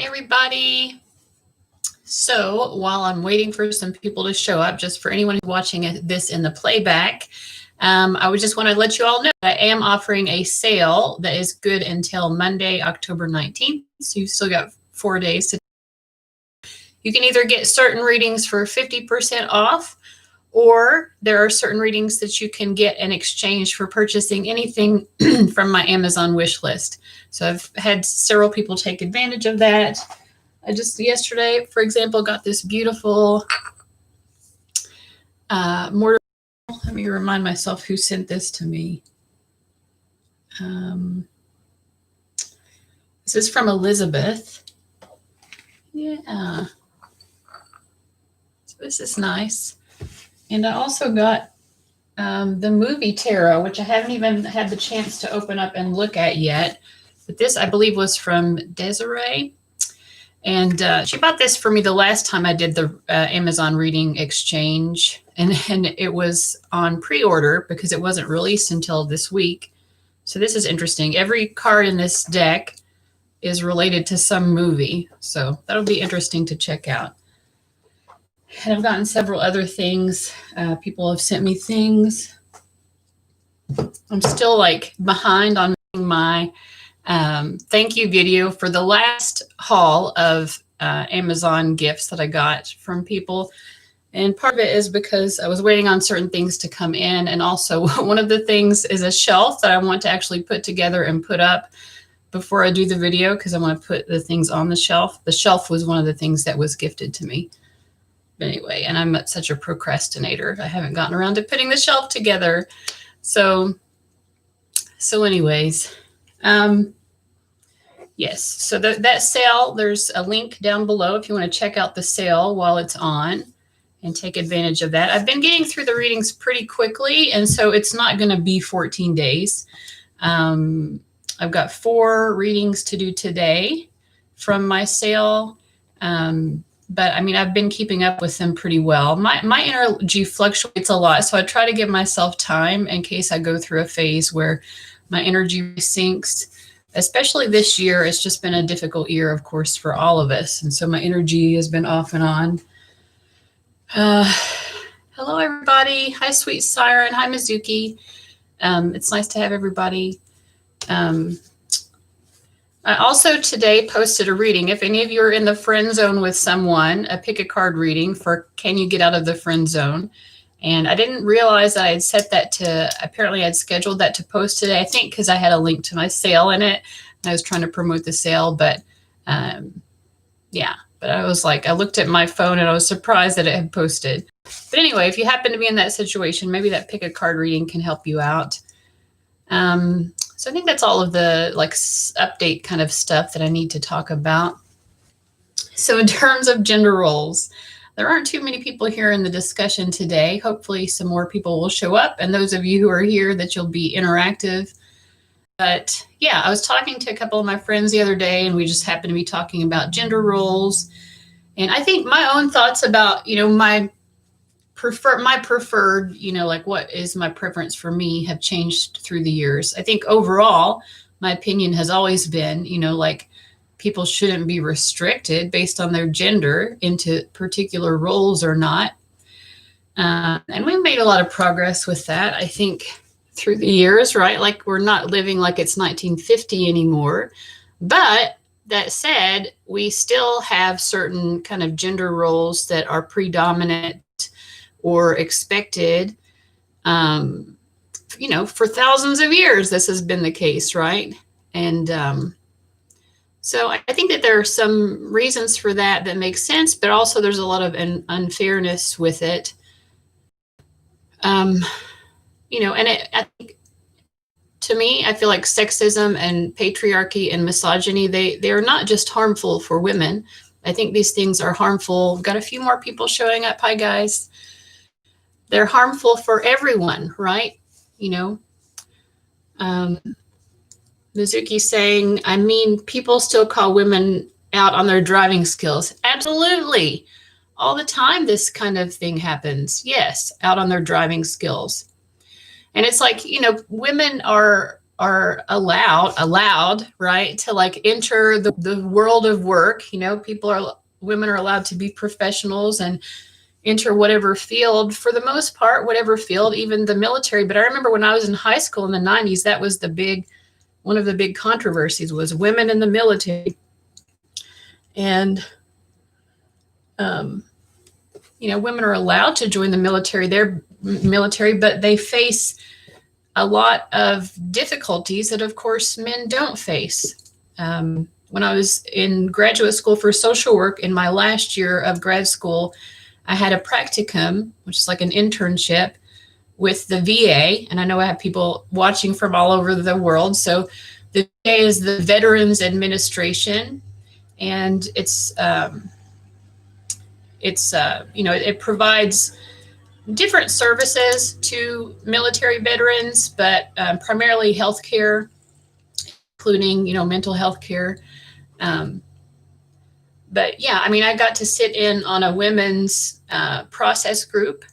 everybody. So while I'm waiting for some people to show up, just for anyone who's watching this in the playback, I would just want to let you all know that I am offering a sale that is good until Monday, October 19th. So you've still got 4 days to. You can either get certain readings for 50% off, or there are certain readings that you can get in exchange for purchasing anything from my Amazon wish list. So I've had several people take advantage of that. I just yesterday, for example, got this beautiful mortar. Let me remind myself who sent this to me. This is from Elizabeth. Yeah. So this is nice. And I also got the movie tarot, which I haven't even had the chance to open up and look at yet. But this, I believe, was from Desiree. And she bought this for me the last time I did the Amazon reading exchange. And it was on pre-order because it wasn't released until this week. So this is interesting. Every card in this deck is related to some movie. So that'll be interesting to check out. And I've gotten several other things. People have sent me things. I'm still like behind on my thank you video for the last haul of Amazon gifts that I got from people. And part of it is because I was waiting on certain things to come in. And also one of the things is a shelf that I want to actually put together and put up before I do the video, because I want to put the things on the shelf. The shelf was one of the things that was gifted to me. But anyway, and I'm such a procrastinator. I haven't gotten around to putting the shelf together. So anyways, yes. So that sale, there's a link down below if you want to check out the sale while it's on and take advantage of that. I've been getting through the readings pretty quickly, and so it's not going to be 14 days. I've got 4 readings to do today from my sale. But I mean, I've been keeping up with them pretty well. My energy fluctuates a lot, so I try to give myself time in case I go through a phase where my energy sinks. Especially this year, it's just been a difficult year, of course, for all of us. And so my energy has been off and on. Hello, everybody. Hi, Sweet Siren. Hi, Mizuki. It's nice to have everybody. I also today posted a reading. If any of you are in the friend zone with someone, a pick a card reading for Can You Get Out of the Friend Zone? And I didn't realize that I had set that to, apparently I'd scheduled that to post today, I think because I had a link to my sale in it. I was trying to promote the sale, but yeah. But I was like, I looked at my phone and I was surprised that it had posted. But anyway, if you happen to be in that situation, maybe that pick a card reading can help you out. So I think that's all of the like update kind of stuff that I need to talk about. So in terms of gender roles, there aren't too many people here in the discussion today. Hopefully some more people will show up, and those of you who are here that you'll be interactive. But yeah, I was talking to a couple of my friends the other day, and we just happened to be talking about gender roles. And I think my own thoughts about, you know, my preferred, you know, like what is my preference for me have changed through the years. I think overall, my opinion has always been, you know, like people shouldn't be restricted based on their gender into particular roles or not. And we've made a lot of progress with that, I think, through the years, right? Like we're not living like it's 1950 anymore. But that said, we still have certain kind of gender roles that are predominant or expected. You know, for thousands of years, this has been the case, right? And so I think that there are some reasons for that that make sense, but also there's a lot of unfairness with it. You know, and I think, to me, I feel like sexism and patriarchy and misogyny, they are not just harmful for women. I think these things are harmful. We've got a few more people showing up. Hi, guys. They're harmful for everyone, right? You know, Mizuki saying, I mean, people still call women out on their driving skills. Absolutely. All the time, this kind of thing happens. Yes, out on their driving skills. And it's like, you know, women are are allowed, right, to like enter the world of work. You know, women are allowed to be professionals and enter whatever field, for the most part, whatever field, even the military. But I remember when I was in high school in the 90s, that was one of the big controversies was women in the military. And, you know, women are allowed to join the military, but they face a lot of difficulties that, of course, men don't face. When I was in graduate school for social work in my last year of grad school, I had a practicum, which is like an internship with the VA. And I know I have people watching from all over the world. So the VA is the Veterans Administration, and it's you know, it provides different services to military veterans, but primarily healthcare, including, you know, mental health care. But yeah, I mean, I got to sit in on a women's process group,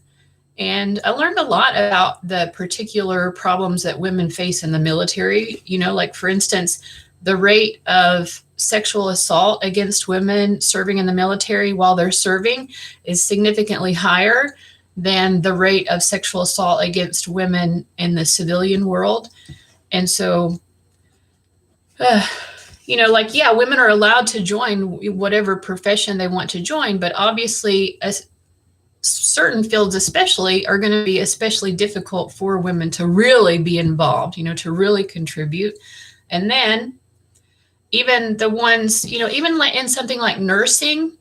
and I learned a lot about the particular problems that women face in the military. You know, like for instance, the rate of sexual assault against women serving in the military while they're serving is significantly higher than the rate of sexual assault against women in the civilian world. And so, you know, like, yeah, women are allowed to join whatever profession they want to join, but obviously certain fields especially are going to be especially difficult for women to really be involved, you know, to really contribute. And then even the ones, you know, even like in something like nursing,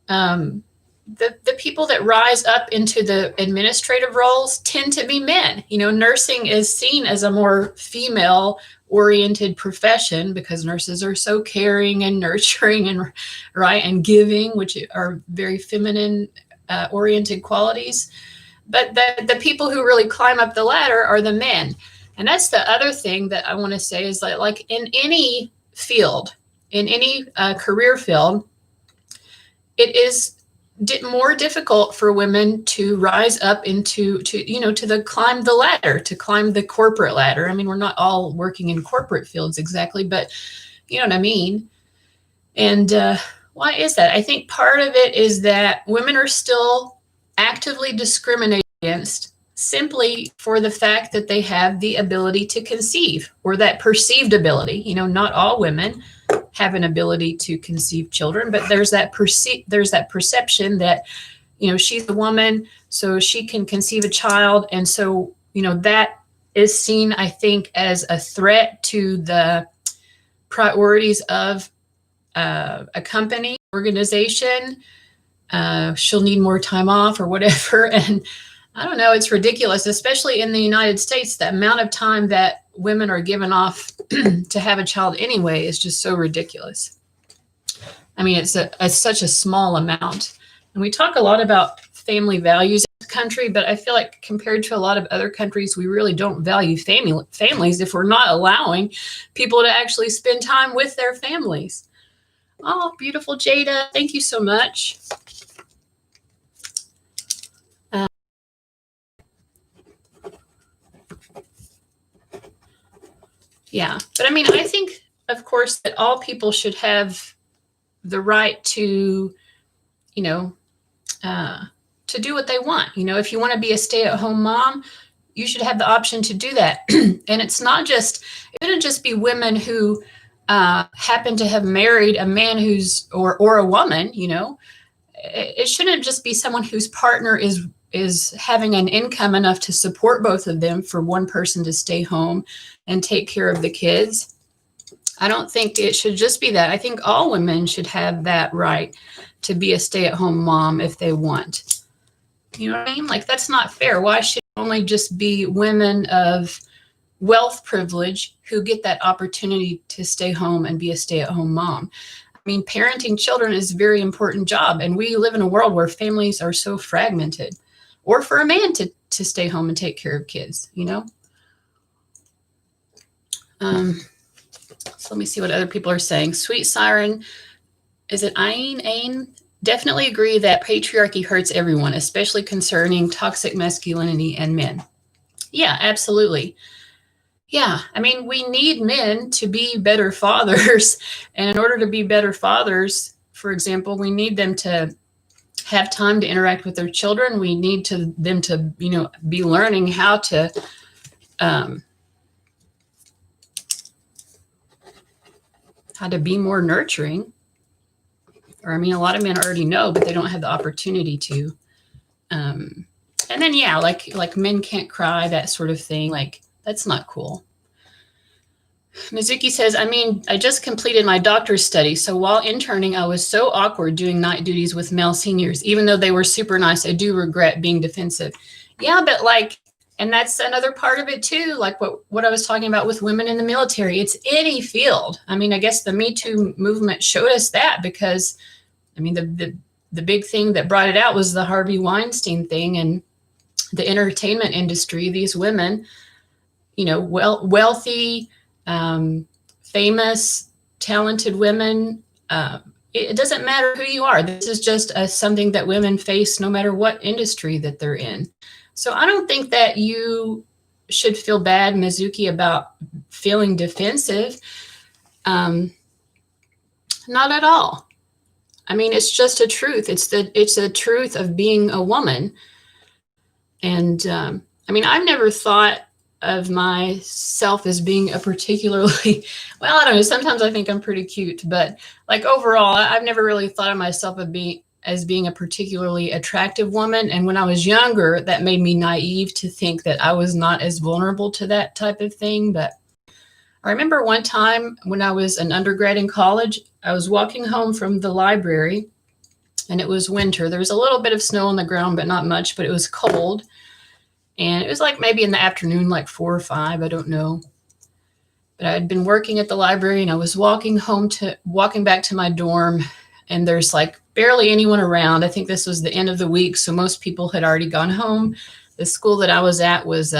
the people that rise up into the administrative roles tend to be men. You know, nursing is seen as a more female oriented profession because nurses are so caring and nurturing and right and giving, which are very feminine oriented qualities. But the people who really climb up the ladder are the men. And that's the other thing that I want to say is that, like, in any field, in any career field, it is more difficult for women to rise up into, you know, to climb the ladder, to climb the corporate ladder. I mean, we're not all working in corporate fields exactly, but you know what I mean? And why is that? I think part of it is that women are still actively discriminated against simply for the fact that they have the ability to conceive, or that perceived ability. You know, not all women have an ability to conceive children, but there's that perception that, you know, she's a woman, so she can conceive a child. And so, you know, that is seen, I think, as a threat to the priorities of a company, organization. She'll need more time off or whatever. And I don't know, it's ridiculous, especially in the United States. The amount of time that women are given off to have a child anyway is just so ridiculous. I mean, it's such a small amount. And we talk a lot about family values in this country, but I feel like compared to a lot of other countries, we really don't value families if we're not allowing people to actually spend time with their families. Oh, beautiful Jada. Thank you so much. Yeah, but I mean, I think, of course, that all people should have the right to, you know, to do what they want. You know, if you want to be a stay-at-home mom, you should have the option to do that. And it shouldn't just be women who happen to have married a man or a woman, you know. It shouldn't just be someone whose partner is having an income enough to support both of them for one person to stay home and take care of the kids. I don't think it should just be that. I think all women should have that right to be a stay-at-home mom if they want. You know what I mean? Like, that's not fair. Why should it only just be women of wealth privilege who get that opportunity to stay home and be a stay-at-home mom? I mean, parenting children is a very important job, and we live in a world where families are so fragmented. Or for a man to stay home and take care of kids, you know? So let me see what other people are saying. Sweet Siren, is it Ain? Definitely agree that patriarchy hurts everyone, especially concerning toxic masculinity and men. Yeah, absolutely. Yeah, I mean, we need men to be better fathers. And in order to be better fathers, for example, we need them to have time to interact with their children. We need them to, be learning um, how to be more nurturing. Or, I mean, a lot of men already know, but they don't have the opportunity to. And then, yeah, like men can't cry, that sort of thing. Like, that's not cool. Mizuki says, I mean, I just completed my doctor's study. So while interning, I was so awkward doing night duties with male seniors. Even though they were super nice, I do regret being defensive. Yeah, but like, and that's another part of it too. Like what I was talking about with women in the military, it's any field. I mean, I guess the Me Too movement showed us that, because I mean, the big thing that brought it out was the Harvey Weinstein thing, and the entertainment industry, these women, wealthy, famous, talented women. It doesn't matter who you are. This is just something that women face no matter what industry that they're in. So I don't think that you should feel bad, Mizuki, about feeling defensive. Not at all. I mean, it's just a truth. It's the truth of being a woman. And I mean, I've never thought of myself as being a particularly, well, I don't know, sometimes I think I'm pretty cute, but like overall, I've never really thought of myself as being a particularly attractive woman. And when I was younger, that made me naive to think that I was not as vulnerable to that type of thing. But I remember one time when I was an undergrad in college, I was walking home from the library, and it was winter. There was a little bit of snow on the ground, but not much, but it was cold. And it was like maybe in the afternoon, like 4 or 5, I don't know. But I had been working at the library, and I was walking back to my dorm, and there's like barely anyone around. I think this was the end of the week, so most people had already gone home. The school that I was at was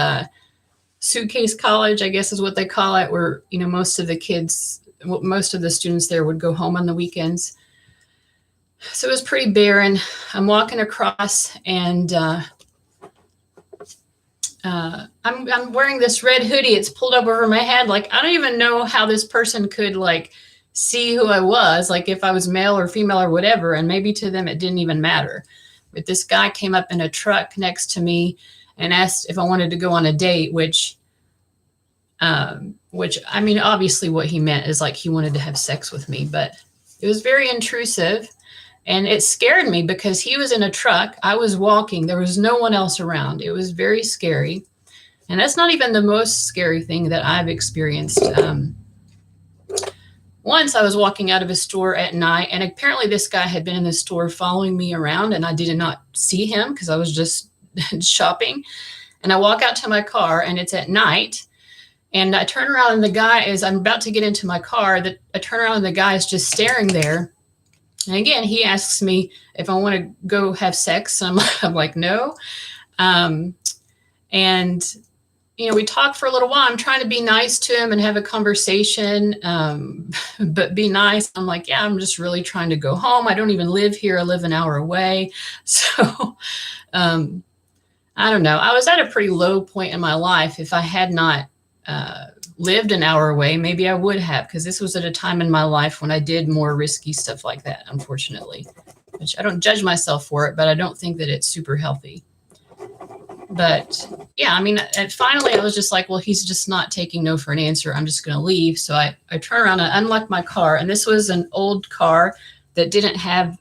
suitcase college, I guess is what they call it, where, most of the students there would go home on the weekends. So it was pretty barren. I'm walking across, and I'm wearing this red hoodie. It's pulled up over my head. Like, I don't even know how this person could like see who I was, like if I was male or female or whatever. And maybe to them, it didn't even matter. But this guy came up in a truck next to me and asked if I wanted to go on a date, which I mean, obviously what he meant is like he wanted to have sex with me, but it was very intrusive. And it scared me because he was in a truck. I was walking. There was no one else around. It was very scary. And that's not even the most scary thing that I've experienced. Once I was walking out of a store at night, and apparently this guy had been in the store following me around, and I did not see him because I was just shopping. And I walk out to my car, and it's at night. And I turn around, and the guy is, I'm about to get into my car, I turn around, and the guy is just staring there. And again, he asks me if I want to go have sex. I'm like, no. And, we talk for a little while. I'm trying to be nice to him and have a conversation, but be nice. I'm like, yeah, I'm just really trying to go home. I don't even live here. I live an hour away. So I don't know. I was at a pretty low point in my life. If I had not lived an hour away, maybe I would have, because this was at a time in my life when I did more risky stuff like that, unfortunately, which I don't judge myself for it, but I don't think that it's super healthy. But yeah, I mean, and finally I was just like, well, he's just not taking no for an answer. I'm just going to leave. So I turn around and unlock my car. And this was an old car that didn't have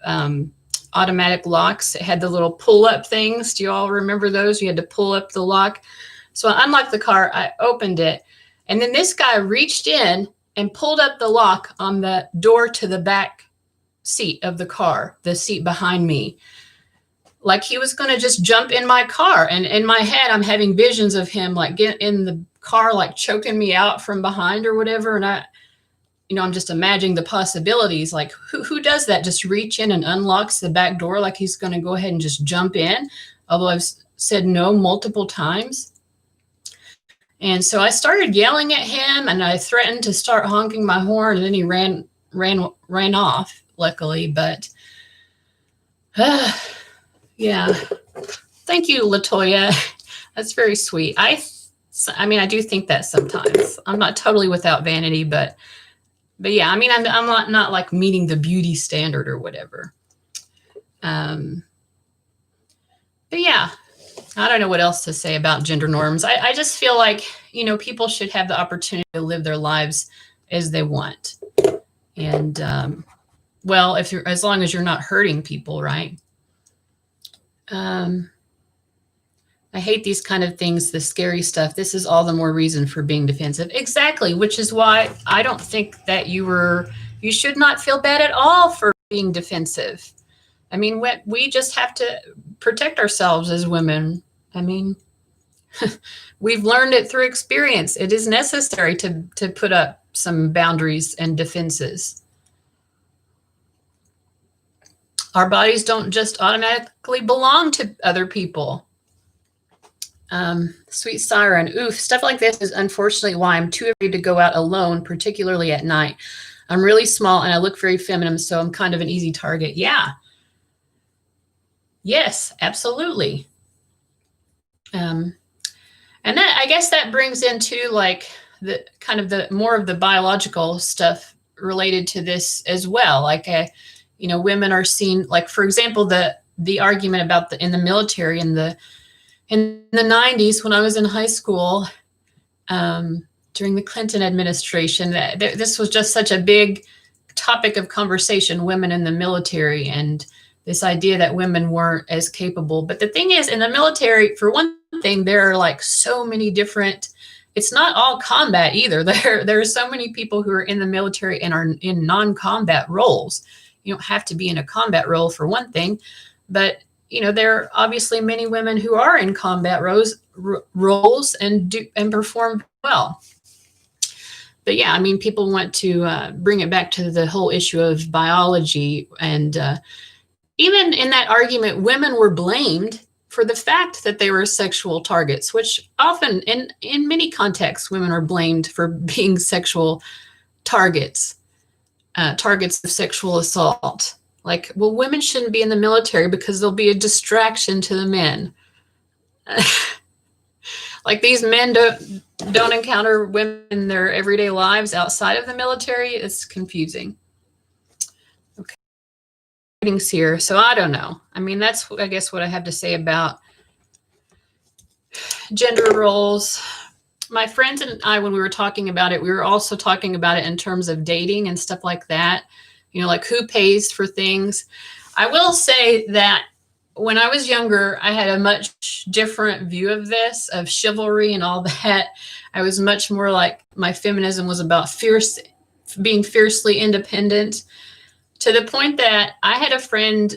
automatic locks. It had the little pull up things. Do you all remember those? You had to pull up the lock. So I unlocked the car. I opened it. And then this guy reached in and pulled up the lock on the door to the back seat of the car, the seat behind me. Like he was going to just jump in my car. And in my head, I'm having visions of him like get in the car, like choking me out from behind or whatever. And I'm just imagining the possibilities. Like who does that? Just reach in and unlocks the back door like he's going to go ahead and just jump in. Although I've said no multiple times. And so I started yelling at him, and I threatened to start honking my horn, and then he ran off, luckily. But yeah, thank you, LaToya. That's very sweet. I So, I mean, I do think that sometimes. I'm not totally without vanity, but yeah, I mean, I'm not like meeting the beauty standard or whatever. But yeah, I don't know what else to say about gender norms. I just feel like, you know, people should have the opportunity to live their lives as they want. And, well, as long as you're not hurting people, right? I hate these kind of things, the scary stuff. This is all the more reason for being defensive. Exactly, which is why I don't think that you should not feel bad at all for being defensive. I mean, we just have to protect ourselves as women. I mean, we've learned it through experience. It is necessary to put up some boundaries and defenses. Our bodies don't just automatically belong to other people. Sweet siren. Oof, stuff like this is unfortunately why I'm too afraid to go out alone, particularly at night. I'm really small and I look very feminine, so I'm kind of an easy target. Yeah. Yes, absolutely. And that, I guess that brings into like the kind of the more of the biological stuff related to this as well. Like, you know, women are seen, like, for example, the argument about in the military in the 90s when I was in high school, during the Clinton administration, this was just such a big topic of conversation, women in the military, and this idea that women weren't as capable. But the thing is, in the military, for one thing, there are like so many different, it's not all combat either. There are so many people who are in the military and are in non-combat roles. You don't have to be in a combat role for one thing, but you know, there are obviously many women who are in combat roles and perform well. But yeah, I mean, people want to bring it back to the whole issue of biology. And even in that argument, women were blamed for the fact that they were sexual targets, which often in many contexts, women are blamed for being sexual targets, targets of sexual assault. Like, well, women shouldn't be in the military because they'll be a distraction to the men. Like, these men don't encounter women in their everyday lives outside of the military. It's confusing. Okay. Readings here. So I don't know. I mean, that's, I guess, what I have to say about gender roles. My friends and I, when we were talking about it, we were also talking about it in terms of dating and stuff like that. You know, like who pays for things. I will say that when I was younger, I had a much different view of this, of chivalry and all that. I was much more like, my feminism was about being fiercely independent, to the point that I had a friend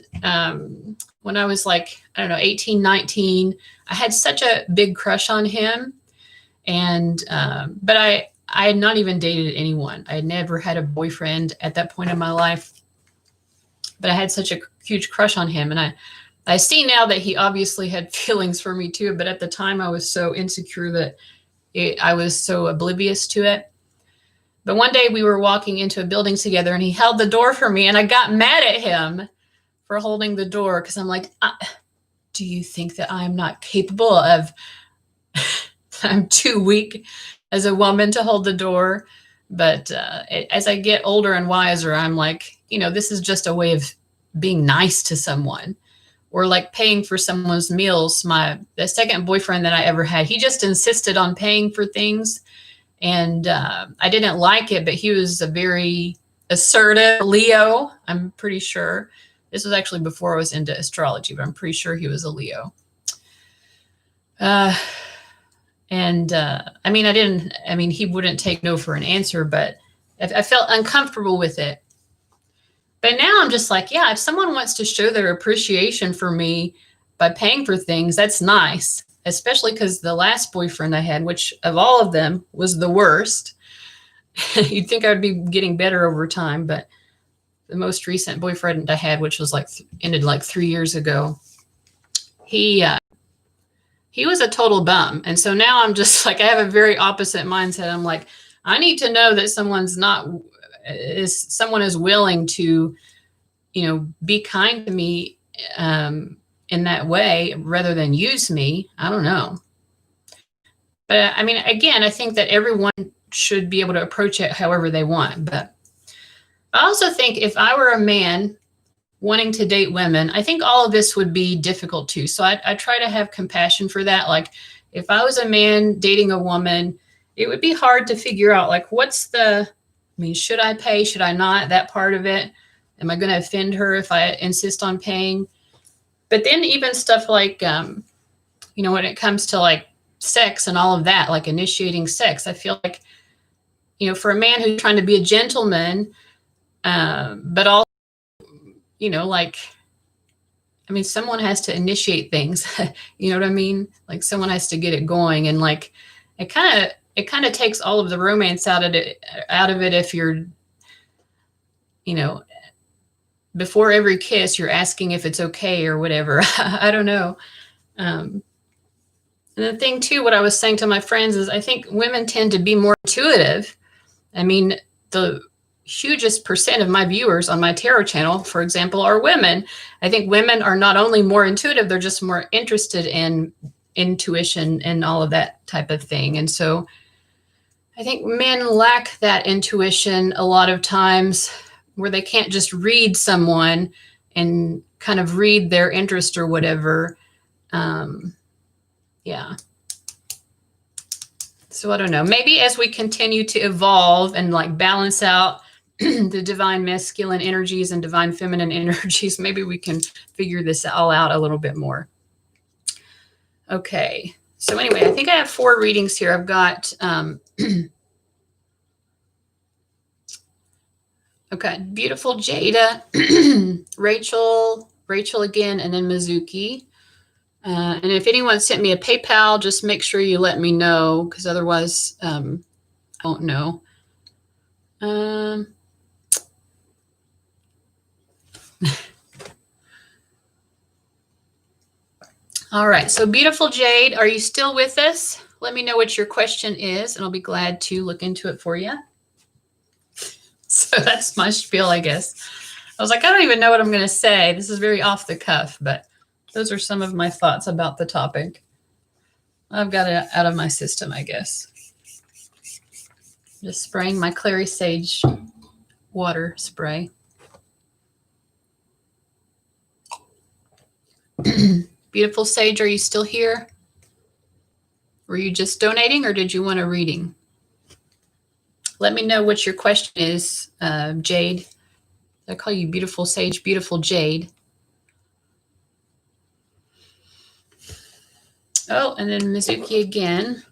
when I was like, I don't know, 18, 19. I had such a big crush on him. And, but I had not even dated anyone. I had never had a boyfriend at that point in my life, but I had such a huge crush on him. And I see now that he obviously had feelings for me too, but at the time I was so insecure that I was so oblivious to it. But one day we were walking into a building together and he held the door for me, and I got mad at him for holding the door, because I'm like, do you think that I'm not capable of, I'm too weak as a woman to hold the door? But as I get older and wiser, I'm like, you know, this is just a way of being nice to someone, or like paying for someone's meals. The second boyfriend that I ever had, he just insisted on paying for things. And I didn't like it, but he was a very assertive Leo, I'm pretty sure. This was actually before I was into astrology, but I'm pretty sure he was a Leo. I mean, he wouldn't take no for an answer, but I felt uncomfortable with it. But now I'm just like, yeah, if someone wants to show their appreciation for me by paying for things, that's nice. Especially because the last boyfriend I had, which of all of them was the worst. You'd think I would be getting better over time, but the most recent boyfriend I had, which was like ended like 3 years ago, he was a total bum. And so now I'm just like, I have a very opposite mindset. I'm like, I need to know that someone is willing to, you know, be kind to me in that way rather than use me. I don't know. But I mean, again, I think that everyone should be able to approach it however they want. But I also think if I were a man wanting to date women, I think all of this would be difficult too. So I try to have compassion for that. Like if I was a man dating a woman, it would be hard to figure out like, I mean, should I pay? Should I not? That part of it. Am I going to offend her if I insist on paying? But then even stuff like, you know, when it comes to like sex and all of that, like initiating sex, I feel like, you know, for a man who's trying to be a gentleman, but also, you know, like, I mean, someone has to initiate things, you know what I mean? Like someone has to get it going. And like, it kind of takes all of the romance out of it if you're, you know, before every kiss, you're asking if it's okay or whatever. I don't know. And the thing too, what I was saying to my friends is I think women tend to be more intuitive. I mean, the hugest percent of my viewers on my tarot channel, for example, are women. I think women are not only more intuitive, they're just more interested in intuition and all of that type of thing. And so I think men lack that intuition a lot of times, where they can't just read someone and kind of read their interest or whatever. Yeah. So I don't know, maybe as we continue to evolve and like balance out the divine masculine energies and divine feminine energies, maybe we can figure this all out a little bit more. Okay. So anyway, I think I have 4 readings here. I've got, okay, beautiful Jada, Rachel again, and then Mizuki. And if anyone sent me a PayPal, just make sure you let me know, because otherwise I won't know. All right, so beautiful Jade, are you still with us? Let me know what your question is, and I'll be glad to look into it for you. So that's my spiel, I guess. I was like, I don't even know what I'm going to say. This is very off the cuff, but those are some of my thoughts about the topic. I've got it out of my system, I guess. Just spraying my clary sage water spray. Beautiful Sage, are you still here? Were you just donating, or did you want a reading? Let me know what your question is, Jade. I call you Beautiful Sage, Beautiful Jade. Oh, and then Mizuki again.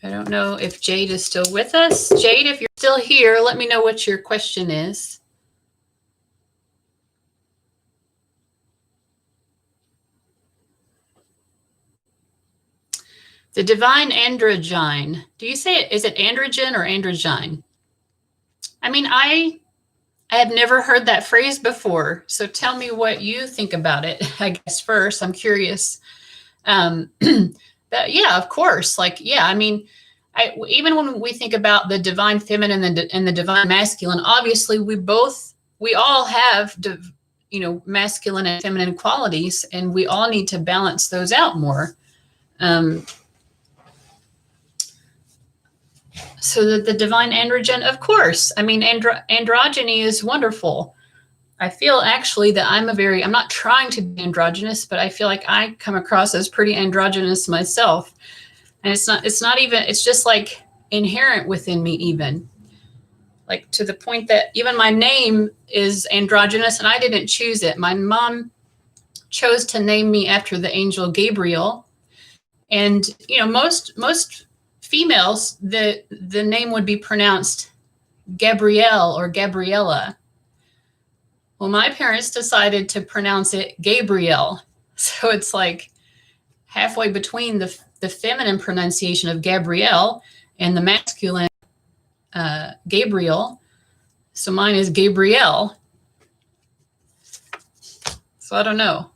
I don't know if Jade is still with us. Jade, if you're still here, let me know what your question is. The divine androgyne. Do you say it? Is it androgen or androgyne? I mean, I have never heard that phrase before. So tell me what you think about it. I guess first, I'm curious. Yeah, of course. Like, yeah, I mean, even when we think about the divine feminine and the divine masculine, obviously we all have, you know, masculine and feminine qualities, and we all need to balance those out more. So that the divine androgen, of course. I mean, androgyny is wonderful. I feel actually that I'm not trying to be androgynous, but I feel like I come across as pretty androgynous myself. And it's just like inherent within me, even like to the point that even my name is androgynous, and I didn't choose it. My mom chose to name me after the angel Gabriel. And, you know, most females, the name would be pronounced Gabrielle or Gabriella. Well, my parents decided to pronounce it Gabriel. So it's like halfway between the feminine pronunciation of Gabrielle and the masculine Gabriel. So mine is Gabrielle. So I don't know.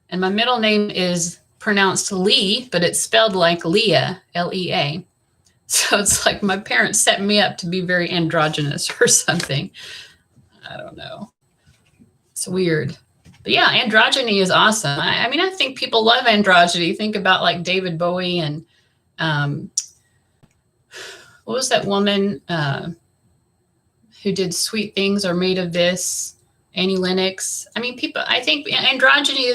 And my middle name is pronounced Lee, but it's spelled like Leah, L-E-A. So it's like my parents set me up to be very androgynous or something. I don't know. It's weird. But yeah, androgyny is awesome. I mean, I think people love androgyny. Think about like David Bowie and what was that woman who did Sweet Things Are Made of This? Annie Lennox. I mean, people, I think androgyny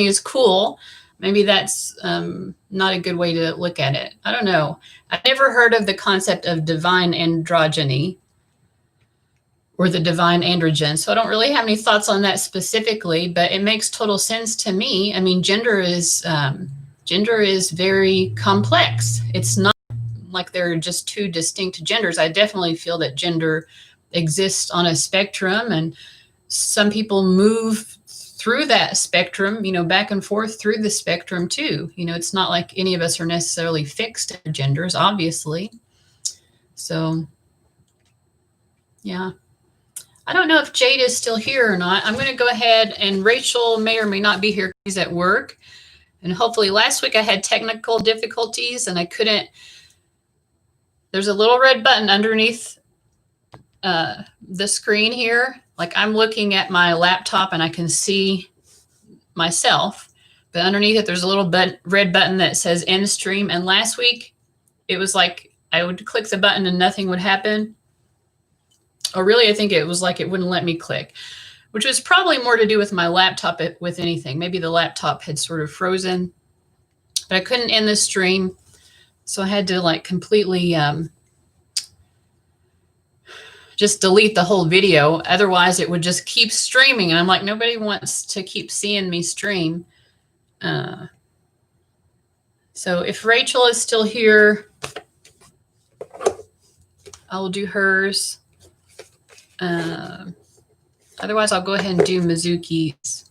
is cool. Maybe that's not a good way to look at it. I don't know. I've never heard of the concept of divine androgyny or the divine androgen. So I don't really have any thoughts on that specifically, but it makes total sense to me. I mean, gender is very complex. It's not like there are just two distinct genders. I definitely feel that gender exists on a spectrum, and some people move through that spectrum, you know, back and forth through the spectrum too. You know, it's not like any of us are necessarily fixed genders, obviously. So yeah. I don't know if Jade is still here or not. I'm going to go ahead, and Rachel may or may not be here. She's at work. And hopefully last week I had technical difficulties and I couldn't. There's a little red button underneath the screen here. Like I'm looking at my laptop and I can see myself. But underneath it, there's a little red button that says end stream. And last week it was like I would click the button and nothing would happen. Or really, I think it was like it wouldn't let me click, which was probably more to do with my laptop with anything. Maybe the laptop had sort of frozen, but I couldn't end the stream. So I had to like completely just delete the whole video. Otherwise, it would just keep streaming. And I'm like, nobody wants to keep seeing me stream. So if Rachel is still here, I will do hers. Otherwise, I'll go ahead and do Mizuki's.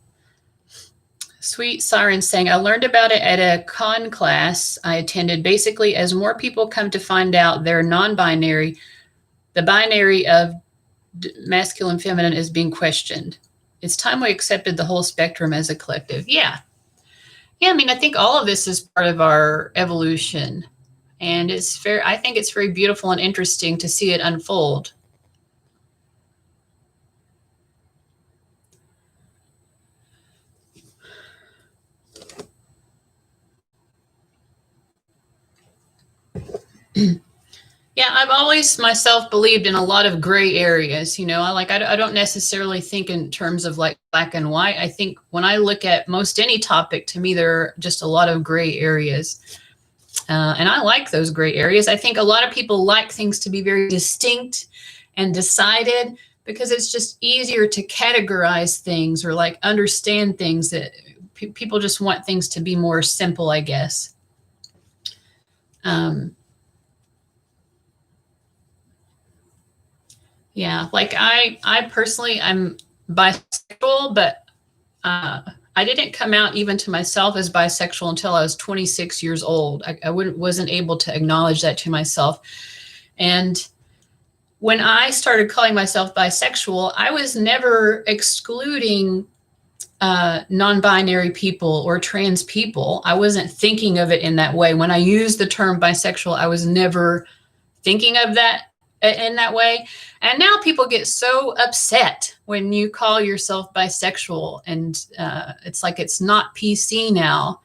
Sweet Siren saying, I learned about it at a con class I attended. Basically, as more people come to find out they're non-binary, the binary of masculine, feminine is being questioned. It's time we accepted the whole spectrum as a collective. Yeah. Yeah, I mean, I think all of this is part of our evolution. And it's fair. I think it's very beautiful and interesting to see it unfold. Yeah, I've always myself believed in a lot of gray areas. You know, I don't necessarily think in terms of like black and white. I think when I look at most any topic, to me, there are just a lot of gray areas. And I like those gray areas. I think a lot of people like things to be very distinct and decided because it's just easier to categorize things or like understand things that people just want things to be more simple, I guess. Yeah, like I personally, I'm bisexual, but I didn't come out even to myself as bisexual until I was 26 years old. I wasn't able to acknowledge that to myself. And when I started calling myself bisexual, I was never excluding non-binary people or trans people. I wasn't thinking of it in that way. When I used the term bisexual, I was never thinking of that in that way. And now people get so upset when you call yourself bisexual, and it's like it's not PC now.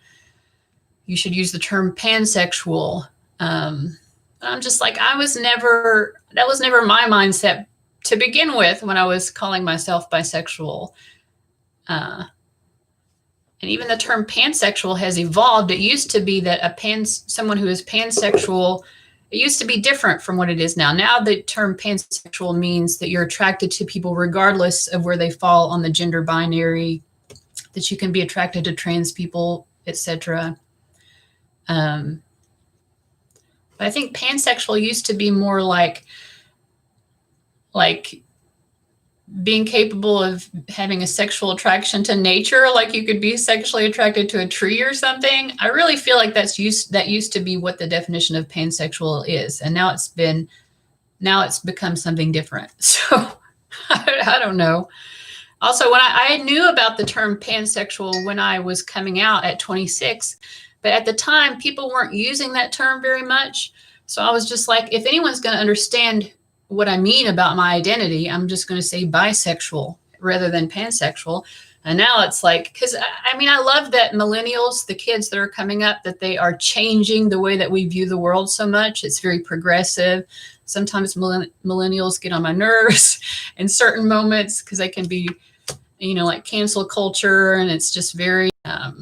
You should use the term pansexual. I'm just like, that was never my mindset to begin with when I was calling myself bisexual. And even the term pansexual has evolved. It used to be that someone who is pansexual, it used to be different from what it is now. Now the term pansexual means that you're attracted to people regardless of where they fall on the gender binary, that you can be attracted to trans people, etc. But I think pansexual used to be more like being capable of having a sexual attraction to nature, like you could be sexually attracted to a tree or something. I really feel like that used to be what the definition of pansexual is, and now it's become something different. So I don't know. Also, when I knew about the term pansexual when I was coming out at 26, but at the time people weren't using that term very much. So I was just like, if anyone's going to understand what I mean about my identity, I'm just going to say bisexual rather than pansexual, And now it's like, because I mean, I love that millennials, the kids that are coming up, that they are changing the way that we view the world so much. It's very progressive. Sometimes millennials get on my nerves in certain moments because they can be, you know, like cancel culture. And it's just very, I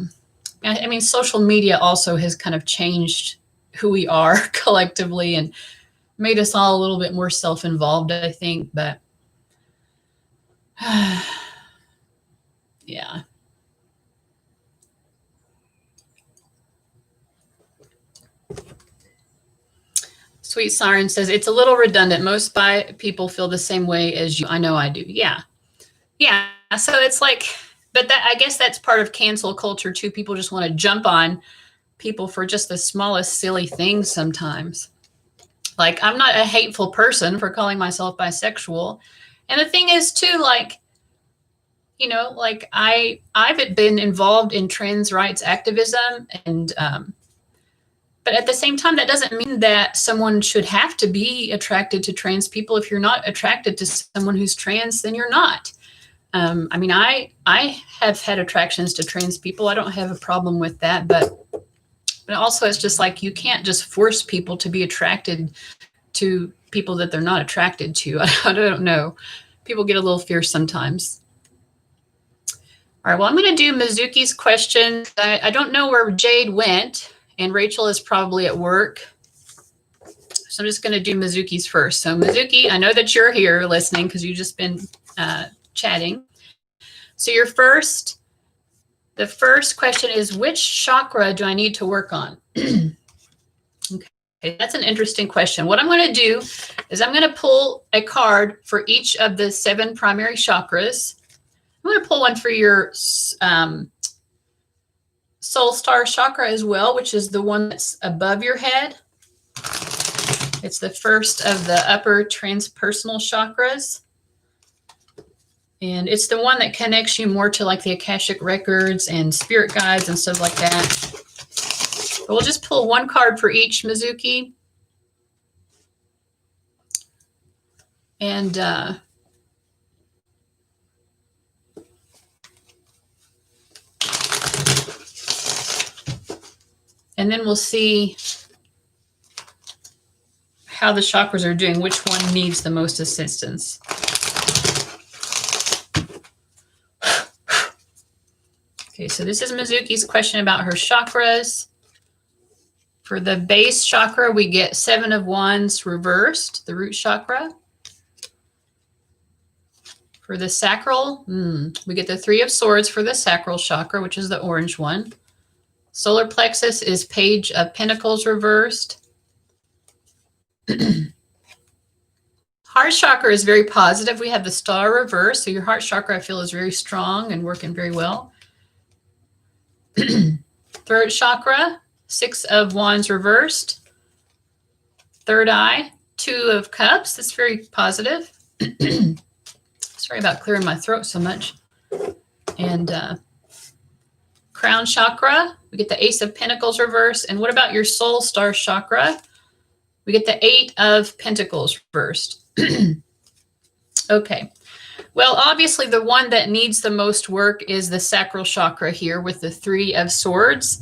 mean, social media also has kind of changed who we are collectively and made us all a little bit more self-involved, I think. But yeah. Sweet Siren says, it's a little redundant. Most people feel the same way as you. I know I do. Yeah. Yeah. So it's like, but that, I guess that's part of cancel culture too. People just want to jump on people for just the smallest silly things sometimes. Like, I'm not a hateful person for calling myself bisexual. And the thing is too, like, you know, like I've been involved in trans rights activism, and but at the same time, that doesn't mean that someone should have to be attracted to trans people. If you're not attracted to someone who's trans, then you're not. I mean, I have had attractions to trans people. I don't have a problem with that, but also it's just like, you can't just force people to be attracted to people that they're not attracted to. I don't know. People get a little fierce sometimes. All right, well, I'm going to do Mizuki's question. I don't know where Jade went, and Rachel is probably at work. So I'm just going to do Mizuki's first. So Mizuki, I know that you're here listening because you've just been chatting. So the first question is, which chakra do I need to work on? Okay, that's an interesting question. What I'm going to do is I'm going to pull a card for each of the 7 primary chakras. I'm going to pull one for your soul star chakra as well, which is the one that's above your head. It's the first of the upper transpersonal chakras. And it's the one that connects you more to like the Akashic records and spirit guides and stuff like that. But we'll just pull one card for each, Mizuki. And then we'll see how the chakras are doing, which one needs the most assistance. Okay, so this is Mizuki's question about her chakras. For the base chakra, we get 7 of Wands reversed, the root chakra. For the sacral, we get the 3 of Swords for the sacral chakra, which is the orange one. Solar plexus is Page of Pentacles reversed. Heart chakra is very positive. We have the Star reversed. So your heart chakra, I feel, is very strong and working very well. Throat chakra, 6 of Wands reversed. Third eye, 2 of Cups. That's very positive. Sorry about clearing my throat so much. And crown chakra, we get the Ace of Pentacles reversed. And what about your soul star chakra? We get the 8 of Pentacles reversed. Okay. Well, obviously the one that needs the most work is the sacral chakra here with the 3 of Swords.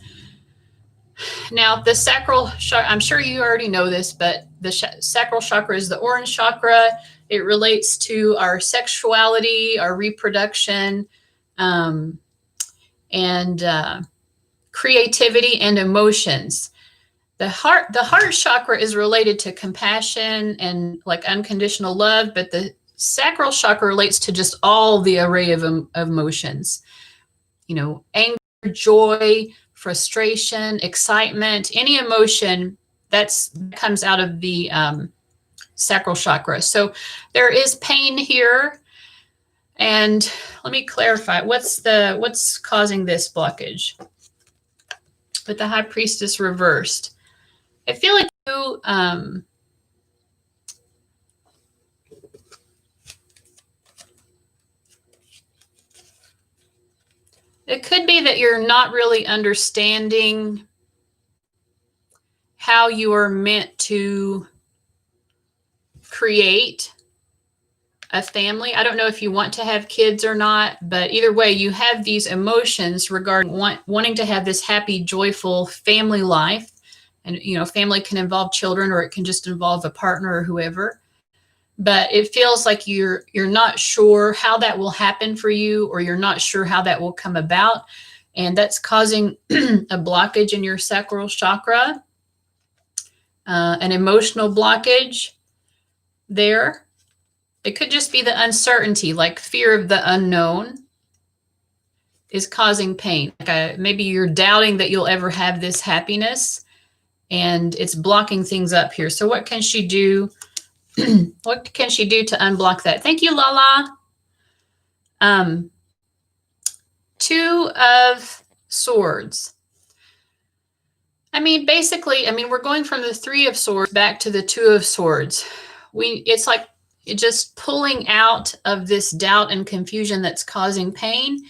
Now, the sacral chakra, I'm sure you already know this, but the sacral chakra is the orange chakra. It relates to our sexuality, our reproduction, and creativity and emotions. The heart chakra is related to compassion and like unconditional love, but the sacral chakra relates to just all the array of emotions. You know, anger, joy, frustration, excitement, any emotion that comes out of the sacral chakra. So there is pain here. And let me clarify, what's causing this blockage? With the High Priestess reversed. I feel like you it could be that you're not really understanding how you are meant to create. a family. I don't know if you want to have kids or not, but either way, you have these emotions regarding wanting to have this happy, joyful family life. And, you know, family can involve children, or it can just involve a partner or whoever. But it feels like you're not sure how that will happen for you, or you're not sure how that will come about. And that's causing a blockage in your sacral chakra, an emotional blockage there. It could just be the uncertainty, like fear of the unknown is causing pain. Like maybe you're doubting that you'll ever have this happiness, and it's blocking things up here. So what can she do? What can she do to unblock that? Thank you, Lala. Two of Swords. I mean, basically, we're going from the Three of Swords back to the Two of Swords. It's like just pulling out of this doubt and confusion that's causing pain.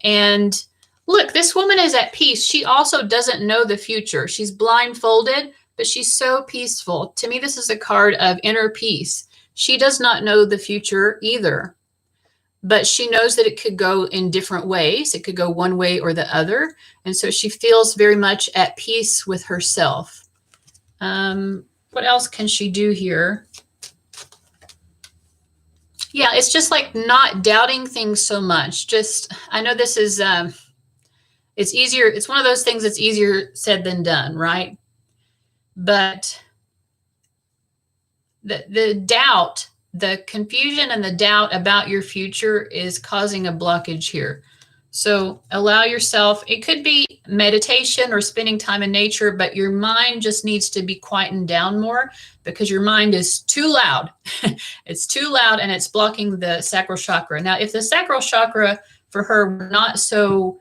And look, this woman is at peace. She also doesn't know the future. She's blindfolded, but she's so peaceful. To me, this is a card of inner peace. She does not know the future either, but she knows that it could go in different ways. It could go one way or the other. And so she feels very much at peace with herself. What else can she do here? Yeah, it's just like not doubting things so much. Just, I know this is, it's easier. It's one of those things that's easier said than done, right? But the doubt, the confusion and the doubt about your future is causing a blockage here. So allow yourself, it could be meditation or spending time in nature, but your mind just needs to be quietened down more, because your mind is too loud. It's too loud, and it's blocking the sacral chakra. Now, if the sacral chakra for her were not so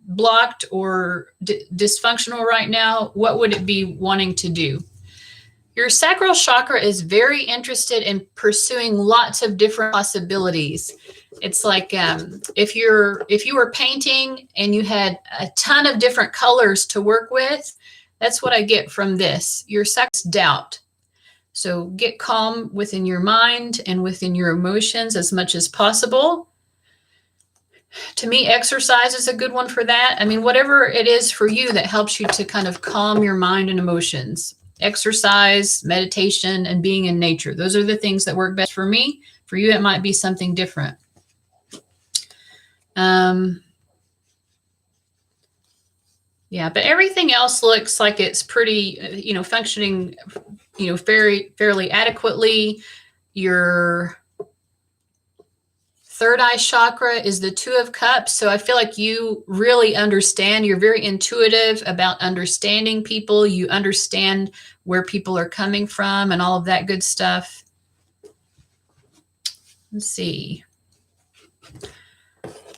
blocked or dysfunctional right now, what would it be wanting to do? Your sacral chakra is very interested in pursuing lots of different possibilities. It's like if you were painting and you had a ton of different colors to work with, that's what I get from this. Your sacral doubt. So get calm within your mind and within your emotions as much as possible. To me, exercise is a good one for that. I mean, whatever it is for you that helps you to kind of calm your mind and emotions. Exercise, meditation, and being in nature. Those are the things that work best for me. For you, it might be something different. Yeah, but everything else looks like it's pretty, functioning, fairly adequately. Your third eye chakra is the Two of Cups. So I feel like you really understand. You're very intuitive about understanding people. You understand where people are coming from and all of that good stuff. Let's see.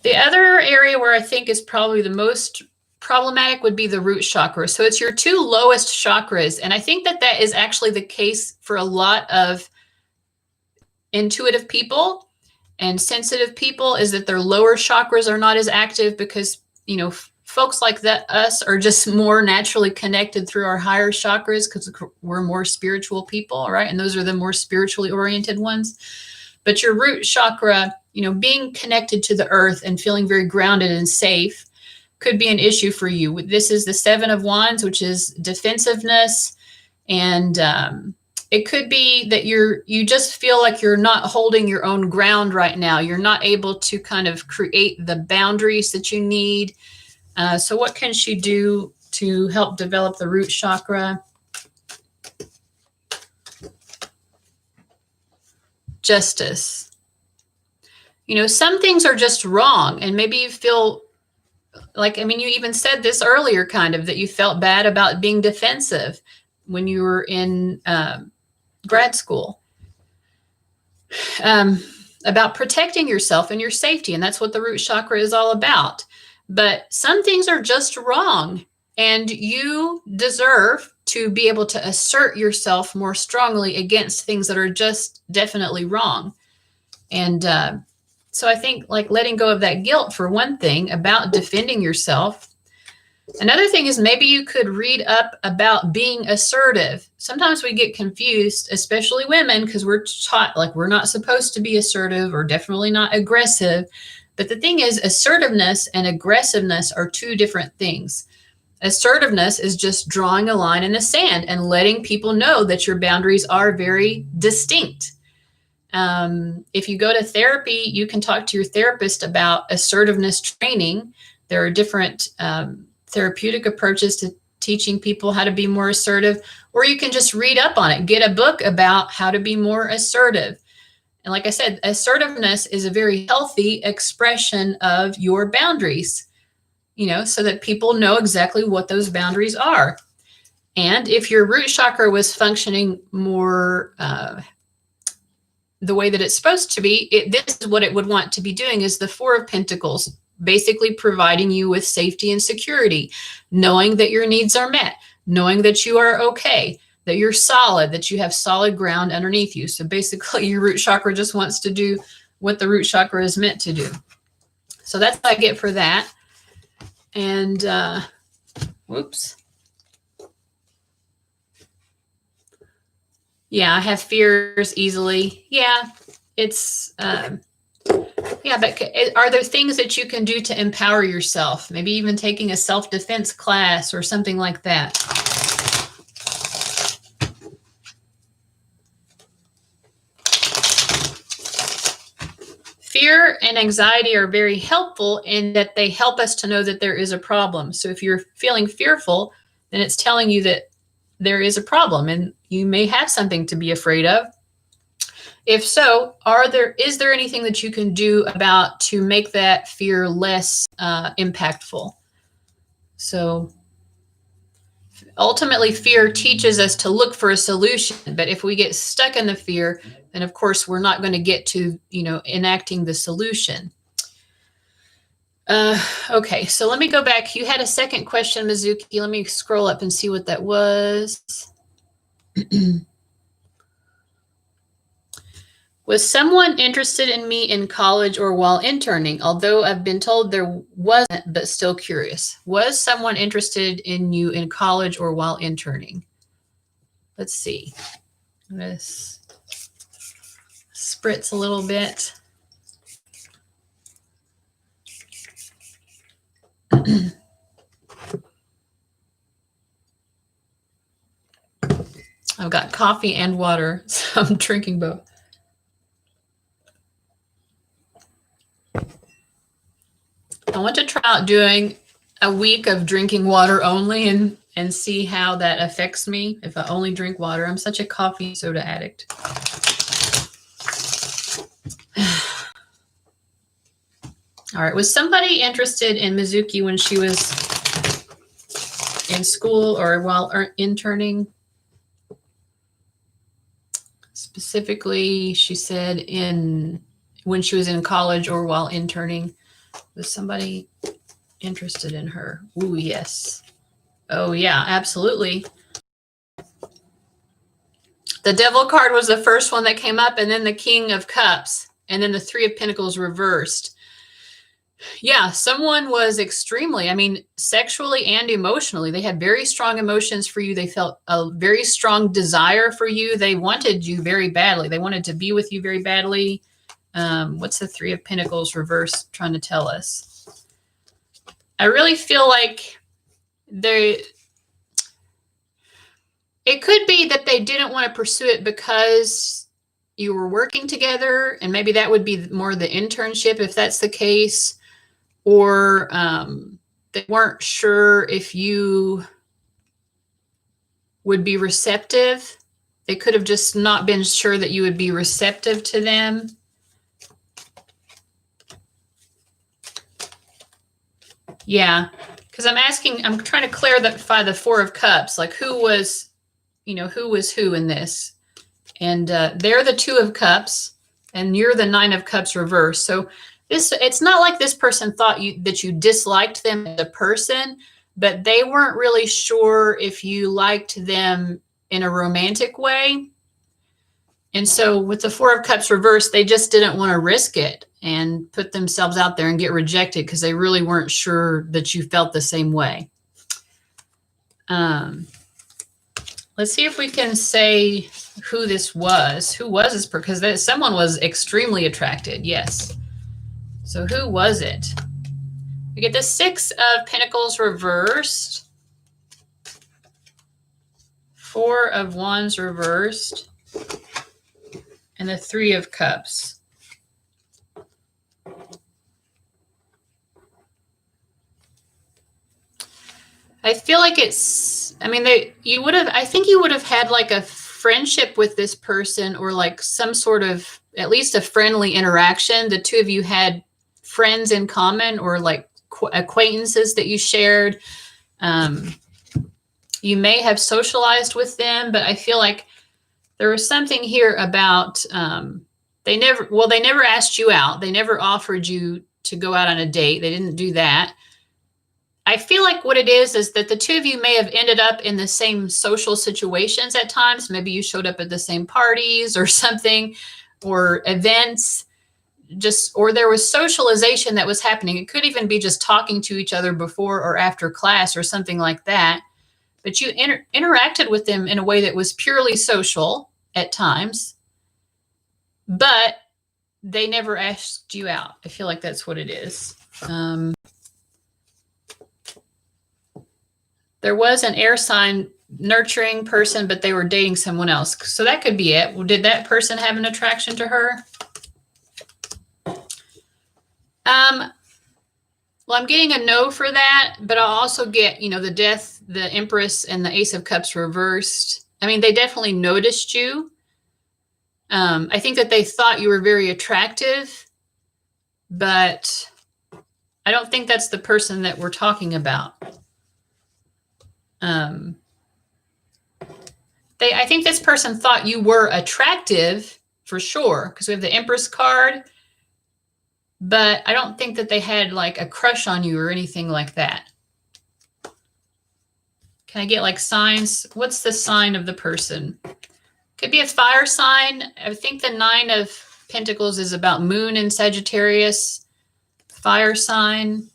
The other area where I think is probably the most problematic would be the root chakra. So it's your two lowest chakras. And I think that that is actually the case for a lot of intuitive people and sensitive people, is that their lower chakras are not as active because, folks like that, us, are just more naturally connected through our higher chakras because we're more spiritual people, right? And those are the more spiritually oriented ones. But your root chakra, being connected to the earth and feeling very grounded and safe could be an issue for you. This is the Seven of Wands, which is defensiveness. And it could be that you just feel like you're not holding your own ground right now. You're not able to kind of create the boundaries that you need. So what can she do to help develop the root chakra? Justice. Some things are just wrong. And maybe you feel like, you even said this earlier, kind of, that you felt bad about being defensive when you were in grad school, about protecting yourself and your safety. And that's what the root chakra is all about. But some things are just wrong, and you deserve to be able to assert yourself more strongly against things that are just definitely wrong. And so I think, like, letting go of that guilt, for one thing, about defending yourself. Another thing is maybe you could read up about being assertive. Sometimes we get confused, especially women, because we're taught like we're not supposed to be assertive or definitely not aggressive. But the thing is, assertiveness and aggressiveness are two different things. Assertiveness is just drawing a line in the sand and letting people know that your boundaries are very distinct. If you go to therapy, you can talk to your therapist about assertiveness training. There are different therapeutic approaches to teaching people how to be more assertive, or you can just read up on it, get a book about how to be more assertive. And like I said, assertiveness is a very healthy expression of your boundaries, you know, so that people know exactly what those boundaries are. And if your root chakra was functioning more the way that it's supposed to be, this is what it would want to be doing, is the Four of Pentacles, basically providing you with safety and security, knowing that your needs are met, knowing that you are okay, that you're solid, that you have solid ground underneath you. So basically your root chakra just wants to do what the root chakra is meant to do. So that's what I get for that. And whoops. Yeah, I have fears easily. Yeah, it's yeah, but are there things that you can do to empower yourself? Maybe even taking a self-defense class or something like that. Fear and anxiety are very helpful in that they help us to know that there is a problem. So if you're feeling fearful, then it's telling you that there is a problem and you may have something to be afraid of. If so, is there anything that you can do to make that fear less impactful? So ultimately, fear teaches us to look for a solution. But if we get stuck in the fear, then of course we're not going to get to, you know, enacting the solution. Okay, so let me go back. You had a second question, Mizuki. Let me scroll up and see what that was. Was someone interested in me in college or while interning? Although I've been told there wasn't, but still curious. Was someone interested in you in college or while interning? Let's see. This spritz a little bit. I've got coffee and water, so I'm drinking both. I want to try out doing a week of drinking water only and see how that affects me if I only drink water. I'm such a coffee and soda addict. All right. Was somebody interested in Mizuki when she was in school or while interning? Specifically, she said when she was in college or while interning. Was somebody interested in her? Ooh, yes. Oh, yeah, absolutely. The Devil card was the first one that came up, and then the King of Cups, and then the Three of Pentacles reversed. Yeah, someone was extremely, I mean, sexually and emotionally, they had very strong emotions for you. They felt a very strong desire for you. They wanted you very badly. They wanted to be with you very badly. What's the Three of Pentacles reverse trying to tell us? I really feel like it could be that they didn't want to pursue it because you were working together, and maybe that would be more the internship if that's the case, or they weren't sure if you would be receptive. They could have just not been sure that you would be receptive to them. Yeah, because I'm trying to clarify the Four of Cups, like who was who in this. And they're the Two of Cups, and you're the Nine of Cups reverse. So it's not like this person thought that you disliked them as a person, but they weren't really sure if you liked them in a romantic way. And so with the Four of Cups reverse, they just didn't want to risk it and put themselves out there and get rejected because they really weren't sure that you felt the same way. Let's see if we can say who this was. Who was this? Because someone was extremely attracted. Yes. So who was it? We get the Six of Pentacles reversed. Four of Wands reversed. And the Three of Cups. I feel like it's, I mean, I think you would have had like a friendship with this person, or like some sort of, at least a friendly interaction. The two of you had friends in common, or like acquaintances that you shared. You may have socialized with them, but I feel like there was something here about, they never asked you out. They never offered you to go out on a date. They didn't do that. I feel like what it is that the two of you may have ended up in the same social situations at times. Maybe you showed up at the same parties or something, or events, or there was socialization that was happening. It could even be just talking to each other before or after class or something like that. But you interacted with them in a way that was purely social at times, but they never asked you out. I feel like that's what it is. There was an air sign nurturing person, but they were dating someone else. So that could be it. Did that person have an attraction to her? Well, I'm getting a no for that, but I'll also get, the Death, the Empress, and the Ace of Cups reversed. I mean, they definitely noticed you. I think that they thought you were very attractive, but I don't think that's the person that we're talking about. I think this person thought you were attractive for sure, because we have the Empress card, but I don't think that they had like a crush on you or anything like that. Can I get like signs? What's the sign of the person? Could be a fire sign. I think the Nine of Pentacles is about Moon in Sagittarius. Fire sign.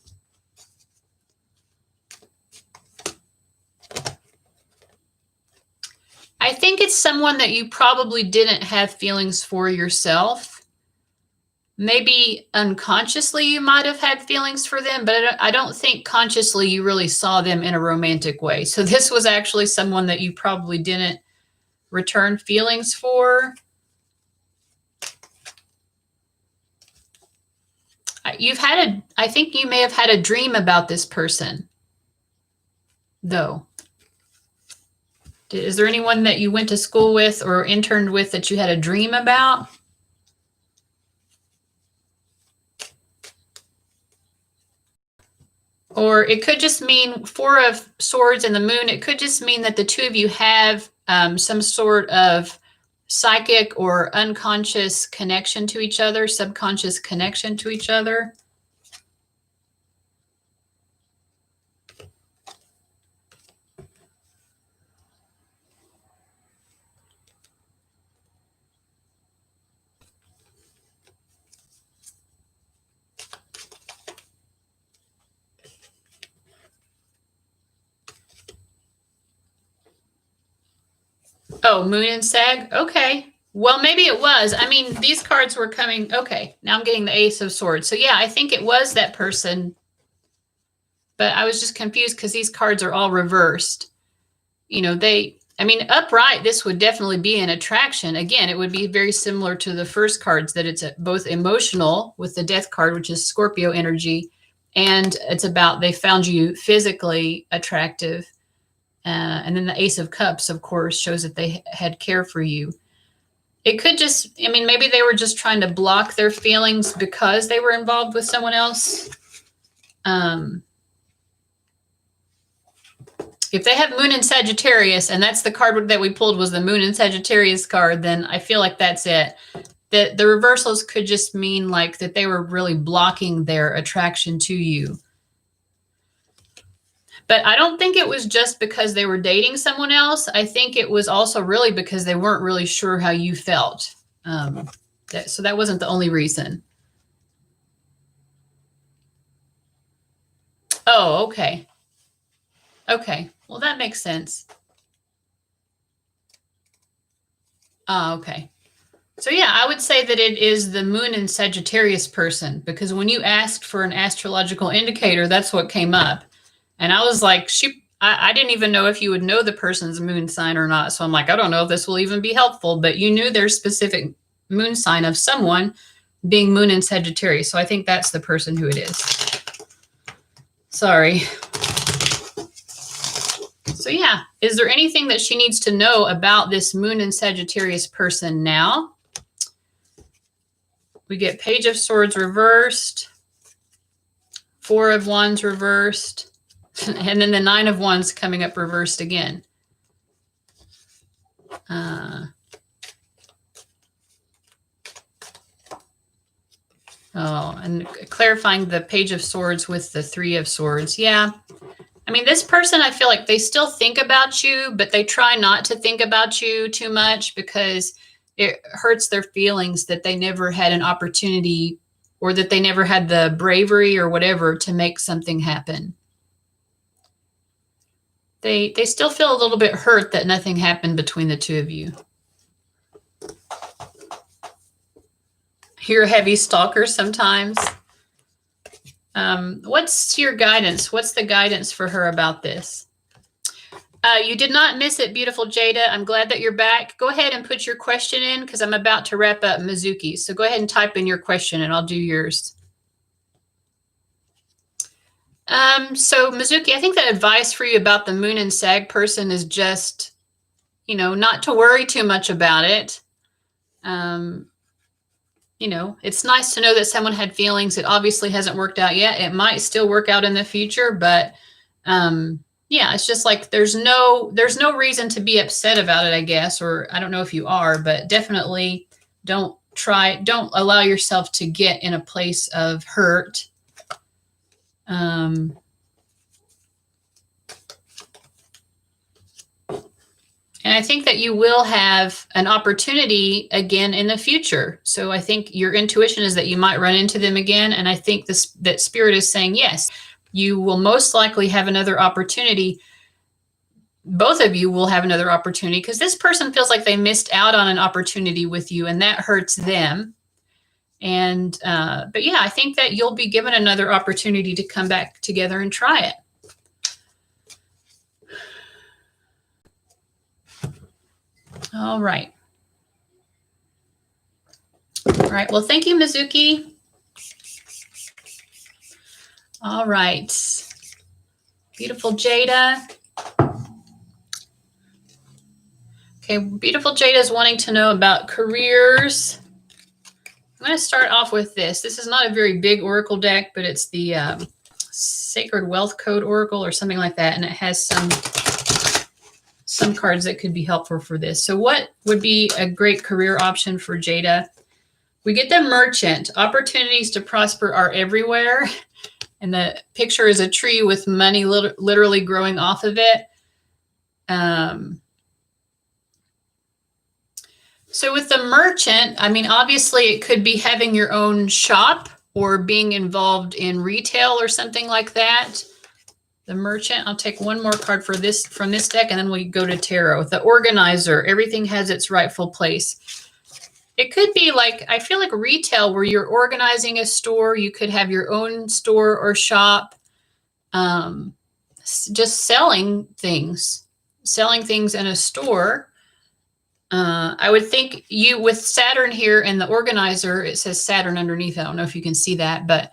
I think it's someone that you probably didn't have feelings for yourself. Maybe unconsciously you might have had feelings for them, but I don't think consciously you really saw them in a romantic way. So this was actually someone that you probably didn't return feelings for. I think you may have had a dream about this person, though. Is there anyone that you went to school with or interned with that you had a dream about? Or it could just mean Four of Swords and the Moon. It could just mean that the two of you have some sort of psychic or unconscious connection to each other, subconscious connection to each other. Oh, Moon and Sag? Okay. Well, maybe it was. I mean, these cards were coming. Okay. Now I'm getting the Ace of Swords. So yeah, I think it was that person. But I was just confused because these cards are all reversed. Upright, this would definitely be an attraction. Again, it would be very similar to the first cards, that it's both emotional with the Death card, which is Scorpio energy, and it's about they found you physically attractive. And then the Ace of Cups, of course, shows that they had care for you. It could just, maybe they were just trying to block their feelings because they were involved with someone else. If they have Moon in Sagittarius, and that's the card that we pulled was the Moon in Sagittarius card, then I feel like that's it. The reversals could just mean like that they were really blocking their attraction to you. But I don't think it was just because they were dating someone else. I think it was also really because they weren't really sure how you felt. So that wasn't the only reason. Oh, okay. Okay. Well, that makes sense. Oh, okay. So yeah, I would say that it is the Moon in Sagittarius person, because when you asked for an astrological indicator, that's what came up. And I was like, I didn't even know if you would know the person's moon sign or not. So I'm like, I don't know if this will even be helpful, but you knew their specific moon sign of someone being Moon in Sagittarius. So I think that's the person who it is. Sorry. So yeah, is there anything that she needs to know about this Moon in Sagittarius person now? We get Page of Swords reversed, Four of Wands reversed, and then the Nine of Wands coming up reversed again. And clarifying the Page of Swords with the Three of Swords. Yeah. I mean, this person, I feel like they still think about you, but they try not to think about you too much because it hurts their feelings that they never had an opportunity, or that they never had the bravery or whatever to make something happen. They still feel a little bit hurt that nothing happened between the two of you. You're a heavy stalker sometimes. What's your guidance? What's the guidance for her about this? You did not miss it, beautiful Jada. I'm glad that you're back. Go ahead and put your question in, because I'm about to wrap up Mizuki. So go ahead and type in your question and I'll do yours. So Mizuki, I think the advice for you about the Moon and Sag person is just, not to worry too much about it. It's nice to know that someone had feelings. It obviously hasn't worked out yet. It might still work out in the future, but yeah, it's just like there's no reason to be upset about it, I guess, or I don't know if you are, but definitely don't allow yourself to get in a place of hurt. And I think that you will have an opportunity again in the future. So I think your intuition is that you might run into them again. And I think that Spirit is saying, yes, you will most likely have another opportunity. Both of you will have another opportunity, because this person feels like they missed out on an opportunity with you, and that hurts them. And, but yeah, I think that you'll be given another opportunity to come back together and try it. All right. All right. Well, thank you, Mizuki. All right. Beautiful Jada. Okay. Beautiful Jada is wanting to know about careers. I'm going to start off with this. This is not a very big oracle deck, but it's the Sacred Wealth Code Oracle or something like that. And it has some cards that could be helpful for this. So what would be a great career option for Jada? We get the Merchant. Opportunities to prosper are everywhere. And the picture is a tree with money literally growing off of it. So with the Merchant, I mean, obviously it could be having your own shop or being involved in retail or something like that. The Merchant, I'll take one more card for this from this deck, and then we go to Tarot. The Organizer, everything has its rightful place. It could be like, I feel like retail, where you're organizing a store. You could have your own store or shop, just selling things in a store. I would think you, with Saturn here and the Organizer, it says Saturn underneath. I don't know if you can see that, but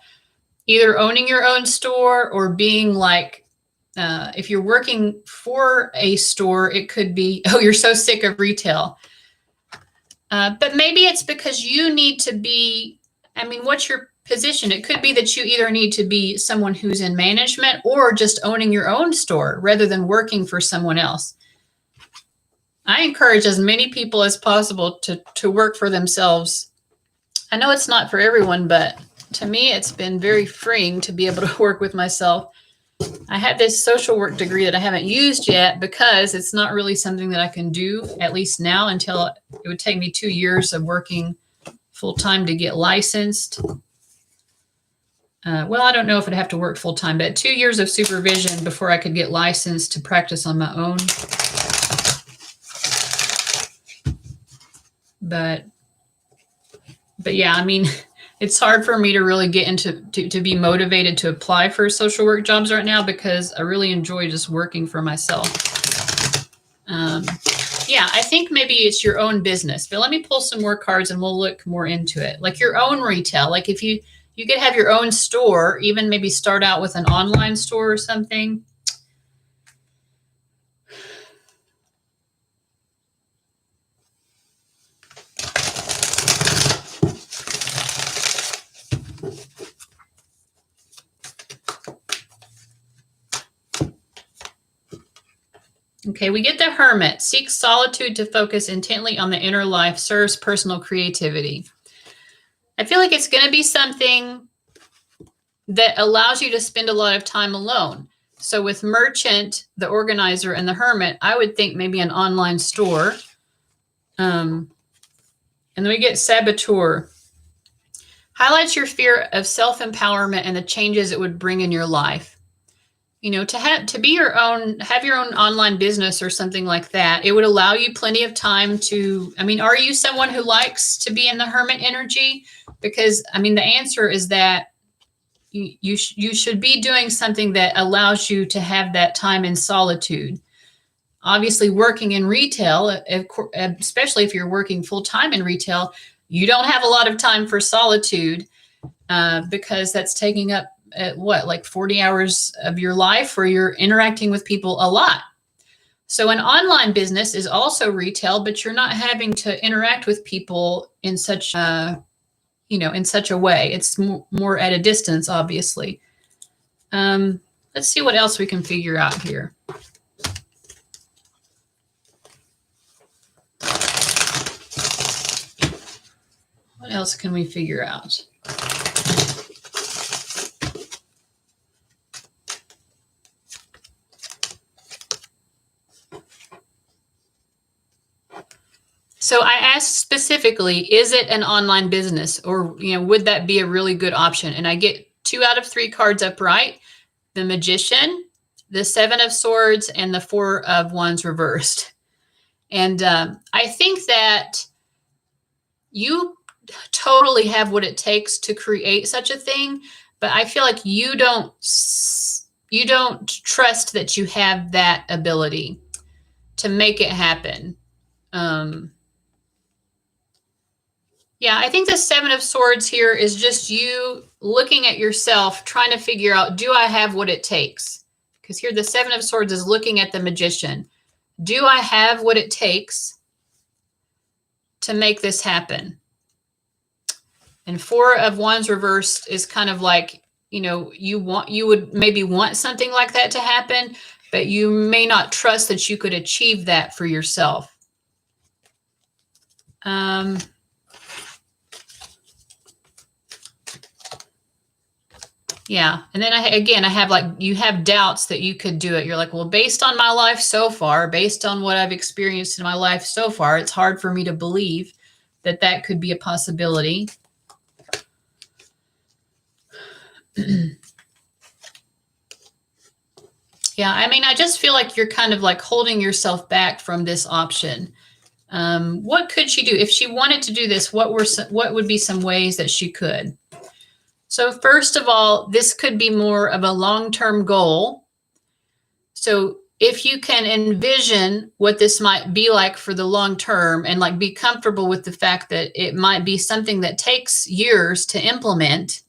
either owning your own store or being like, if you're working for a store, it could be, oh, you're so sick of retail. But maybe it's because you need to be, I mean, what's your position? It could be that you either need to be someone who's in management or just owning your own store rather than working for someone else. I encourage as many people as possible to work for themselves. I know it's not for everyone, but to me, it's been very freeing to be able to work with myself. I have this social work degree that I haven't used yet because it's not really something that I can do, at least now, until it would take me 2 years of working full time to get licensed. well, I don't know if I'd have to work full time, but 2 years of supervision before I could get licensed to practice on my own. But yeah, I mean, it's hard for me to really get into to be motivated to apply for social work jobs right now because I really enjoy just working for myself. Yeah, I think maybe it's your own business, but let me pull some more cards and we'll look more into it. Like your own retail, like if you could have your own store, even maybe start out with an online store or something. Okay, we get the Hermit. Seeks solitude to focus intently on the inner life, serves personal creativity. I feel like it's going to be something that allows you to spend a lot of time alone. So with Merchant, the Organizer, and the Hermit, I would think maybe an online store. And then we get Saboteur. Highlights your fear of self-empowerment and the changes it would bring in your life. You know, to be your own, have your own online business or something like that. It would allow you plenty of time to, I mean, are you someone who likes to be in the Hermit energy? Because, I mean, the answer is that you should be doing something that allows you to have that time in solitude. Obviously, working in retail, especially if you're working full-time in retail, you don't have a lot of time for solitude because that's taking up like 40 hours of your life where you're interacting with people a lot. So an online business is also retail, but you're not having to interact with people in such in such a way. It's more at a distance, obviously. Let's see what else we can figure out here. What else can we figure out? So I asked specifically, is it an online business or, would that be a really good option? And I get 2 out of 3 cards upright, the Magician, the 7 of Swords, and the 4 of Wands reversed. And I think that you totally have what it takes to create such a thing, but I feel like you don't trust that you have that ability to make it happen. Yeah, I think the 7 of Swords here is just you looking at yourself, trying to figure out, do I have what it takes? Because here the 7 of Swords is looking at the Magician. Do I have what it takes to make this happen? And 4 of Wands reversed is kind of like, you would maybe want something like that to happen, but you may not trust that you could achieve that for yourself. Yeah. And then I have like, you have doubts that you could do it. You're like, well, based on my life so far, based on what I've experienced in my life so far, it's hard for me to believe that that could be a possibility. Yeah. I mean, I just feel like you're kind of like holding yourself back from this option. What could she do if she wanted to do this? What would be some ways that she could? So first of all, this could be more of a long-term goal. So if you can envision what this might be like for the long term and like be comfortable with the fact that it might be something that takes years to implement.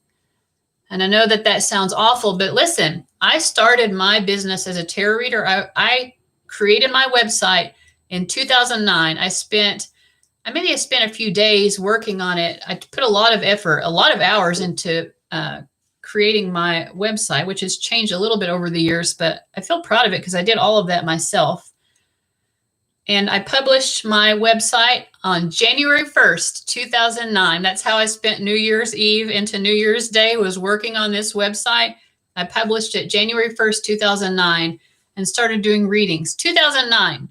And I know that sounds awful, but listen, I started my business as a tarot reader. I created my website in 2009. I spent a few days working on it. I put a lot of effort, a lot of hours into creating my website, which has changed a little bit over the years, but I feel proud of it because I did all of that myself. And I published my website on January 1st, 2009. That's how I spent New Year's Eve into New Year's Day, was working on this website. I published it January 1st, 2009, and started doing readings. 2009.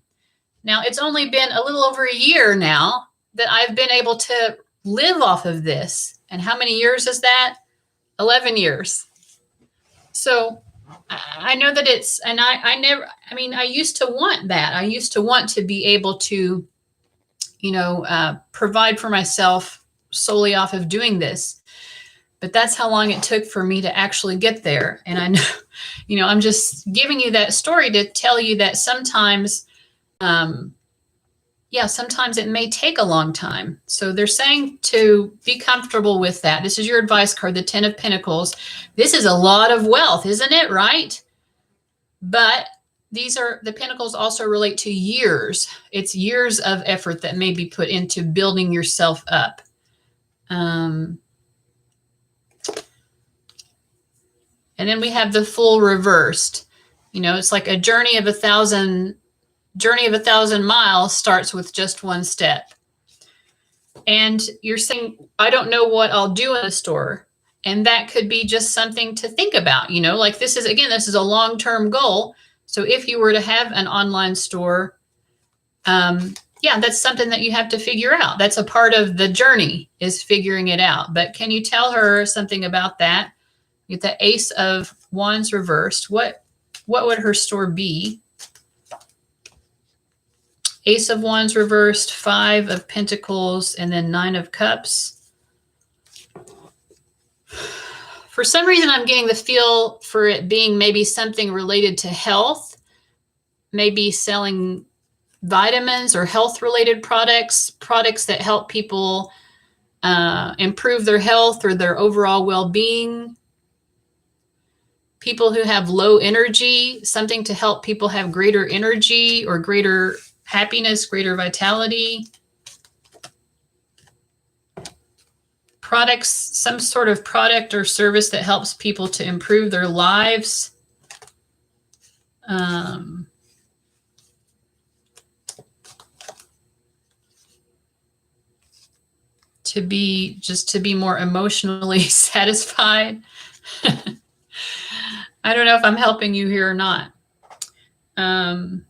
Now, it's only been a little over a year now that I've been able to live off of this. And how many years is that? 11 years. So I know that it's, and I used to want that. I used to want to be able to, provide for myself solely off of doing this. But that's how long it took for me to actually get there. And I know, I'm just giving you that story to tell you that sometimes, sometimes it may take a long time. So they're saying to be comfortable with that. This is your advice card, the 10 of Pentacles. This is a lot of wealth, isn't it? Right? But the Pentacles also relate to years. It's years of effort that may be put into building yourself up. And then we have the Fool reversed. It's like a journey of 1,000 miles starts with just one step. And you're saying, I don't know what I'll do in a store. And that could be just something to think about, like this is a long-term goal. So if you were to have an online store, that's something that you have to figure out. That's a part of the journey, is figuring it out. But can you tell her something about that? With the Ace of Wands reversed, what would her store be? Ace of Wands reversed, 5 of Pentacles, and then 9 of Cups. For some reason, I'm getting the feel for it being maybe something related to health, maybe selling vitamins or health-related products that help people improve their health or their overall well-being. People who have low energy, something to help people have greater energy or greater happiness, greater vitality. Products, some sort of product or service that helps people to improve their lives. To be more emotionally satisfied. I don't know if I'm helping you here or not. Let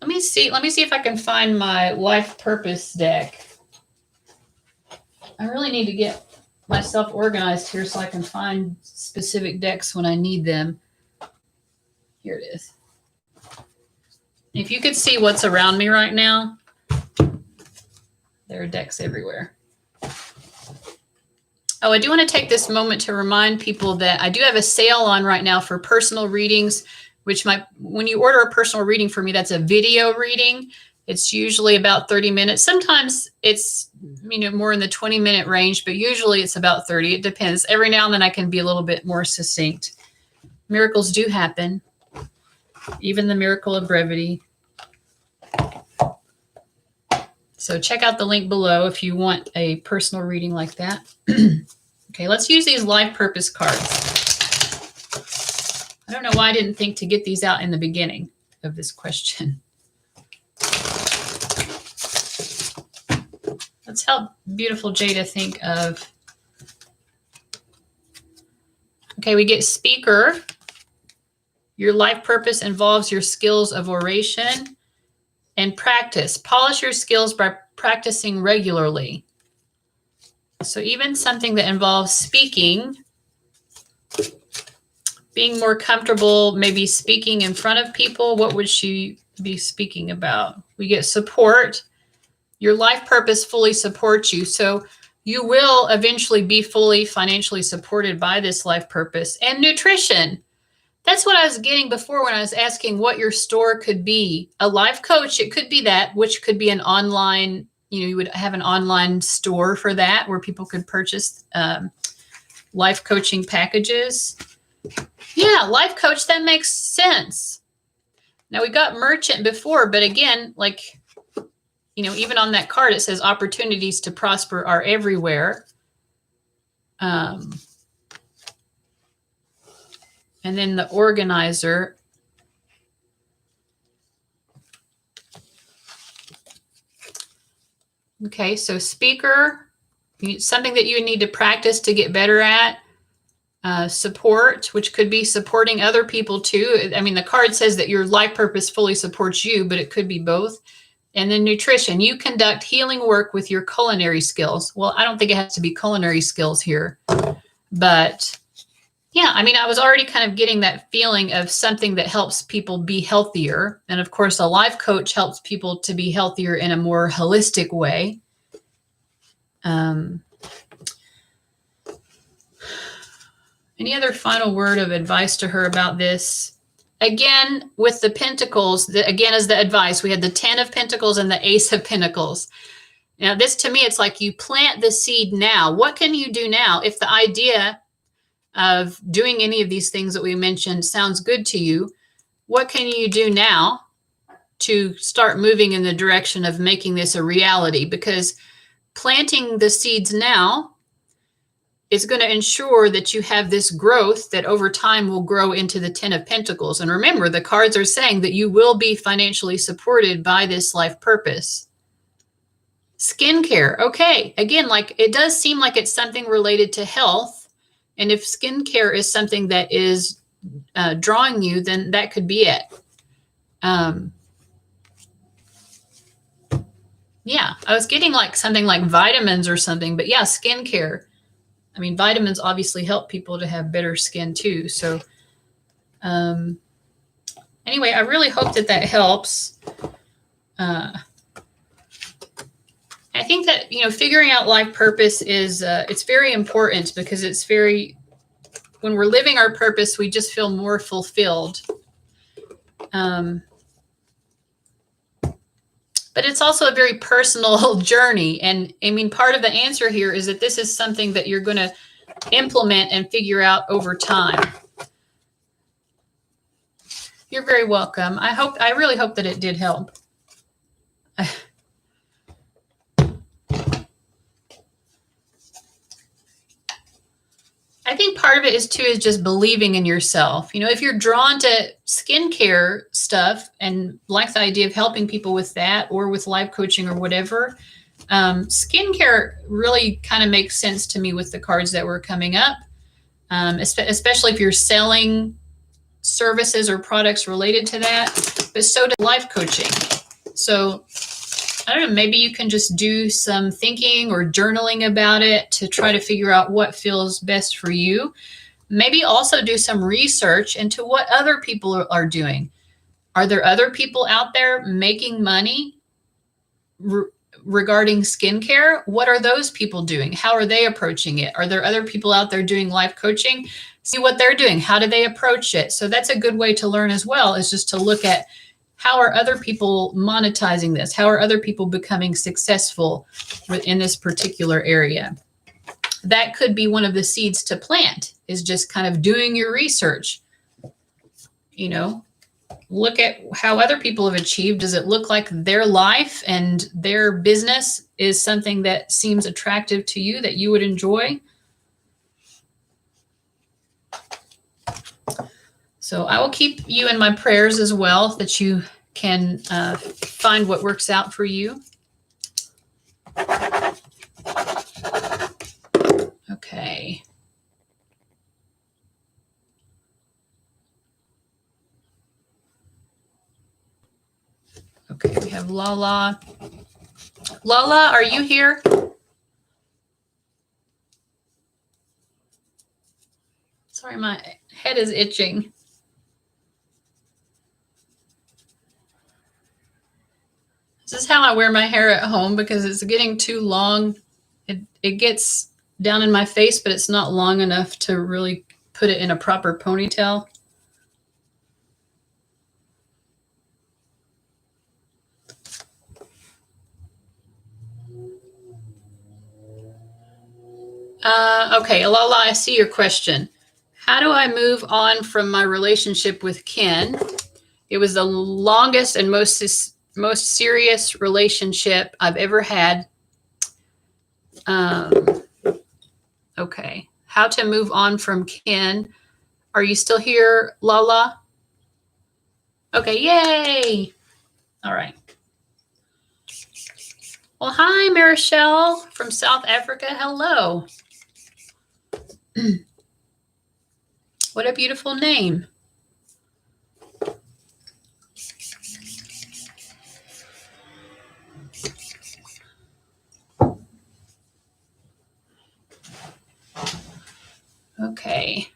me see if I can find my life purpose deck. I really need to get myself organized here so I can find specific decks when I need them. Here it is. If you could see what's around me right now, there are decks everywhere. Oh, I do want to take this moment to remind people that I do have a sale on right now for personal readings, which when you order a personal reading for me, that's a video reading. It's usually about 30 minutes. Sometimes it's, more in the 20-minute range, but usually it's about 30. It depends. Every now and then I can be a little bit more succinct. Miracles do happen. Even the miracle of brevity. So check out the link below if you want a personal reading like that. Okay, let's use these life purpose cards. I don't know why I didn't think to get these out in the beginning of this question. Let's help beautiful Jada think of. Okay, we get speaker. Your life purpose involves your skills of oration and practice. Polish your skills by practicing regularly. So even something that involves speaking, being more comfortable, maybe speaking in front of people. What would she be speaking about? We get support. Your life purpose fully supports you. So you will eventually be fully financially supported by this life purpose. And nutrition. That's what I was getting before when I was asking what your store could be. A life coach, it could be that, which could be an online, you would have an online store for that where people could purchase life coaching packages. Yeah, life coach, that makes sense. Now we got merchant before, but again, even on that card, it says opportunities to prosper are everywhere. And then the organizer. Okay, so speaker, something that you need to practice to get better at. Support, which could be supporting other people too. I mean, the card says that your life purpose fully supports you, but it could be both. And then nutrition. You conduct healing work with your culinary skills. Well, I don't think it has to be culinary skills here, but yeah, I mean, I was already kind of getting that feeling of something that helps people be healthier. And of course, a life coach helps people to be healthier in a more holistic way. Any other final word of advice to her about this? Again, with the Pentacles, again, as the advice, we had the 10 of Pentacles and the Ace of Pentacles. Now, this to me, it's like you plant the seed now. What can you do now? If the idea of doing any of these things that we mentioned sounds good to you, what can you do now to start moving in the direction of making this a reality? Because planting the seeds now is going to ensure that you have this growth that over time will grow into the 10 of Pentacles. And remember, the cards are saying that you will be financially supported by this life purpose. Skincare. Okay. Again, like it does seem like it's something related to health. And if skincare is something that is drawing you, then that could be it. Yeah, I was getting like something like vitamins or something, but yeah, skincare. I mean, vitamins obviously help people to have better skin too. So anyway, I really hope that that helps. I think that, you know, figuring out life purpose is, it's very important because it's very, when we're living our purpose, we just feel more fulfilled. But it's also a very personal journey. And I mean, part of the answer here is that this is something that you're going to implement and figure out over time. You're very welcome. I really hope that it did help. I think part of it is too, is just believing in yourself. You know, if you're drawn to skincare stuff and like the idea of helping people with that or with life coaching or whatever, skincare really kind of makes sense to me with the cards that were coming up, especially if you're selling services or products related to that, but so does life coaching. So I don't know, maybe you can just do some thinking or journaling about it to try to figure out what feels best for you. Maybe also do some research into what other people are doing. Are there other people out there making money regarding skincare? What are those people doing? How are they approaching it? Are there other people out there doing life coaching? See what they're doing. How do they approach it? So that's a good way to learn as well, is just to look at how are other people monetizing this? How are other people becoming successful in this particular area? That could be one of the seeds to plant, is just kind of doing your research. You know, look at how other people have achieved. Does it look like their life and their business is something that seems attractive to you, that you would enjoy? So I will keep you in my prayers as well, that you can find what works out for you. Okay. Okay, we have Lala. Lala, are you here? Sorry, my head is itching. This is how I wear my hair at home because it's getting too long. It gets down in my face, but it's not long enough to really put it in a proper ponytail. Okay, Alala, I see your question. How do I move on from my relationship with Ken? It was the longest and most serious relationship I've ever had. Okay, how to move on from Ken. Are you still here, Lala? Okay, yay. All right. Well, hi, Marichelle from South Africa. Hello. What a beautiful name. Okay.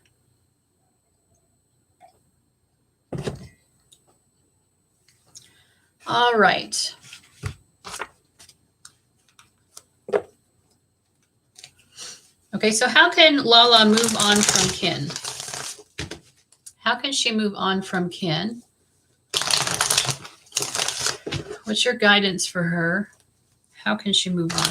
All right. Okay, so how can Lala move on from Ken? How can she move on from Ken? What's your guidance for her? How can she move on?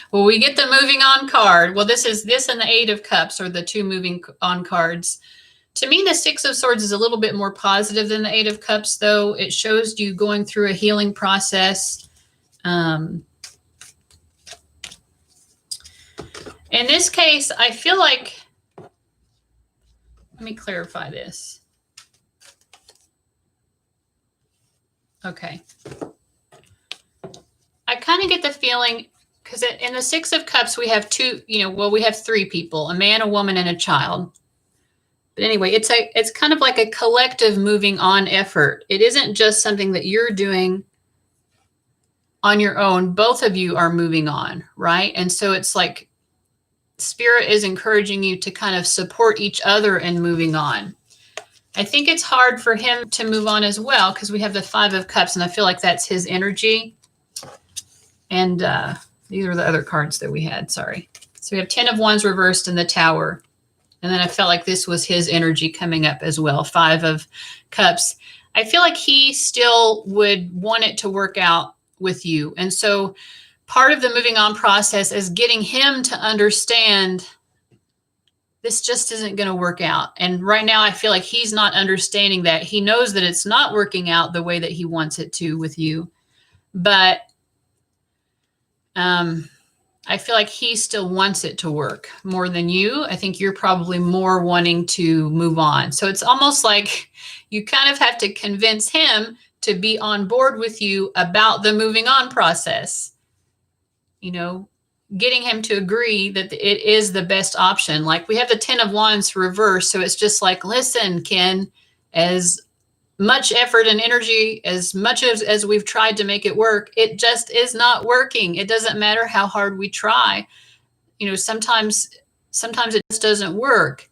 Well, we get the moving on card. Well, this and the Eight of Cups are the two moving on cards. To me, the Six of Swords is a little bit more positive than the Eight of Cups, though. It shows you going through a healing process. In this case, I feel like, let me clarify this. Okay. I kind of get the feeling, because in the Six of Cups, we have two, we have three people, a man, a woman, and a child. But anyway, it's kind of like a collective moving on effort. It isn't just something that you're doing on your own. Both of you are moving on, right? And so it's like Spirit is encouraging you to kind of support each other in moving on. I think it's hard for him to move on as well, because we have the Five of Cups, and I feel like that's his energy. And these are the other cards that we had, sorry. So we have 10 of Wands reversed in the Tower. And then I felt like this was his energy coming up as well, Five of Cups. I feel like he still would want it to work out with you. And so part of the moving on process is getting him to understand this just isn't going to work out. And right now I feel like he's not understanding that. He knows that it's not working out the way that he wants it to with you. But I feel like he still wants it to work more than you. I think you're probably more wanting to move on. So it's almost like you kind of have to convince him to be on board with you about the moving on process. Getting him to agree that it is the best option. Like we have the 10 of Wands reversed. So it's just like, listen, Ken, as much effort and energy, as much as we've tried to make it work, it just is not working. It doesn't matter how hard we try. Sometimes it just doesn't work.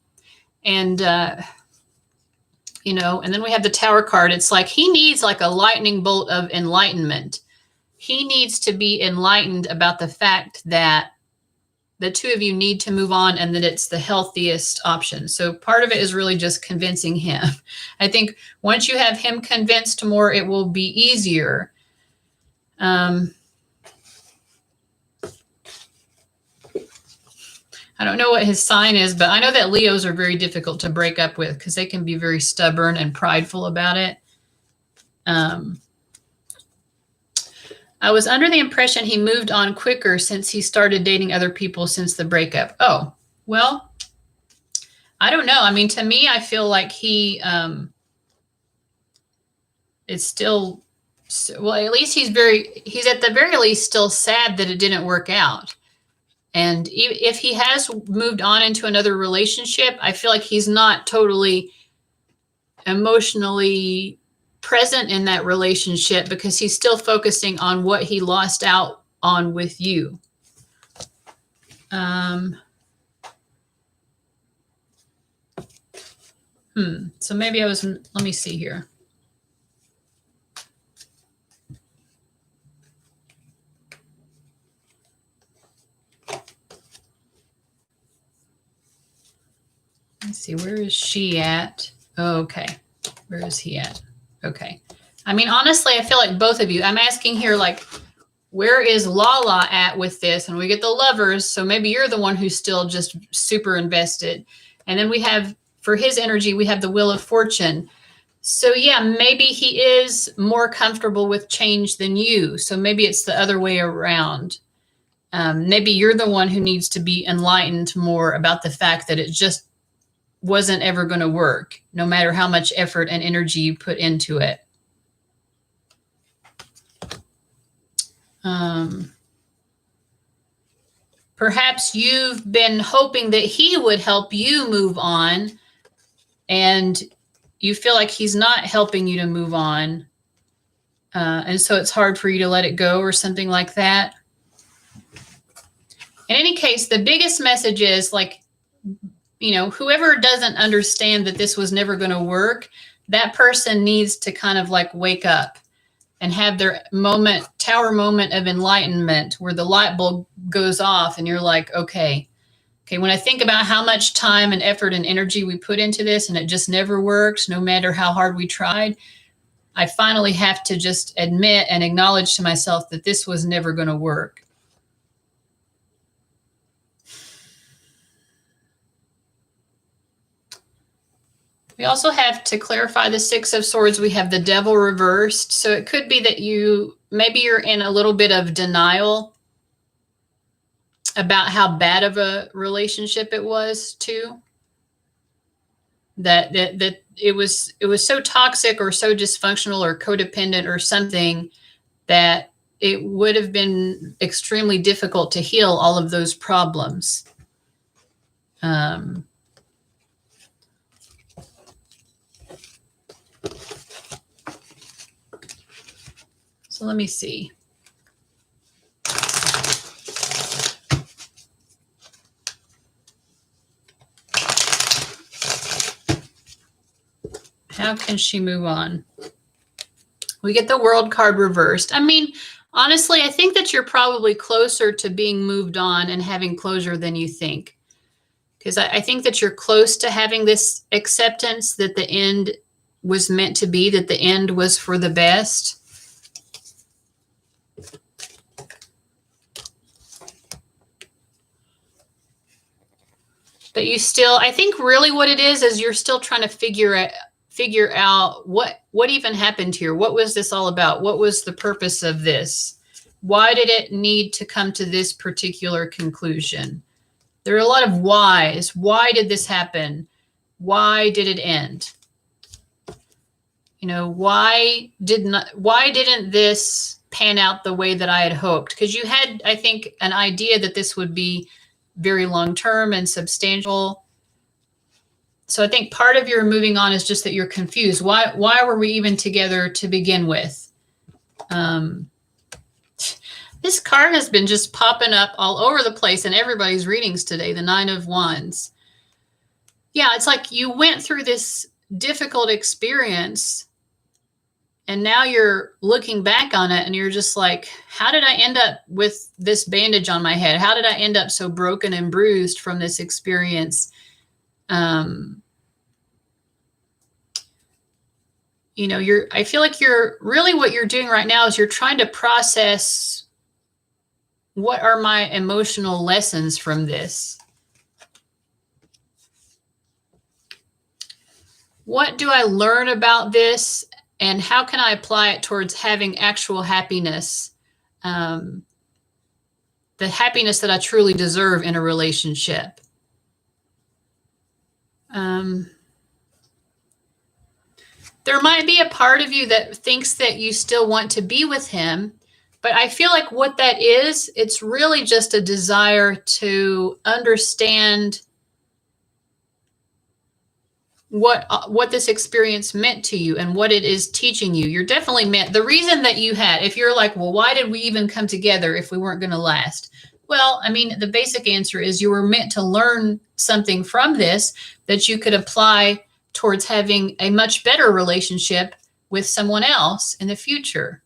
And, and then we have the Tower card. It's like he needs like a lightning bolt of enlightenment. He needs to be enlightened about the fact that the two of you need to move on and that it's the healthiest option. So part of it is really just convincing him. I think once you have him convinced more, it will be easier. I don't know what his sign is, but I know that Leos are very difficult to break up with because they can be very stubborn and prideful about it. I was under the impression he moved on quicker since he started dating other people since the breakup. Oh, well, I don't know. I mean, to me, I feel like he is still, well, at least he's at the very least still sad that it didn't work out. And if he has moved on into another relationship, I feel like he's not totally emotionally present in that relationship because he's still focusing on what he lost out on with you. So maybe let me see here. Let's see, where is she at? Oh, okay. Where is he at? Okay. I mean, honestly, I feel like both of you, I'm asking here, like, where is Lala at with this? And we get the Lovers. So maybe you're the one who's still just super invested. And then we have, for his energy, we have the Wheel of Fortune. So yeah, maybe he is more comfortable with change than you. So maybe it's the other way around. Maybe you're the one who needs to be enlightened more about the fact that it just wasn't ever going to work, no matter how much effort and energy you put into it. Perhaps you've been hoping that he would help you move on, and you feel like he's not helping you to move on. And so it's hard for you to let it go or something like that. In any case, the biggest message is like, you know, whoever doesn't understand that this was never going to work, that person needs to kind of like wake up and have their moment, tower moment of enlightenment where the light bulb goes off and you're like, okay, when I think about how much time and effort and energy we put into this and it just never works, no matter how hard we tried, I finally have to just admit and acknowledge to myself that this was never going to work. We also have, to clarify the Six of Swords, we have the Devil reversed. So it could be that maybe you're in a little bit of denial about how bad of a relationship it was too. That it was so toxic or so dysfunctional or codependent or something that it would have been extremely difficult to heal all of those problems. So let me see. How can she move on? We get the World card reversed. I mean, honestly, I think that you're probably closer to being moved on and having closure than you think. Because I think that you're close to having this acceptance that the end was meant to be, that the end was for the best. But you still, I think really what it is you're still trying to figure out what even happened here. What was this all about? What was the purpose of this? Why did it need to come to this particular conclusion? There are a lot of whys. Why did this happen? Why did it end? You know, why didn't this pan out the way that I had hoped? Because you had, I think, an idea that this would be very long-term and substantial. So I think part of your moving on is just that you're confused. Why were we even together to begin with? This card has been just popping up all over the place in everybody's readings today, the Nine of Wands. Yeah, it's like you went through this difficult experience and now you're looking back on it and you're just like, how did I end up with this bandage on my head? How did I end up so broken and bruised from this experience? You know, I feel like what you're doing right now is you're trying to process, what are my emotional lessons from this? What do I learn about this? And how can I apply it towards having actual happiness? The happiness that I truly deserve in a relationship. There might be a part of you that thinks that you still want to be with him, but I feel like what that is, it's really just a desire to understand what this experience meant to you and what it is teaching you. You're definitely meant, the reason that you had, if you're like, well, why did we even come together if we weren't going to last? Well, I mean, the basic answer is you were meant to learn something from this that you could apply towards having a much better relationship with someone else in the future.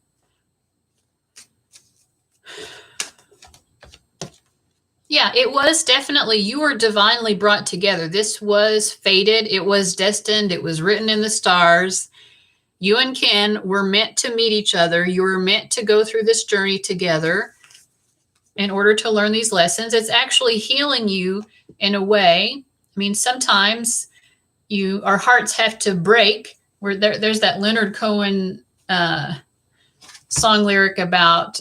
Yeah, it was definitely, you were divinely brought together. This was fated. It was destined. It was written in the stars. You and Ken were meant to meet each other. You were meant to go through this journey together in order to learn these lessons. It's actually healing you in a way. I mean, sometimes our hearts have to break. Where there's that Leonard Cohen song lyric about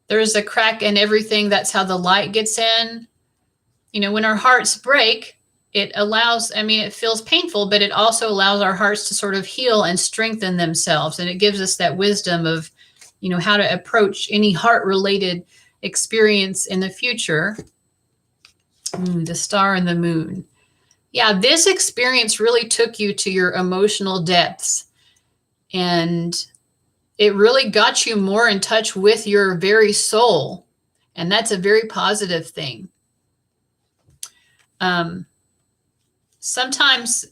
there's a crack in everything. That's how the light gets in. You know, when our hearts break, it allows, I mean, it feels painful, but it also allows our hearts to sort of heal and strengthen themselves. And it gives us that wisdom of, you know, how to approach any heart-related experience in the future. The Star and the Moon. Yeah, this experience really took you to your emotional depths, and it really got you more in touch with your very soul. And that's a very positive thing. Sometimes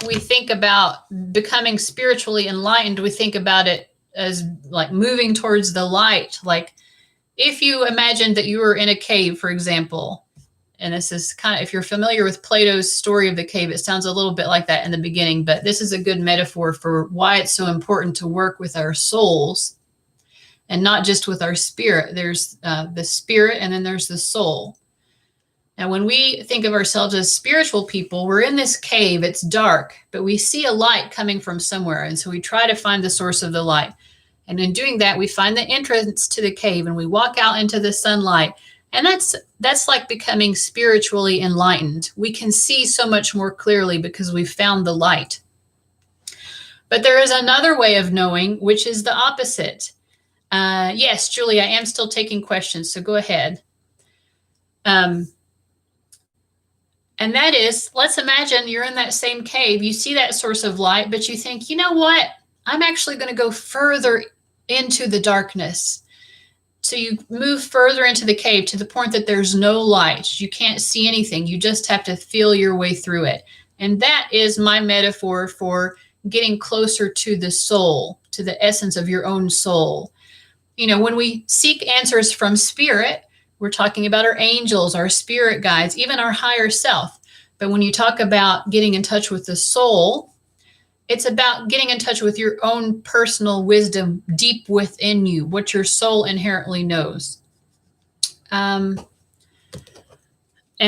we think about becoming spiritually enlightened. We think about it as like moving towards the light. Like if you imagine that you were in a cave, for example, and this is kind of, if you're familiar with Plato's story of the cave, it sounds a little bit like that in the beginning, but this is a good metaphor for why it's so important to work with our souls and not just with our spirit. There's the spirit, and then there's the soul. And when we think of ourselves as spiritual people, we're in this cave, it's dark, but we see a light coming from somewhere. And so we try to find the source of the light. And in doing that, we find the entrance to the cave and we walk out into the sunlight. And that's like becoming spiritually enlightened. We can see so much more clearly because we've found the light. But there is another way of knowing, which is the opposite. Yes, Julie, I am still taking questions, so go ahead. And that is, let's imagine you're in that same cave, you see that source of light, but you think, you know what? I'm actually going to go further into the darkness. So you move further into the cave to the point that there's no light. You can't see anything. You just have to feel your way through it. And that is my metaphor for getting closer to the soul, to the essence of your own soul. You know, when we seek answers from spirit, we're talking about our angels, our spirit guides, even our higher self. But when you talk about getting in touch with the soul, it's about getting in touch with your own personal wisdom deep within you, what your soul inherently knows. And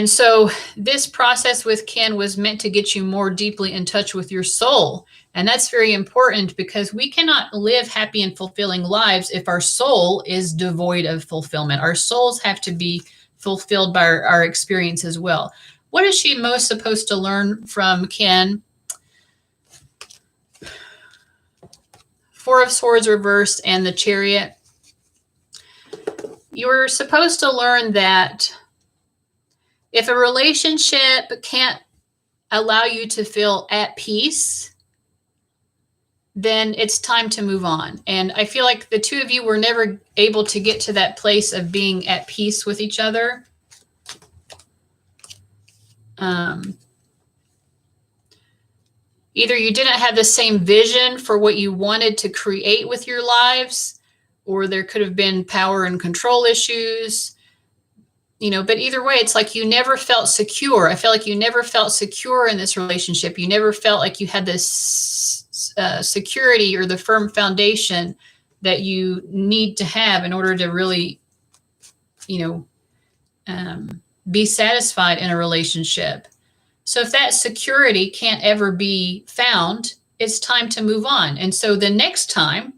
so this process with Ken was meant to get you more deeply in touch with your soul. And that's very important because we cannot live happy and fulfilling lives if our soul is devoid of fulfillment. Our souls have to be fulfilled by our experience as well. What is she most supposed to learn from Ken? Four of Swords reversed and the Chariot. You're supposed to learn that if a relationship can't allow you to feel at peace, then it's time to move on. And I feel like the two of you were never able to get to that place of being at peace with each other. Either you didn't have the same vision for what you wanted to create with your lives, or there could have been power and control issues. You know, but either way, it's like you never felt secure. I feel like you never felt secure in this relationship. You never felt like you had this security or the firm foundation that you need to have in order to really, you know, be satisfied in a relationship. So if that security can't ever be found, it's time to move on. And so the next time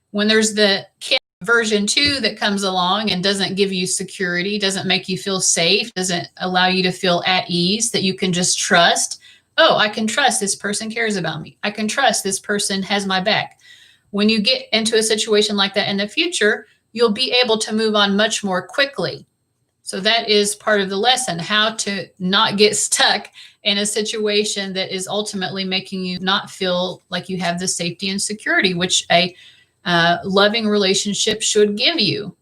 when there's the version 2 that comes along and doesn't give you security, doesn't make you feel safe, doesn't allow you to feel at ease, that you can just trust, oh, I can trust this person cares about me. I can trust this person has my back. When you get into a situation like that in the future, you'll be able to move on much more quickly. So that is part of the lesson, how to not get stuck in a situation that is ultimately making you not feel like you have the safety and security, which a loving relationship should give you.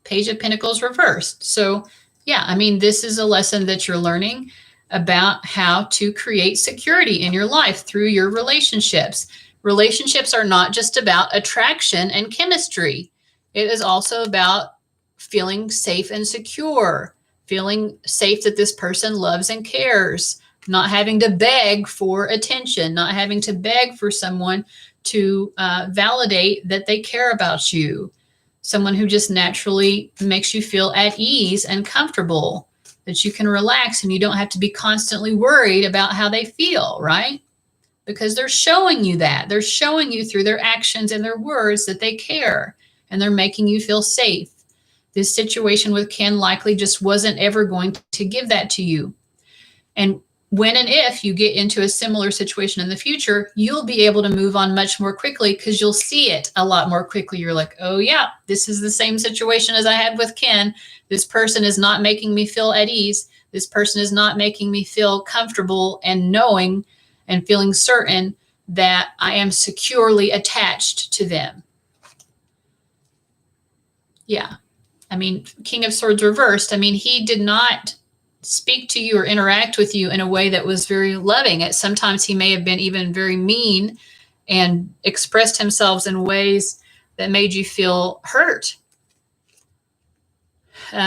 Page of Pentacles reversed. So yeah, I mean, this is a lesson that you're learning about how to create security in your life through your relationships. Relationships are not just about attraction and chemistry. It is also about feeling safe and secure, feeling safe that this person loves and cares, not having to beg for attention, not having to beg for someone to validate that they care about you. Someone who just naturally makes you feel at ease and comfortable, that you can relax and you don't have to be constantly worried about how they feel, right? Because they're showing you that. They're showing you through their actions and their words that they care, and they're making you feel safe. This situation with Ken likely just wasn't ever going to give that to you. And when and if you get into a similar situation in the future, you'll be able to move on much more quickly because you'll see it a lot more quickly. You're like, oh yeah, this is the same situation as I had with Ken. This person is not making me feel at ease. This person is not making me feel comfortable and knowing and feeling certain that I am securely attached to them. Yeah. I mean, King of Swords reversed. I mean, he did not speak to you or interact with you in a way that was very loving. Sometimes he may have been even very mean and expressed himself in ways that made you feel hurt.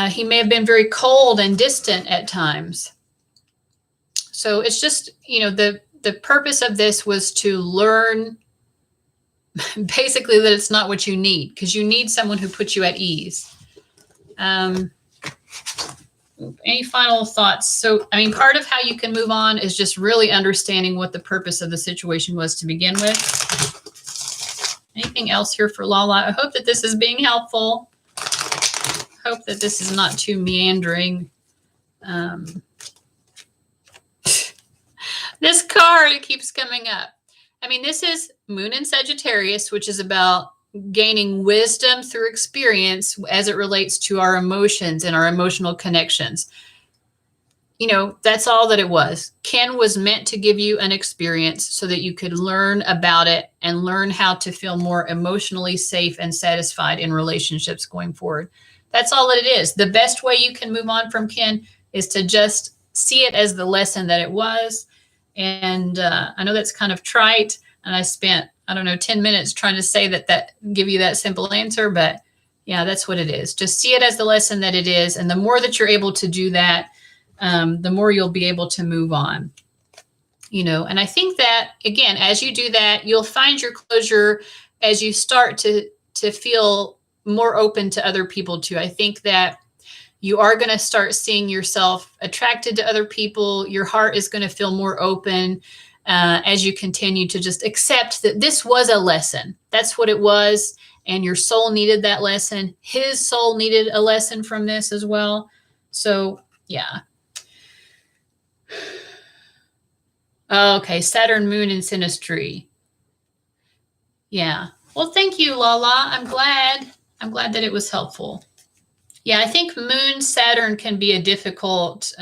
He may have been very cold and distant at times. So it's just, you know, the purpose of this was to learn basically that it's not what you need, because you need someone who puts you at ease. Any final thoughts? So, I mean, part of how you can move on is just really understanding what the purpose of the situation was to begin with. Anything else here for Lala? I hope that this is being helpful. Hope that this is not too meandering. This card, it keeps coming up. I mean, this is Moon in Sagittarius, which is about gaining wisdom through experience as it relates to our emotions and our emotional connections. You know, that's all that it was. Ken was meant to give you an experience so that you could learn about it and learn how to feel more emotionally safe and satisfied in relationships going forward. That's all that it is. The best way you can move on from Ken is to just see it as the lesson that it was. And I know that's kind of trite, and I spent, I don't know, 10 minutes trying to say that give you that simple answer, but yeah, that's what it is. Just see it as the lesson that it is. And the more that you're able to do that, the more you'll be able to move on, you know. And I think that, again, as you do that, you'll find your closure as you start to feel more open to other people too. I think that you are going to start seeing yourself attracted to other people. Your heart is going to feel more open as you continue to just accept that this was a lesson. That's what it was. And your soul needed that lesson. His soul needed a lesson from this as well. So, yeah. Okay, Saturn, Moon, and Sinistry. Yeah. Well, thank you, Lala. I'm glad that it was helpful. Yeah, I think Moon, Saturn can be a difficult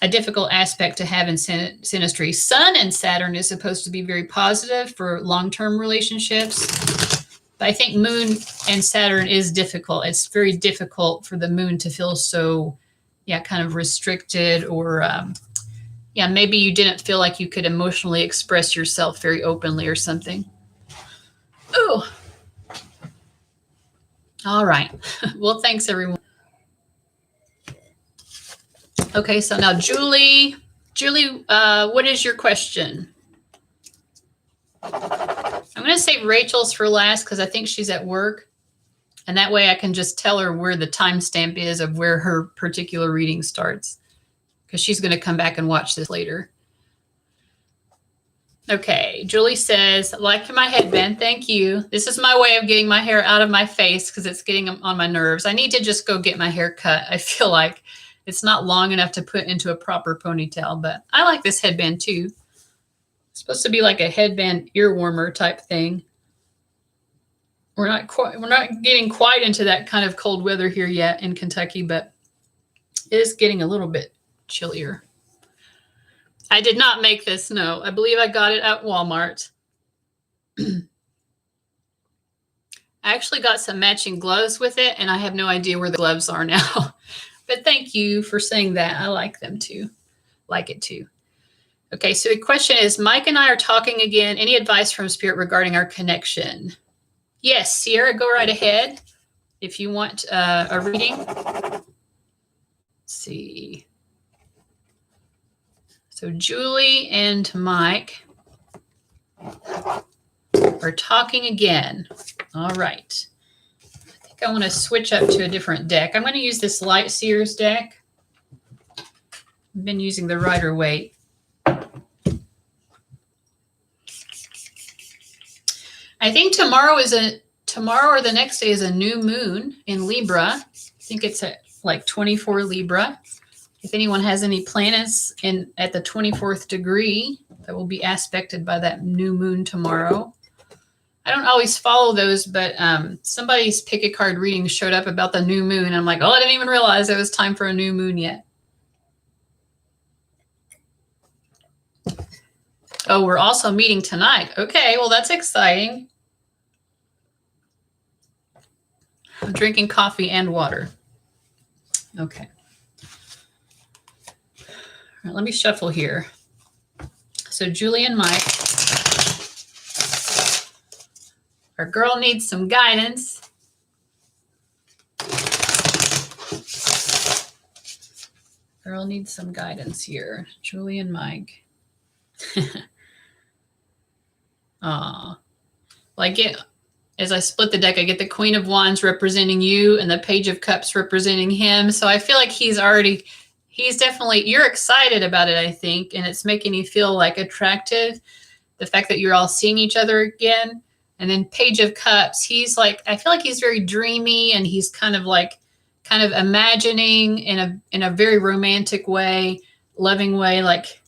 aspect to have in Sinistry. Sun and Saturn is supposed to be very positive for long-term relationships. But I think Moon and Saturn is difficult. It's very difficult for the Moon to feel so, yeah, kind of restricted, or, yeah, maybe you didn't feel like you could emotionally express yourself very openly or something. Ooh. All right. Well, thanks, everyone. Okay, so now Julie, what is your question? I'm going to say Rachel's for last because I think she's at work. And that way I can just tell her where the timestamp is of where her particular reading starts, because she's going to come back and watch this later. Okay, Julie says, like my headband, thank you. This is my way of getting my hair out of my face because it's getting on my nerves. I need to just go get my hair cut. I feel like it's not long enough to put into a proper ponytail, but I like this headband too. It's supposed to be like a headband ear warmer type thing. We're not getting quite into that kind of cold weather here yet in Kentucky, but it is getting a little bit chillier. I did not make this, no. I believe I got it at Walmart. I actually got some matching gloves with it, and I have no idea where the gloves are now. But thank you for saying that. I like them too. Like it too. Okay, so the question is, Mike and I are talking again. Any advice from Spirit regarding our connection? Yes, Sierra, go right ahead. If you want a reading. Let's see. So Julie and Mike are talking again. All right. I think I want to switch up to a different deck. I'm going to use this Light Seers deck. I've been using the Rider-Waite. I think tomorrow or the next day is a new moon in Libra. I think it's at like 24 Libra. If anyone has any planets at the 24th degree that will be aspected by that new moon tomorrow. I don't always follow those, but somebody's pick a card reading showed up about the new moon. I'm like, oh, I didn't even realize it was time for a new moon yet. Oh, we're also meeting tonight. Okay, well, that's exciting. I'm drinking coffee and water. Okay. All right, let me shuffle here. So Julie and Mike. Our girl needs some guidance. Girl needs some guidance here. Julie and Mike. Well, I get, as I split the deck, I get the Queen of Wands representing you and the Page of Cups representing him. So I feel like he's definitely, you're excited about it, I think, and it's making you feel like attractive. The fact that you're all seeing each other again. And then Page of Cups, he's like, I feel like he's very dreamy, and he's kind of imagining in a very romantic way, loving way, like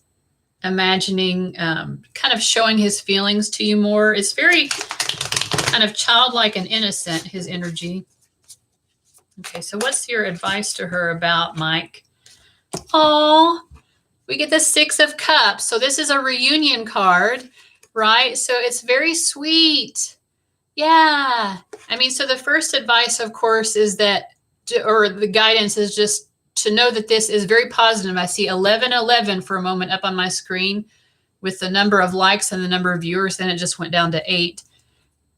imagining, kind of showing his feelings to you more. It's very kind of childlike and innocent, his energy. Okay, so what's your advice to her about Mike? Oh, we get the Six of Cups. So this is a reunion card, right? So it's very sweet. Yeah. I mean, so the first advice, of course, is that, or the guidance is just to know that this is very positive. I see 1111 for a moment up on my screen with the number of likes and the number of viewers. Then it just went down to 8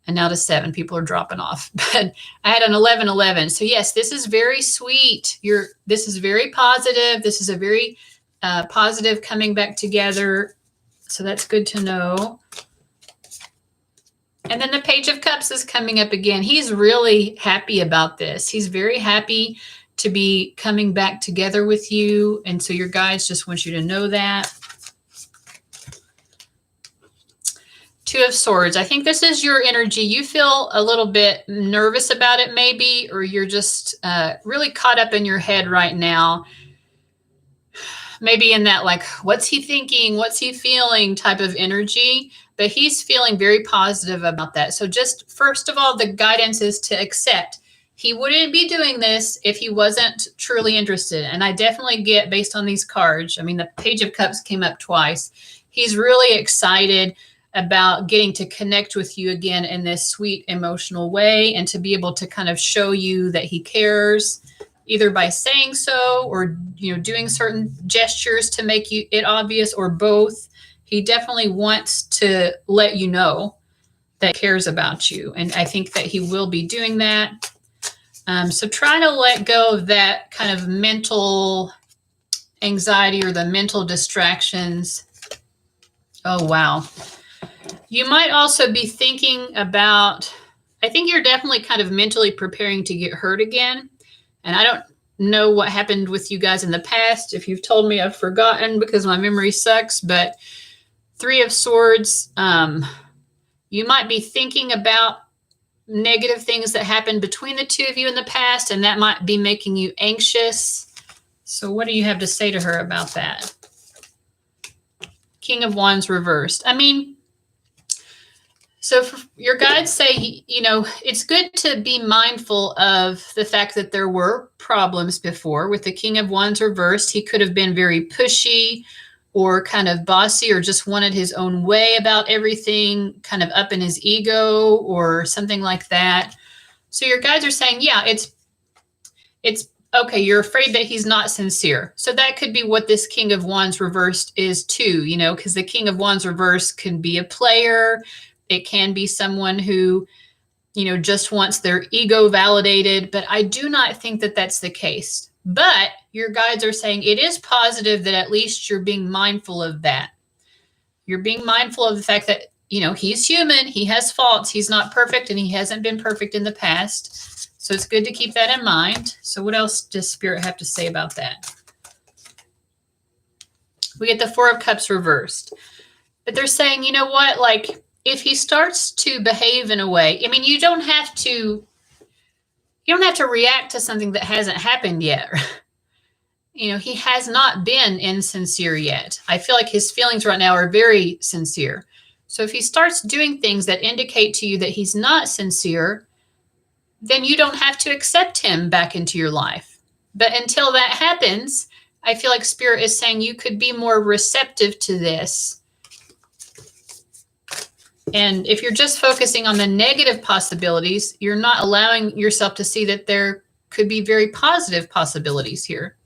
and now to 7. People are dropping off. But I had an 1111. So yes, this is very sweet. This is very positive. This is a very positive coming back together. So that's good to know. And then the Page of Cups is coming up again. He's really happy about this. He's very happy to be coming back together with you. And so your guides just want you to know that. Two of Swords. I think this is your energy. You feel a little bit nervous about it maybe, or you're just really caught up in your head right now. Maybe in that, like, what's he thinking? What's he feeling type of energy? But he's feeling very positive about that. So just first of all, the guidance is to accept. He wouldn't be doing this if he wasn't truly interested. And I definitely get, based on these cards, I mean, the Page of Cups came up twice. He's really excited about getting to connect with you again in this sweet emotional way, and to be able to kind of show you that he cares, either by saying so or, you know, doing certain gestures to make it obvious, or both. He definitely wants to let you know that he cares about you. And I think that he will be doing that. So try to let go of that kind of mental anxiety or the mental distractions. Oh, wow. You might also be thinking about, I think you're definitely kind of mentally preparing to get hurt again. And I don't know what happened with you guys in the past. If you've told me, I've forgotten because my memory sucks. But Three of Swords, you might be thinking about negative things that happened between the two of you in the past, and that might be making you anxious. So what do you have to say to her about that? King of Wands reversed. I mean, so your guides say, you know, it's good to be mindful of the fact that there were problems before. With the King of Wands reversed, he could have been very pushy or kind of bossy, or just wanted his own way about everything, kind of up in his ego or something like that. So your guides are saying, yeah, it's okay. You're afraid that he's not sincere. So that could be what this King of Wands reversed is too, you know, because the King of Wands reversed can be a player. It can be someone who, you know, just wants their ego validated. But I do not think that that's the case. But your guides are saying it is positive that at least you're being mindful of that. You're being mindful of the fact that, you know, he's human. He has faults. He's not perfect, and he hasn't been perfect in the past. So it's good to keep that in mind. So what else does Spirit have to say about that? We get the Four of Cups reversed. But they're saying, you know what, like, if he starts to behave in a way, I mean, you don't have to react to something that hasn't happened yet. You know, he has not been insincere yet. I feel like his feelings right now are very sincere. So if he starts doing things that indicate to you that he's not sincere, then you don't have to accept him back into your life. But until that happens, I feel like Spirit is saying you could be more receptive to this. And if you're just focusing on the negative possibilities, you're not allowing yourself to see that there could be very positive possibilities here.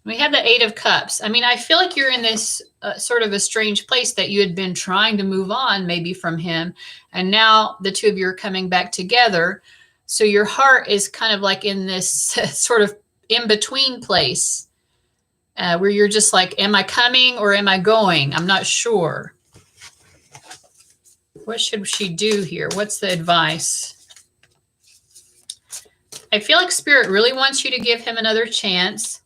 We have the Eight of Cups. I mean, I feel like you're in this sort of a strange place that you had been trying to move on maybe from him. And now the two of you are coming back together. So your heart is kind of like in this sort of in-between place where you're just like, am I coming or am I going? I'm not sure. What should she do here? What's the advice? I feel like Spirit really wants you to give him another chance.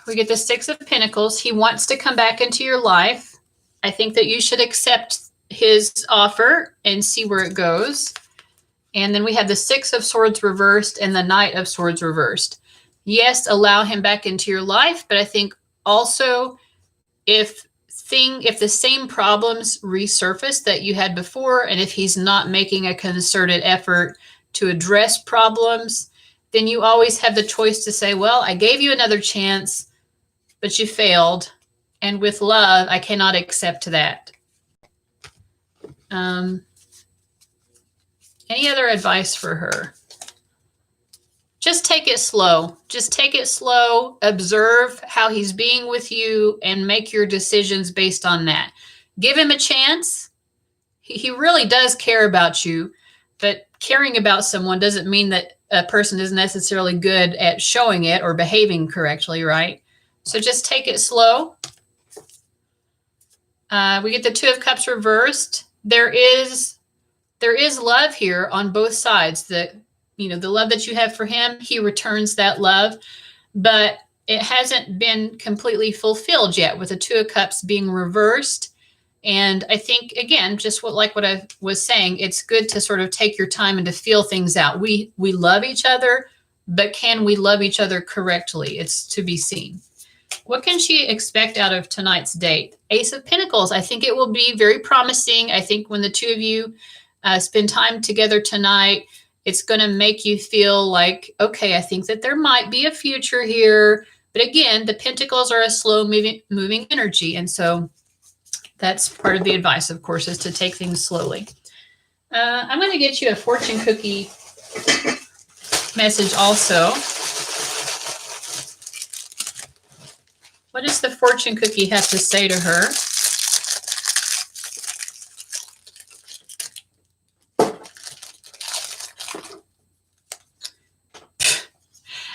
We get the Six of Pentacles. He wants to come back into your life. I think that you should accept his offer and see where it goes. And then we have the Six of Swords reversed and the Knight of Swords reversed. Yes, allow him back into your life, but I think also if the same problems resurface that you had before, and if he's not making a concerted effort to address problems, then you always have the choice to say, well, I gave you another chance, but you failed. And with love, I cannot accept that. Any other advice for her? Just take it slow. Just take it slow. Observe how he's being with you and make your decisions based on that. Give him a chance. He really does care about you, but caring about someone doesn't mean that a person is necessarily good at showing it or behaving correctly, right? So just take it slow. We get the Two of Cups reversed. There is love here on both sides. The love that you have for him, he returns that love, but it hasn't been completely fulfilled yet with the Two of Cups being reversed. And I think, again, just what I was saying, it's good to sort of take your time and to feel things out. We love each other, but can we love each other correctly? It's to be seen. What can she expect out of tonight's date? Ace of Pentacles. I think it will be very promising. I think when the two of you spend time together tonight, it's going to make you feel like, okay, I think that there might be a future here. But again, the Pentacles are a slow moving energy. And so that's part of the advice, of course, is to take things slowly. I'm going to get you a fortune cookie message also. What does the fortune cookie have to say to her?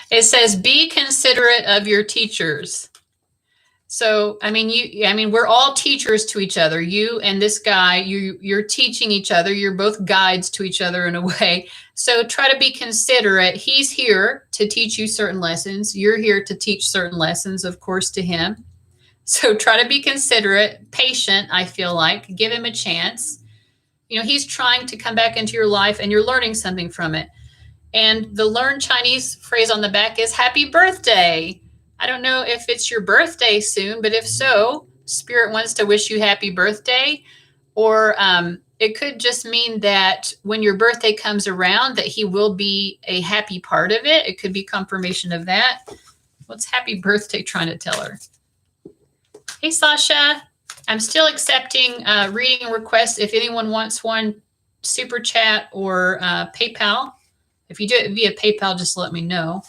It says, be considerate of your teachers. So, we're all teachers to each other. You and this guy, you're teaching each other. You're both guides to each other in a way. So try to be considerate. He's here to teach you certain lessons. You're here to teach certain lessons, of course, to him. So try to be considerate, patient, I feel like. Give him a chance. He's trying to come back into your life and you're learning something from it. And the learn Chinese phrase on the back is happy birthday. I don't know if it's your birthday soon, but if so, Spirit wants to wish you happy birthday. Or it could just mean that when your birthday comes around, that he will be a happy part of it. It could be confirmation of that. What's happy birthday trying to tell her? Hey, Sasha. I'm still accepting reading requests. If anyone wants one, super chat or PayPal. If you do it via PayPal, just let me know.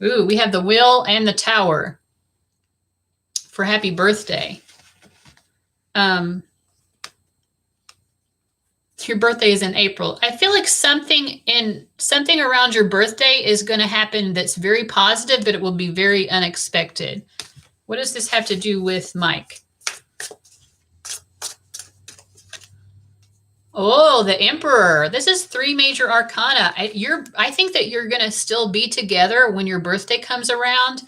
Ooh, we have the Wheel and the Tower for happy birthday. Your birthday is in April. I feel like something around your birthday is going to happen that's very positive, but it will be very unexpected. What does this have to do with Mike? Oh, the Emperor. This is 3 major arcana. I think that you're going to still be together when your birthday comes around.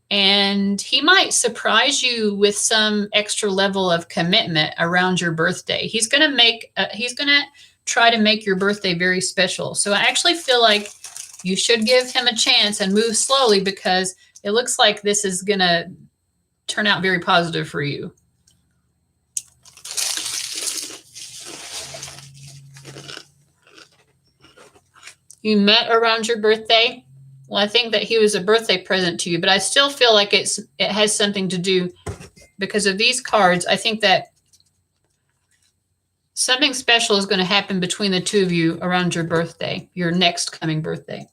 And he might surprise you with some extra level of commitment around your birthday. He's going to try to make your birthday very special. So I actually feel like you should give him a chance and move slowly, because it looks like this is going to turn out very positive for you. You met around your birthday. Well, I think that he was a birthday present to you, but I still feel like it has something to do because of these cards. I think that something special is going to happen between the two of you around your birthday, your next coming birthday.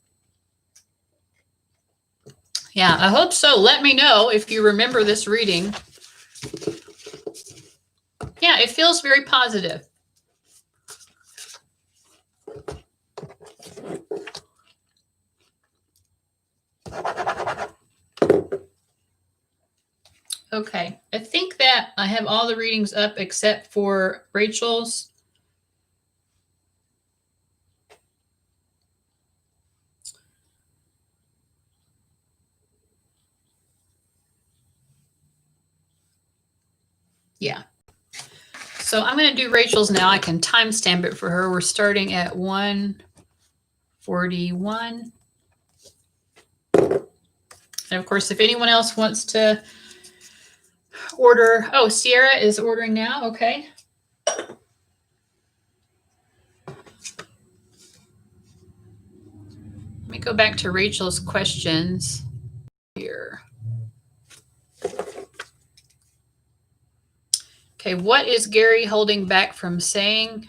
Yeah, I hope so. Let me know if you remember this reading. Yeah, it feels very positive. Okay, I think that I have all the readings up except for Rachel's. Yeah. So I'm going to do Rachel's now. I can timestamp it for her. We're starting at 1:41. And of course, if anyone else wants to order, oh, Sierra is ordering now. Okay. Let me go back to Rachel's questions here. Okay, what is Gary holding back from saying?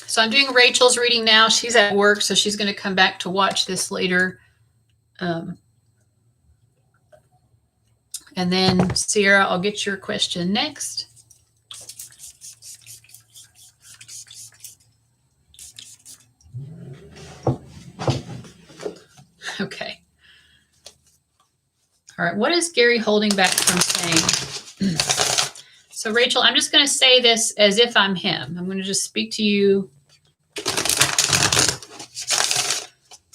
So I'm doing Rachel's reading now. She's at work, so she's going to come back to watch this later. And then, Sierra, I'll get your question next. Okay. All right, what is Gary holding back from saying? So, Rachel, I'm just going to say this as if I'm him. I'm going to just speak to you.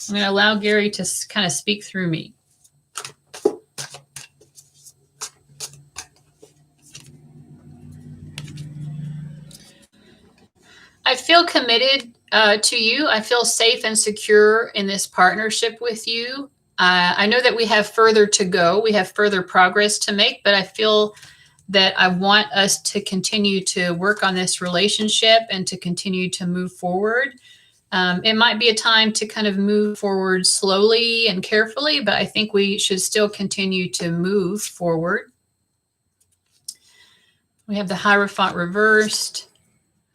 I'm going to allow Gary to kind of speak through me. I feel committed to you. I feel safe and secure in this partnership with you. I know that we have further to go. We have further progress to make, but I feel that I want us to continue to work on this relationship and to continue to move forward. It might be a time to kind of move forward slowly and carefully, but I think we should still continue to move forward. We have the Hierophant Reversed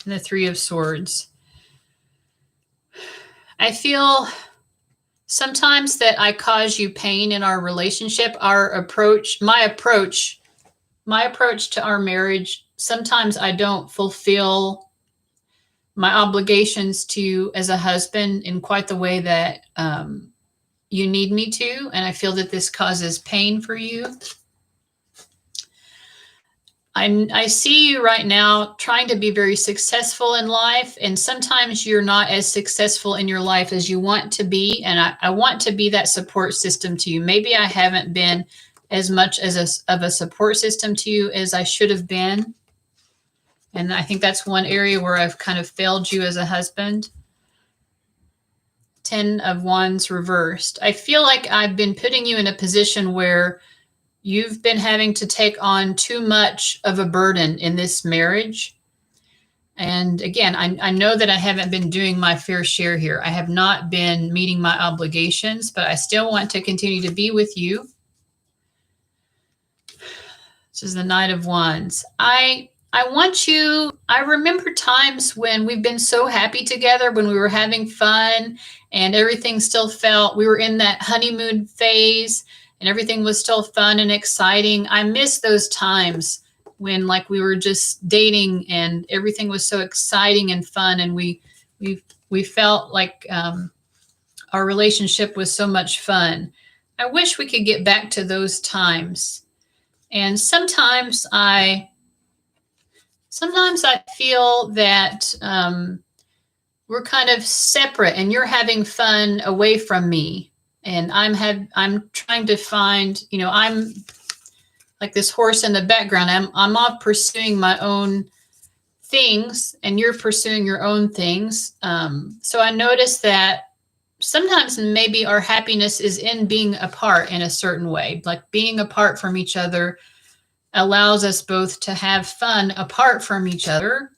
and the Three of Swords. I feel sometimes that I cause you pain in our relationship, my approach to our marriage. Sometimes I don't fulfill my obligations to you as a husband in quite the way that you need me to. And I feel that this causes pain for you. I see you right now trying to be very successful in life. And sometimes you're not as successful in your life as you want to be. And I want to be that support system to you. Maybe I haven't been as much as of a support system to you as I should have been. And I think that's one area where I've kind of failed you as a husband. 10 of Wands reversed. I feel like I've been putting you in a position where you've been having to take on too much of a burden in this marriage. And again, I know that I haven't been doing my fair share here. I have not been meeting my obligations, but I still want to continue to be with you. This is the Knight of Wands. I remember times when we've been so happy together, when we were having fun and everything still felt, we were in that honeymoon phase and everything was still fun and exciting. I miss those times when like we were just dating and everything was so exciting and fun. And we felt like our relationship was so much fun. I wish we could get back to those times. And sometimes I feel that we're kind of separate and you're having fun away from me. And I'm trying to find, I'm like this horse in the background. I'm off pursuing my own things and you're pursuing your own things. So I noticed that sometimes maybe our happiness is in being apart in a certain way, like being apart from each other allows us both to have fun apart from each other.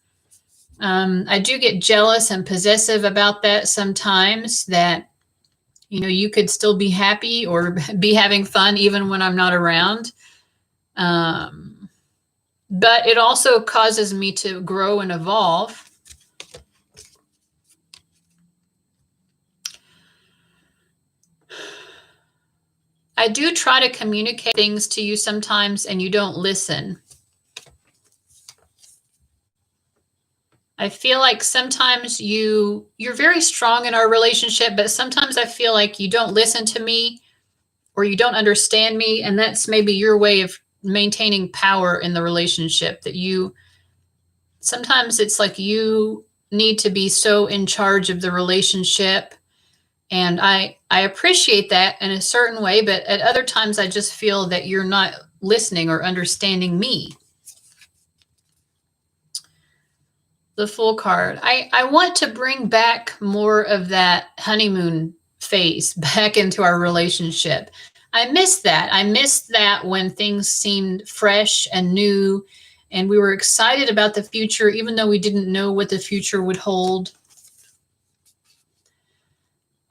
I do get jealous and possessive about that sometimes, that, you know, you could still be happy or be having fun even when I'm not around. But it also causes me to grow and evolve. I do try to communicate things to you sometimes and you don't listen. I feel like sometimes you're very strong in our relationship, but sometimes I feel like you don't listen to me or you don't understand me. And that's maybe your way of maintaining power in the relationship, that sometimes it's like you need to be so in charge of the relationship. And I appreciate that in a certain way, but at other times I just feel that you're not listening or understanding me. The Fool card. I want to bring back more of that honeymoon phase back into our relationship. I miss that. I missed that when things seemed fresh and new and we were excited about the future, even though we didn't know what the future would hold.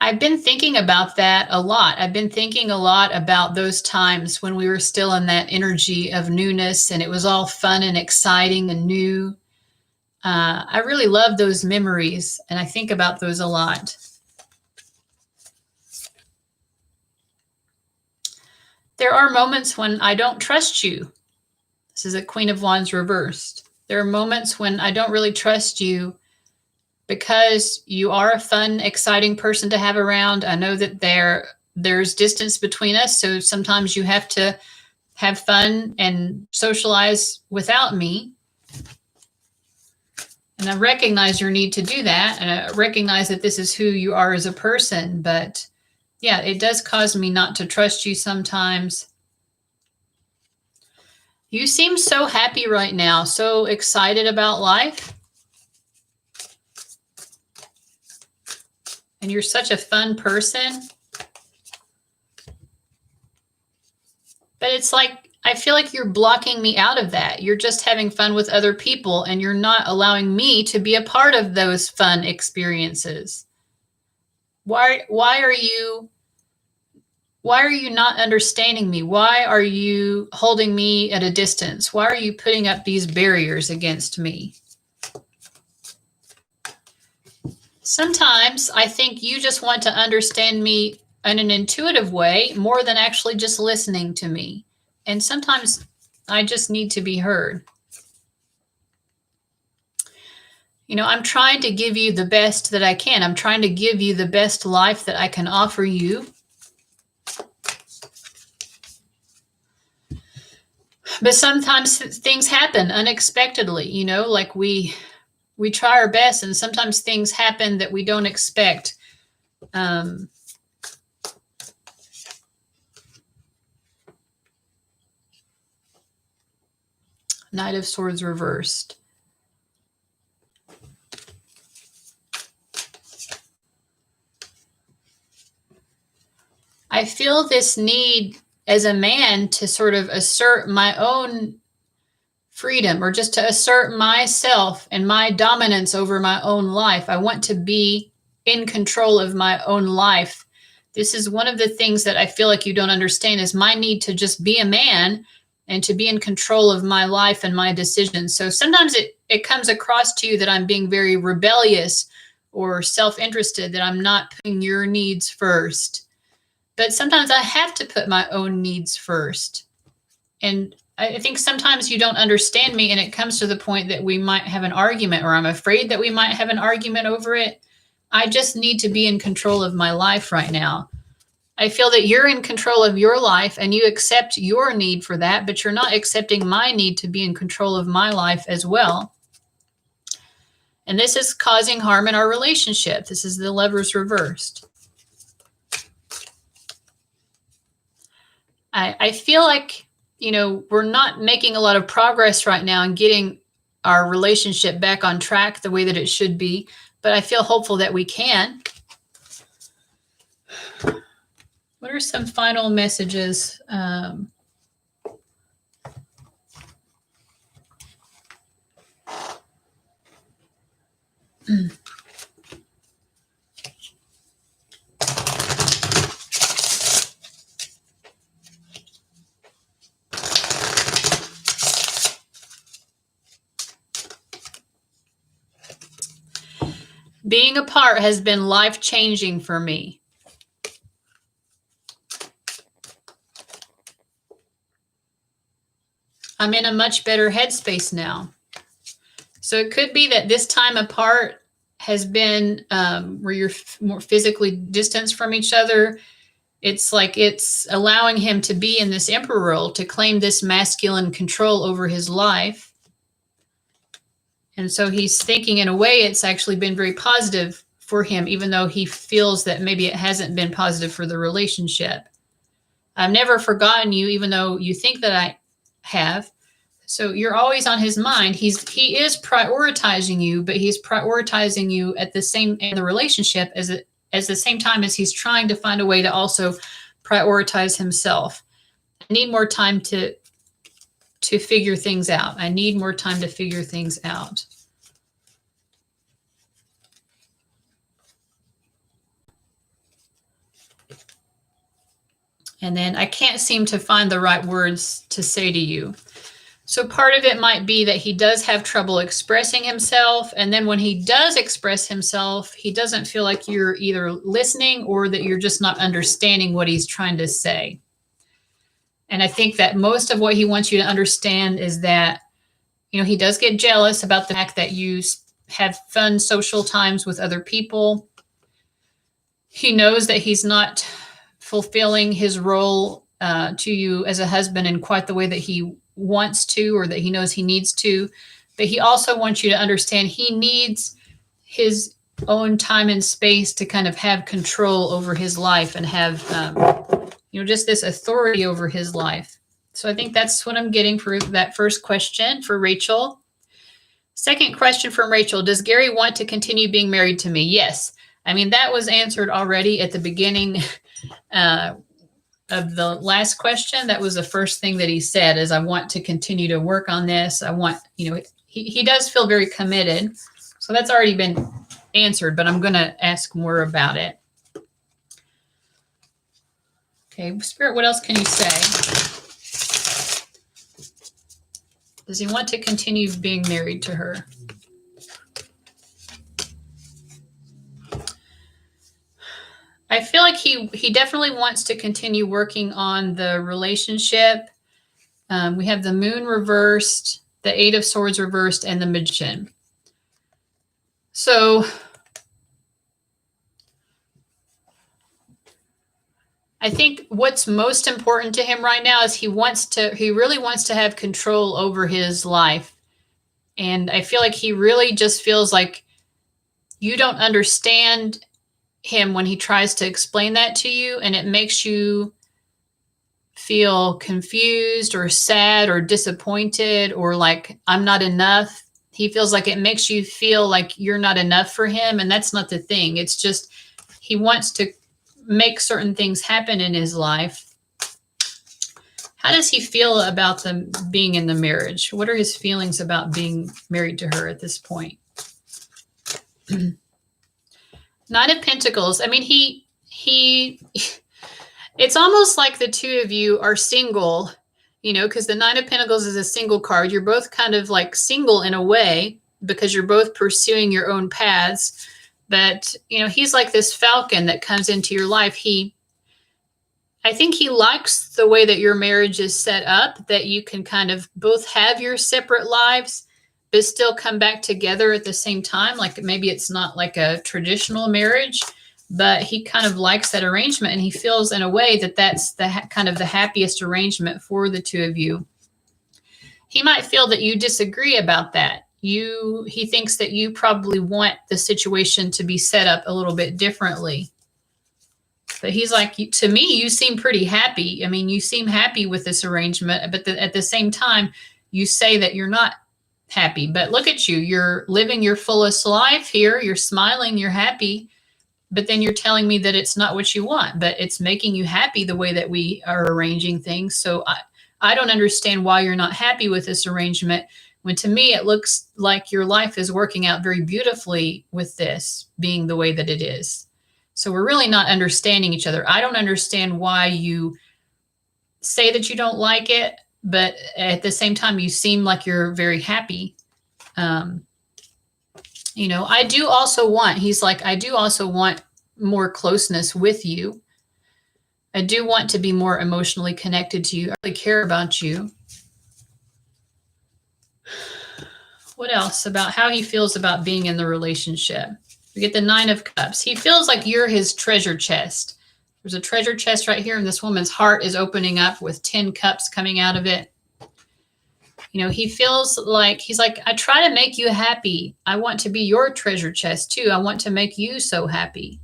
I've been thinking about that a lot. I've been thinking a lot about those times when we were still in that energy of newness and it was all fun and exciting and new. I really love those memories and I think about those a lot. There are moments when I don't trust you. This is a Queen of Wands reversed. There are moments when I don't really trust you because you are a fun, exciting person to have around. I know that there's distance between us, so sometimes you have to have fun and socialize without me. And I recognize your need to do that, and I recognize that this is who you are as a person, but yeah, it does cause me not to trust you sometimes. You seem so happy right now, so excited about life. And you're such a fun person. But it's like, I feel like you're blocking me out of that. You're just having fun with other people and you're not allowing me to be a part of those fun experiences. Why are you not understanding me? Why are you holding me at a distance? Why are you putting up these barriers against me? Sometimes I think you just want to understand me in an intuitive way more than actually just listening to me. And sometimes I just need to be heard. You know, I'm trying to give you the best that I can. I'm trying to give you the best life that I can offer you. But sometimes things happen unexpectedly, you know, like we try our best and sometimes things happen that we don't expect. Knight of Swords reversed. I feel this need as a man to sort of assert my own freedom, or just to assert myself and my dominance over my own life. I want to be in control of my own life. This is one of the things that I feel like you don't understand, is my need to just be a man and to be in control of my life and my decisions. So sometimes it comes across to you that I'm being very rebellious or self-interested, that I'm not putting your needs first. But sometimes I have to put my own needs first. And I think sometimes you don't understand me and it comes to the point that we might have an argument, or I'm afraid that we might have an argument over it. I just need to be in control of my life right now. I feel that you're in control of your life and you accept your need for that, but you're not accepting my need to be in control of my life as well. And this is causing harm in our relationship. This is the Lovers reversed. I feel like, you know, we're not making a lot of progress right now in getting our relationship back on track the way that it should be, but I feel hopeful that we can. What are some final messages? Being apart has been life-changing for me. I'm in a much better headspace now. So it could be that this time apart has been where you're more physically distanced from each other. It's like it's allowing him to be in this emperor role, to claim this masculine control over his life. And so he's thinking in a way it's actually been very positive for him, even though he feels that maybe it hasn't been positive for the relationship. I've never forgotten you, even though you think that I have. So you're always on his mind. He is prioritizing you, but he's prioritizing you at the same in the relationship as the same time as he's trying to find a way to also prioritize himself. I need more time to figure things out. I need more time to figure things out. And then I can't seem to find the right words to say to you. So part of it might be that he does have trouble expressing himself. And then when he does express himself, he doesn't feel like you're either listening or that you're just not understanding what he's trying to say. And I think that most of what he wants you to understand is that, you know, he does get jealous about the fact that you have fun social times with other people. He knows that he's not fulfilling his role to you as a husband in quite the way that he wants to, or that he knows he needs to. But he also wants you to understand he needs his own time and space to kind of have control over his life and have, just this authority over his life. So I think that's what I'm getting for that first question for Rachel. Second question from Rachel, does Gary want to continue being married to me? Yes. I mean, that was answered already at the beginning of the last question. That was the first thing that he said is, I want to continue to work on this. I want, he does feel very committed. So that's already been answered, but I'm going to ask more about it. Okay, Spirit, what else can you say? Does he want to continue being married to her? I feel like he definitely wants to continue working on the relationship. We have the Moon reversed, the Eight of Swords reversed, and the Magician. So I think what's most important to him right now is he really wants to have control over his life. And I feel like he really just feels like you don't understand him when he tries to explain that to you, and it makes you feel confused or sad or disappointed or like I'm not enough. He feels like it makes you feel like you're not enough for him, and that's not the thing. It's just he wants to make certain things happen in his life. How does he feel about them being in the marriage? What are his feelings about being married to her at this point? Nine of Pentacles. I mean, it's almost like the two of you are single, because the Nine of Pentacles is a single card. You're both kind of like single in a way because you're both pursuing your own paths. But, he's like this falcon that comes into your life. I think he likes the way that your marriage is set up, that you can kind of both have your separate lives, but still come back together at the same time. Like maybe it's not like a traditional marriage, but he kind of likes that arrangement. And he feels in a way that that's kind of the happiest arrangement for the two of you. He might feel that you disagree about that. He thinks that you probably want the situation to be set up a little bit differently. But he's like, to me, you seem pretty happy. I mean, you seem happy with this arrangement, but at the same time, you say that you're not happy. But look at you. You're living your fullest life here. You're smiling. You're happy. but then you're telling me that it's not what you want, but it's making you happy the way that we are arranging things. So I don't understand why you're not happy with this arrangement, when to me it looks like your life is working out very beautifully with this being the way that it is. So we're really not understanding each other. I don't understand why you say that you don't like it, but at the same time, you seem like you're very happy. You know, I do also want, he's like, I do also want more closeness with you. I do want to be more emotionally connected to you. I really care about you. What else about how he feels about being in the relationship? We get the 9 of Cups. He feels like you're his treasure chest. There's a treasure chest right here, and this woman's heart is opening up with 10 cups coming out of it. You know, he feels like, he's like, I try to make you happy. I want to be your treasure chest too. I want to make you so happy.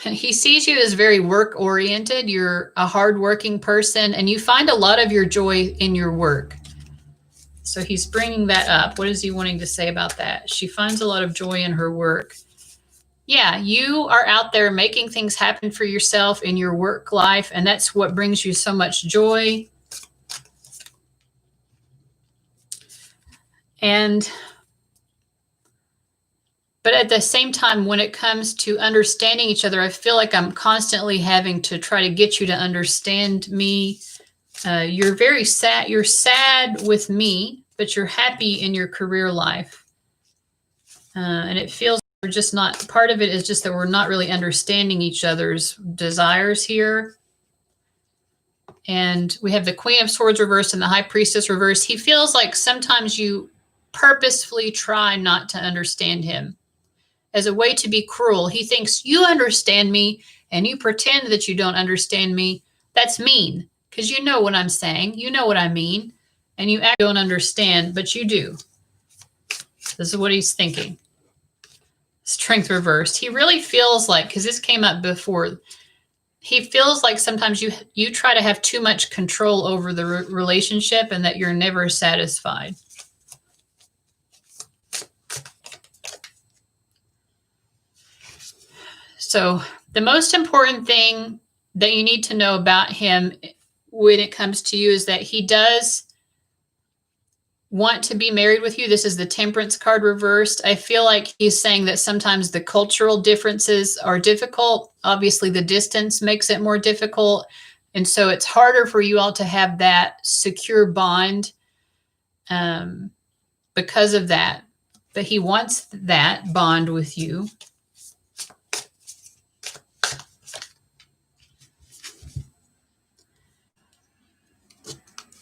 He sees you as very work-oriented. You're a hardworking person, and you find a lot of your joy in your work. So he's bringing that up. What is he wanting to say about that? She finds a lot of joy in her work. Yeah, you are out there making things happen for yourself in your work life, and that's what brings you so much joy. But at the same time, when it comes to understanding each other, I feel like I'm constantly having to try to get you to understand me. You're very sad. You're sad with me, but you're happy in your career life. And it feels we're just not, part of it is just that we're not really understanding each other's desires here. And we have the Queen of Swords reversed and the High Priestess reversed. He feels like sometimes you purposefully try not to understand him as a way to be cruel. He thinks you understand me and you pretend that you don't understand me. That's mean, because you know what I'm saying. You know what I mean. And you actually don't understand, but you do. This is what he's thinking. Strength reversed. He really feels like, because this came up before, he feels like sometimes you try to have too much control over the relationship and that you're never satisfied. So the most important thing that you need to know about him when it comes to you is that he does want to be married with you. This is the Temperance card reversed. I feel like he's saying that sometimes the cultural differences are difficult. Obviously, the distance makes it more difficult. And so it's harder for you all to have that secure bond because of that. But he wants that bond with you.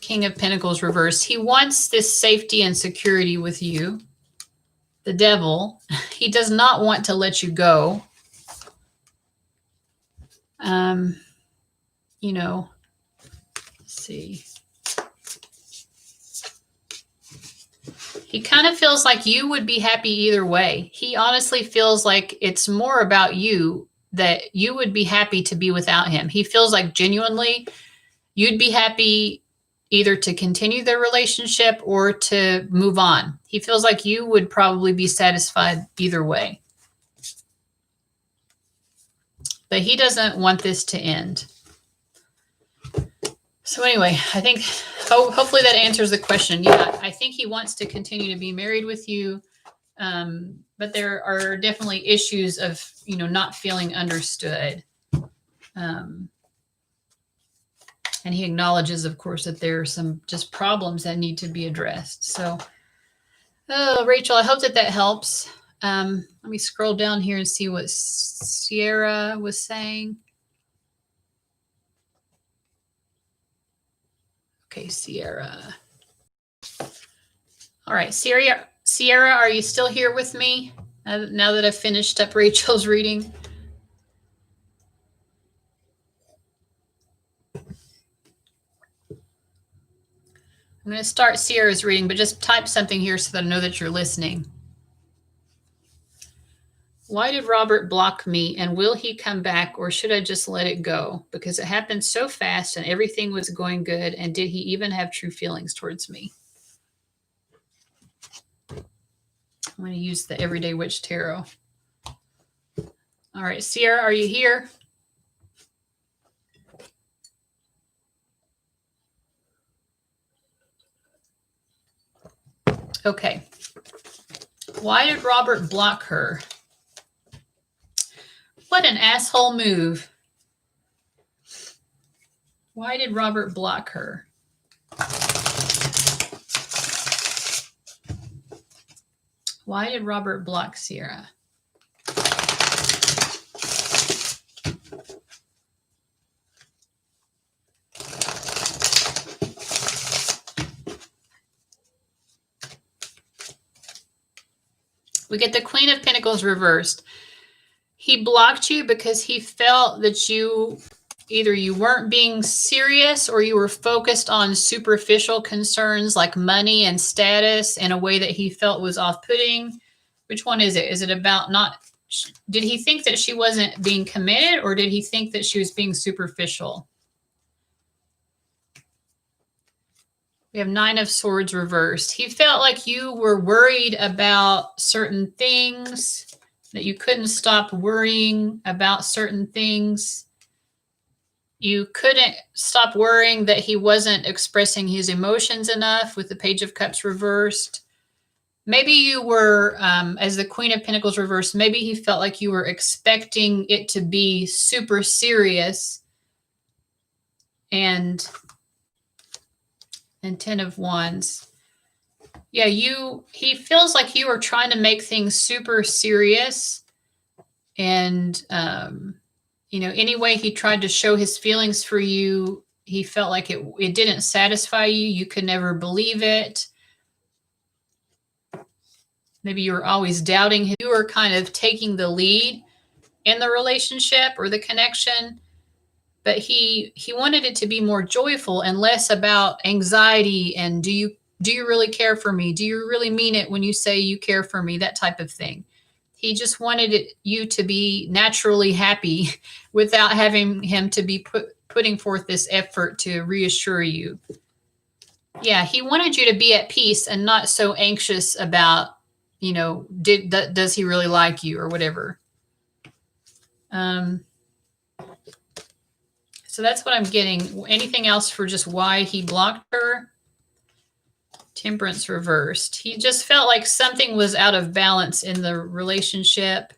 King of Pentacles reversed. He wants this safety and security with you. The Devil. He does not want to let you go. You know, let's see. He kind of feels like you would be happy either way. He honestly feels like it's more about you, that you would be happy to be without him. He feels like genuinely you'd be happy either to continue the relationship or to move on. He feels like you would probably be satisfied either way. But he doesn't want this to end. So anyway, I think hopefully that answers the question. Yeah, I think he wants to continue to be married with you. But there are definitely issues of, you know, not feeling understood. And he acknowledges, of course, that there are some just problems that need to be addressed. So, Rachel, I hope that helps. Let me scroll down here and see what Sierra was saying. Okay, Sierra. All right, Sierra, are you still here with me now that I've finished up Rachel's reading? I'm going to start Sierra's reading, but just type something here so that I know that you're listening. Why did Robert block me, and will he come back, or should I just let it go? Because it happened so fast and everything was going good, and did he even have true feelings towards me? I'm going to use the Everyday Witch Tarot. All right, Sierra, are you here? Okay. Why did Robert block her? What an asshole move. Why did Robert block her? Why did Robert block Sierra? We get the Queen of Pentacles reversed. He blocked you because he felt that either you weren't being serious or you were focused on superficial concerns like money and status in a way that he felt was off-putting. Which one is it? Is it about did he think that she wasn't being committed, or did he think that she was being superficial? We have Nine of Swords reversed. He felt like you were worried about certain things, that you couldn't stop worrying about certain things. You couldn't stop worrying that he wasn't expressing his emotions enough with the Page of Cups reversed. Maybe you were, as the Queen of Pentacles reversed, maybe he felt like you were expecting it to be super serious. And Ten of Wands. Yeah, he feels like you were trying to make things super serious. And, any way he tried to show his feelings for you, he felt like it didn't satisfy you. You could never believe it. Maybe you were always doubting him. You were kind of taking the lead in the relationship or the connection, but he wanted it to be more joyful and less about anxiety and do you really care for me? Do you really mean it when you say you care for me? That type of thing. He just wanted you to be naturally happy without having him to be putting forth this effort to reassure you. Yeah, he wanted you to be at peace and not so anxious about, does he really like you or whatever. So that's what I'm getting. Anything else for just why he blocked her? Temperance reversed. He just felt like something was out of balance in the relationship.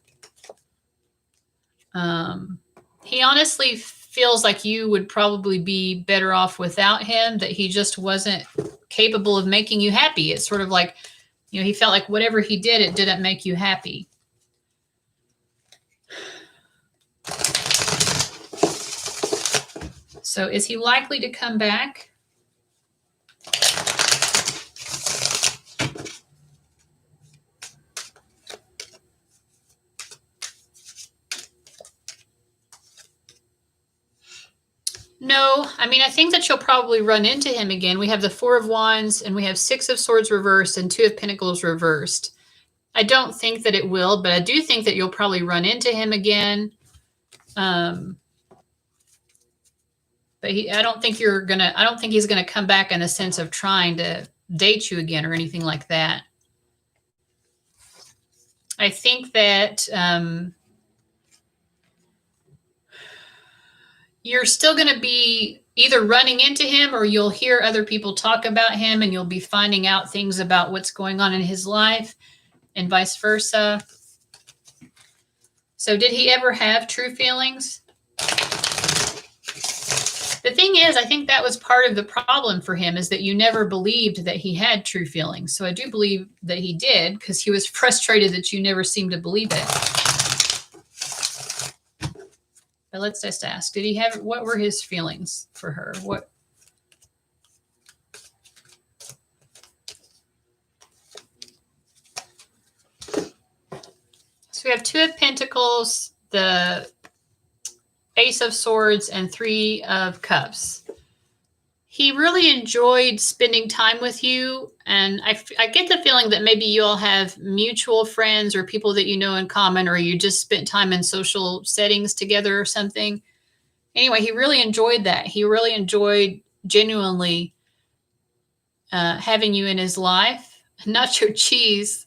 He honestly feels like you would probably be better off without him, that he just wasn't capable of making you happy. It's sort of like, he felt like whatever he did, it didn't make you happy. So is he likely to come back? No, I mean, I think that you'll probably run into him again. We have the Four of Wands and we have Six of Swords reversed and Two of Pentacles reversed. I don't think that it will, but I do think that you'll probably run into him again. But I don't think he's gonna come back in the sense of trying to date you again or anything like that. I think that you're still going to be either running into him or you'll hear other people talk about him and you'll be finding out things about what's going on in his life and vice versa. So did he ever have true feelings? The thing is, I think that was part of the problem for him, is that you never believed that he had true feelings. So I do believe that he did, because he was frustrated that you never seemed to believe it. But let's just ask, what were his feelings for her? So we have Two of Pentacles, the Ace of Swords, and Three of Cups. He really enjoyed spending time with you. And I get the feeling that maybe you all have mutual friends or people that you know in common, or you just spent time in social settings together or something. Anyway, he really enjoyed that. He really enjoyed genuinely having you in his life. Nacho cheese.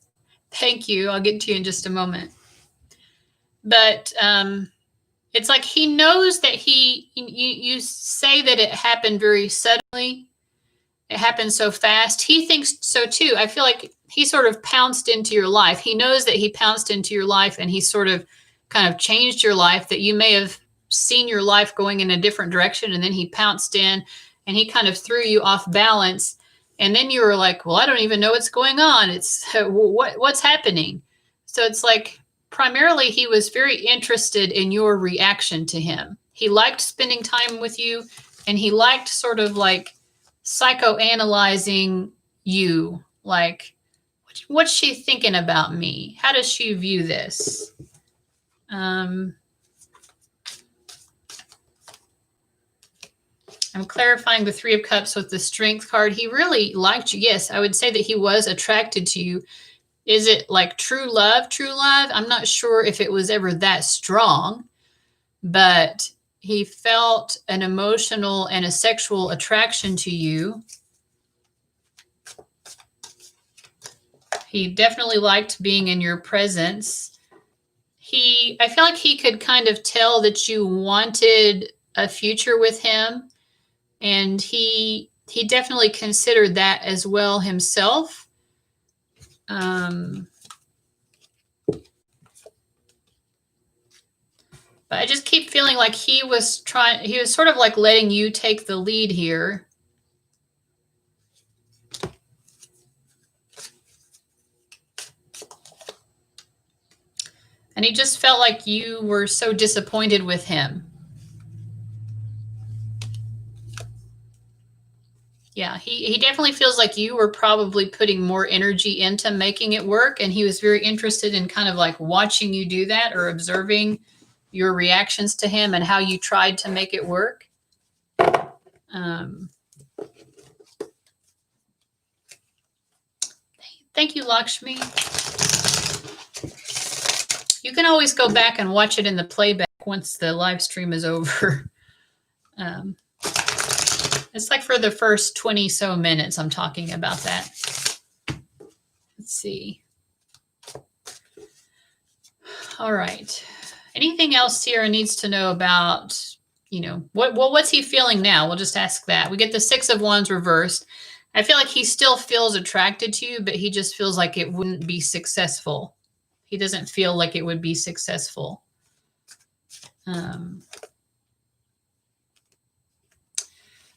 Thank you. I'll get to you in just a moment. But it's like he knows that you say that it happened very suddenly. It happened so fast. He thinks so too. I feel like he sort of pounced into your life. He knows that he pounced into your life and he sort of kind of changed your life, that you may have seen your life going in a different direction, and then he pounced in and he kind of threw you off balance. And then you were like, well, I don't even know what's going on. It's what's happening. So it's like primarily he was very interested in your reaction to him. He liked spending time with you, and he liked sort of like psychoanalyzing you. Like, what's she thinking about me? How does she view this? I'm clarifying the Three of Cups with the Strength card. He really liked you. Yes, I would say that he was attracted to you. Is it like true love? True love? I'm not sure if it was ever that strong, but he felt an emotional and a sexual attraction to you. He definitely liked being in your presence. I feel like he could kind of tell that you wanted a future with him, and he definitely considered that as well himself. But I just keep feeling like he was sort of like letting you take the lead here. And he just felt like you were so disappointed with him. Yeah, he definitely feels like you were probably putting more energy into making it work. And he was very interested in kind of like watching you do that, or observing your reactions to him and how you tried to make it work. Thank you, Lakshmi. You can always go back and watch it in the playback once the live stream is over. It's like for the first 20 so minutes, I'm talking about that. Let's see. All right. Anything else Sierra needs to know about, what's he feeling now? We'll just ask that. We get the Six of Wands reversed. I feel like he still feels attracted to you, but he just feels like it wouldn't be successful. He doesn't feel like it would be successful.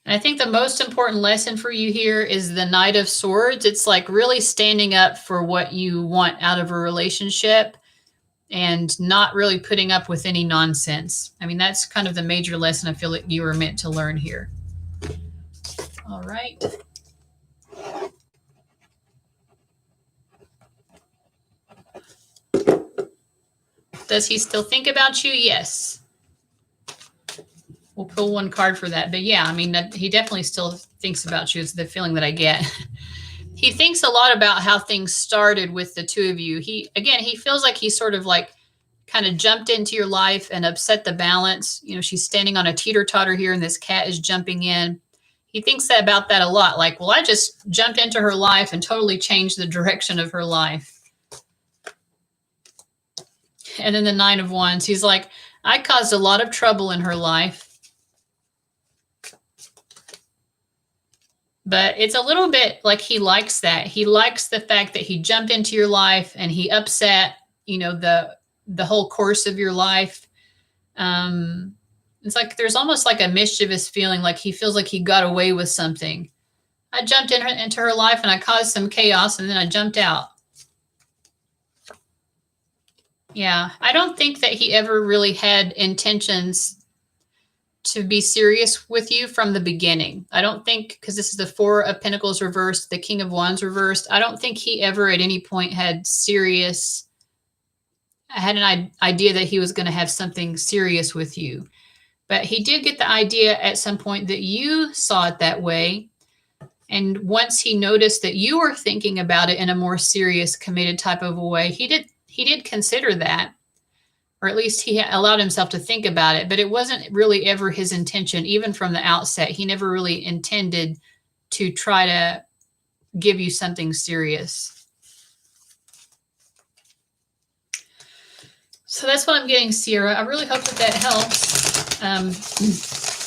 And I think the most important lesson for you here is the Knight of Swords. It's like really standing up for what you want out of a relationship and not really putting up with any nonsense. I mean, that's kind of the major lesson I feel like you were meant to learn here. All right. Does he still think about you? Yes. We'll pull one card for that. But yeah, I mean, he definitely still thinks about you is the feeling that I get. He thinks a lot about how things started with the two of you. He feels like he sort of like kind of jumped into your life and upset the balance. She's standing on a teeter-totter here and this cat is jumping in. He thinks about that a lot. Like, well, I just jumped into her life and totally changed the direction of her life. And then the Nine of Wands, he's like, I caused a lot of trouble in her life. But it's a little bit like he likes that. He likes the fact that he jumped into your life and he upset, the whole course of your life. It's like there's almost like a mischievous feeling, like he feels like he got away with something. I jumped into her life and I caused some chaos and then I jumped out. Yeah, I don't think that he ever really had intentions to be serious with you from the beginning. I don't think, because this is the Four of Pentacles reversed, the King of Wands reversed, I don't think he ever at any point had an idea that he was going to have something serious with you. But he did get the idea at some point that you saw it that way. And once he noticed that you were thinking about it in a more serious, committed type of a way, he did consider that, or at least he allowed himself to think about it. But it wasn't really ever his intention, even from the outset. He never really intended to try to give you something serious. So that's what I'm getting, Sierra. I really hope that that helps.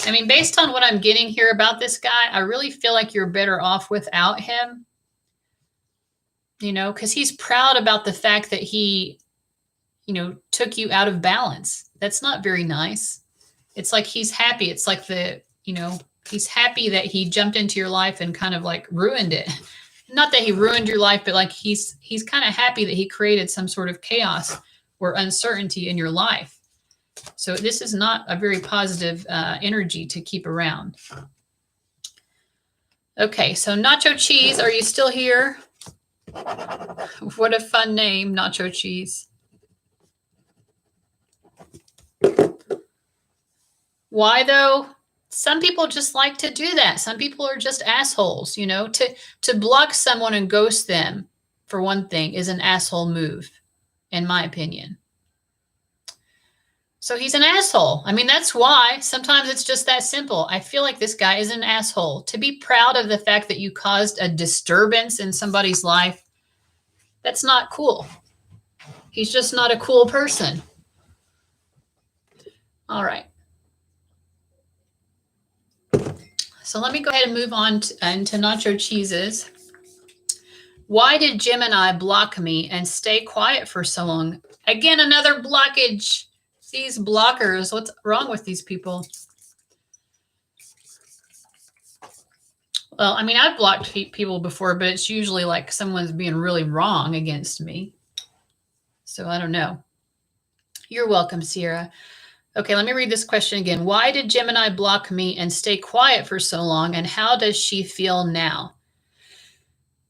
I mean, based on what I'm getting here about this guy, I really feel like you're better off without him. You know, because he's proud about the fact that he, you know, took you out of balance. That's not very nice. It's like he's happy. It's like you know, he's happy that he jumped into your life and kind of like ruined it. Not that he ruined your life, but like he's kind of happy that he created some sort of chaos or uncertainty in your life. So this is not a very positive energy to keep around. Okay, so Nacho Cheese, are you still here? What a fun name, Nacho Cheese. Why though? Some people just like to do that. Some people are just assholes, you know. To block someone and ghost them, for one thing, is an asshole move, in my opinion. So he's an asshole. I mean, that's why sometimes it's just that simple. I feel like this guy is an asshole. To be proud of the fact that you caused a disturbance in somebody's life, that's not cool. He's just not a cool person. All right. So let me go ahead and move on into Nacho Cheeses. Why did Gemini block me and stay quiet for so long? Again, another blockage. These blockers, what's wrong with these people? Well, I mean, I've blocked people before, but it's usually like someone's being really wrong against me. So I don't know. You're welcome, Sierra. Okay, let me read this question again. Why did Gemini block me and stay quiet for so long? And how does she feel now?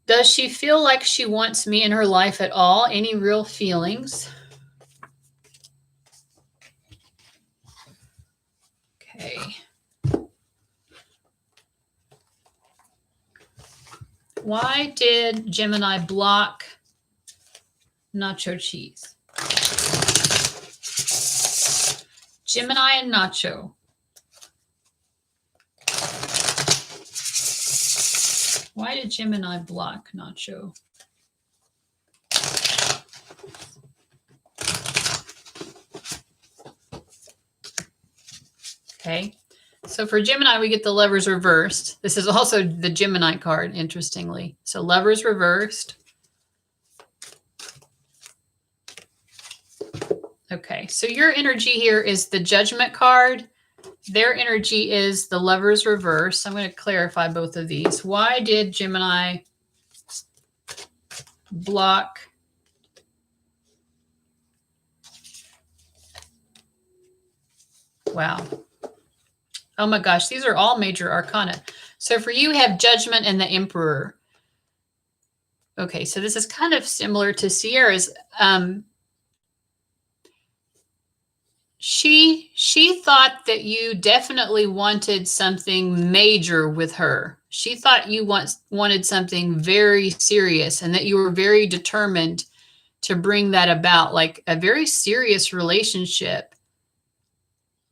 Does she feel like she wants me in her life at all? Any real feelings? Okay. Why did Gemini block Nacho Cheese? Gemini and Nacho. Why did Gemini block Nacho? Okay, so for Gemini, we get the Lovers Reversed. This is also the Gemini card, interestingly. So Lovers Reversed. Okay, so your energy here is the Judgment card. Their energy is the Lovers Reverse. I'm going to clarify both of these. Why did Gemini block Wow. Oh my gosh, these are all major arcana. So for you, have Judgment and the Emperor. Okay, so this is kind of similar to Sierra's. She thought that you definitely wanted something major with her. She thought you wanted something very serious and that you were very determined to bring that about, like a very serious relationship.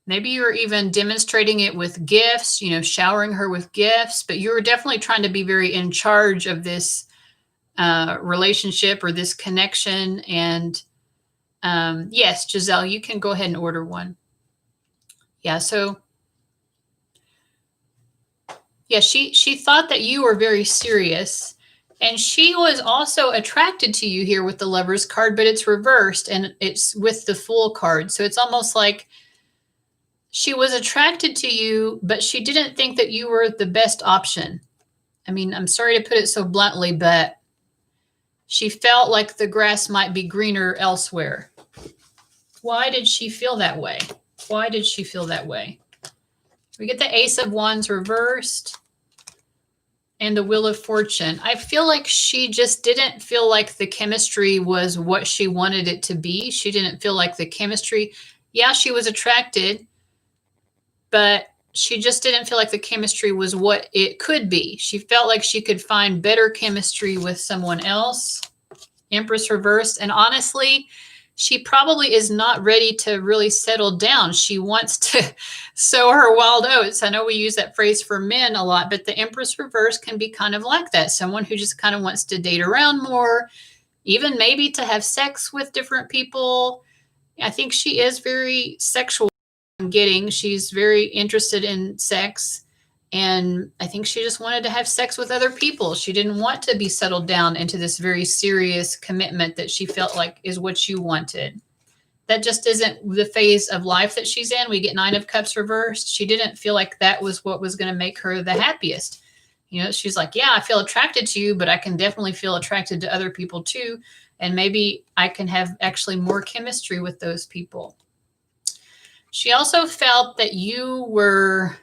Maybe you were even demonstrating it with gifts, you know, showering her with gifts, but you were definitely trying to be very in charge of this relationship or this connection. And yes, Giselle, you can go ahead and order one. Yeah, so yeah, she thought that you were very serious, and she was also attracted to you here with the Lovers card, but it's reversed and it's with the Fool card. So it's almost like she was attracted to you, but she didn't think that you were the best option. I mean, I'm sorry to put it so bluntly, but she felt like the grass might be greener elsewhere. Why did she feel that way? Why did she feel that way? We get the Ace of Wands reversed and the Wheel of Fortune. I feel like she just didn't feel like the chemistry was what she wanted it to be. She didn't feel like the chemistry. Yeah, she was attracted, but she just didn't feel like the chemistry was what it could be. She felt like she could find better chemistry with someone else. Empress Reversed. And honestly, she probably is not ready to really settle down. She wants to sow her wild oats. I know we use that phrase for men a lot, but the Empress Reverse can be kind of like that. Someone who just kind of wants to date around more, even maybe to have sex with different people. I think she is very sexual. I'm getting she's very interested in sex. And I think she just wanted to have sex with other people. She didn't want to be settled down into this very serious commitment that she felt like is what you wanted. That just isn't the phase of life that she's in. We get Nine of Cups reversed. She didn't feel like that was what was going to make her the happiest. You know, she's like, yeah, I feel attracted to you, but I can definitely feel attracted to other people too. And maybe I can have actually more chemistry with those people. She also felt that you were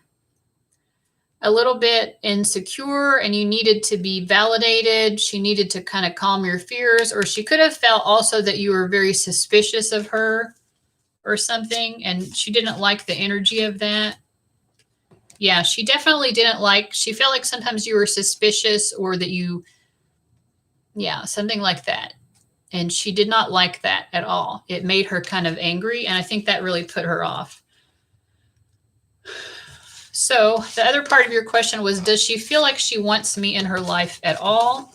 a little bit insecure and you needed to be validated. She needed to kind of calm your fears, or she could have felt also that you were very suspicious of her or something, and she didn't like the energy of that. Yeah, she definitely didn't like, she felt like sometimes you were suspicious or that you, yeah, something like that. And she did not like that at all. It made her kind of angry, and I think that really put her off. So the other part of your question was, does she feel like she wants me in her life at all?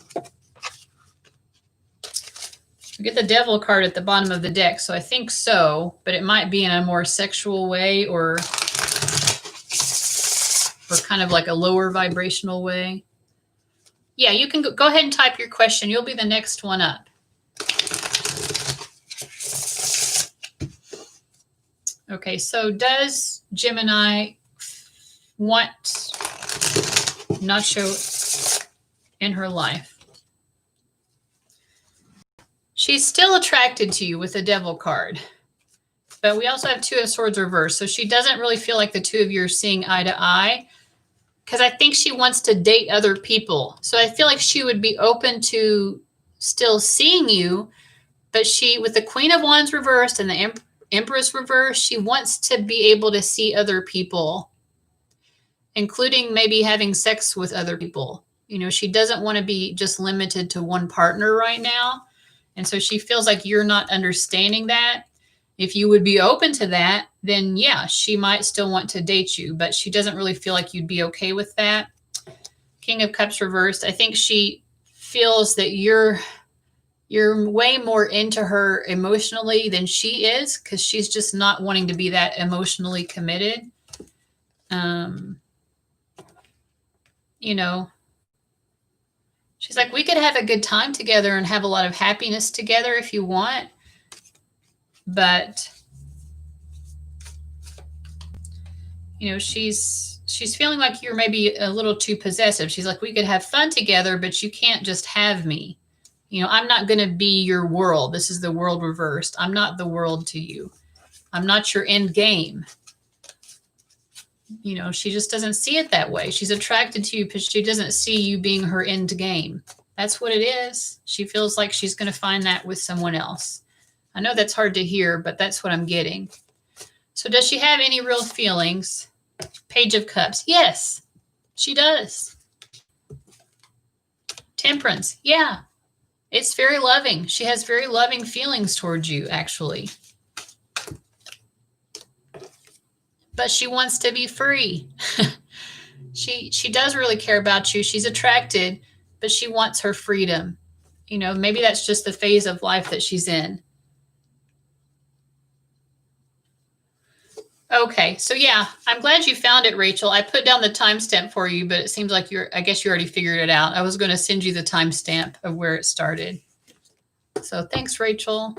We get the Devil card at the bottom of the deck, so I think so, but it might be in a more sexual way or kind of like a lower vibrational way. Yeah, you can go ahead and type your question. You'll be the next one up. Okay, so does Gemini want Nacho in her life? She's still attracted to you with the Devil card, but we also have Two of Swords reversed. So she doesn't really feel like the two of you are seeing eye to eye, because I think she wants to date other people. So I feel like she would be open to still seeing you, but she, with the Queen of Wands reversed and the Empress Reverse, she wants to be able to see other people, including maybe having sex with other people. You know, she doesn't want to be just limited to one partner right now. And so she feels like you're not understanding that. If you would be open to that, then yeah, she might still want to date you, but she doesn't really feel like you'd be okay with that. King of Cups reversed. I think she feels that you're way more into her emotionally than she is, because she's just not wanting to be that emotionally committed. You know, she's like, we could have a good time together and have a lot of happiness together if you want, but you know, she's feeling like you're maybe a little too possessive. She's like, we could have fun together, but you can't just have me. You know, I'm not going to be your world. This is the world reversed. I'm not the world to you. I'm not your end game. You know, she just doesn't see it that way. She's attracted to you, but she doesn't see you being her end game. That's what it is. She feels like she's going to find that with someone else. I know that's hard to hear, but that's what I'm getting. So does she have any real feelings? Page of Cups. Yes, she does. Temperance. Yeah. It's very loving. She has very loving feelings towards you, actually. But she wants to be free. She does really care about you. She's attracted, but she wants her freedom. You know, maybe that's just the phase of life that she's in. Okay, so yeah, I'm glad you found it, Rachel. I put down the timestamp for you, but it seems like I guess you already figured it out. I was going to send you the timestamp of where it started. So thanks, Rachel.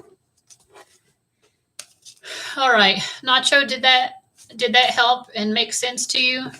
All right, Nacho, did that help and make sense to you?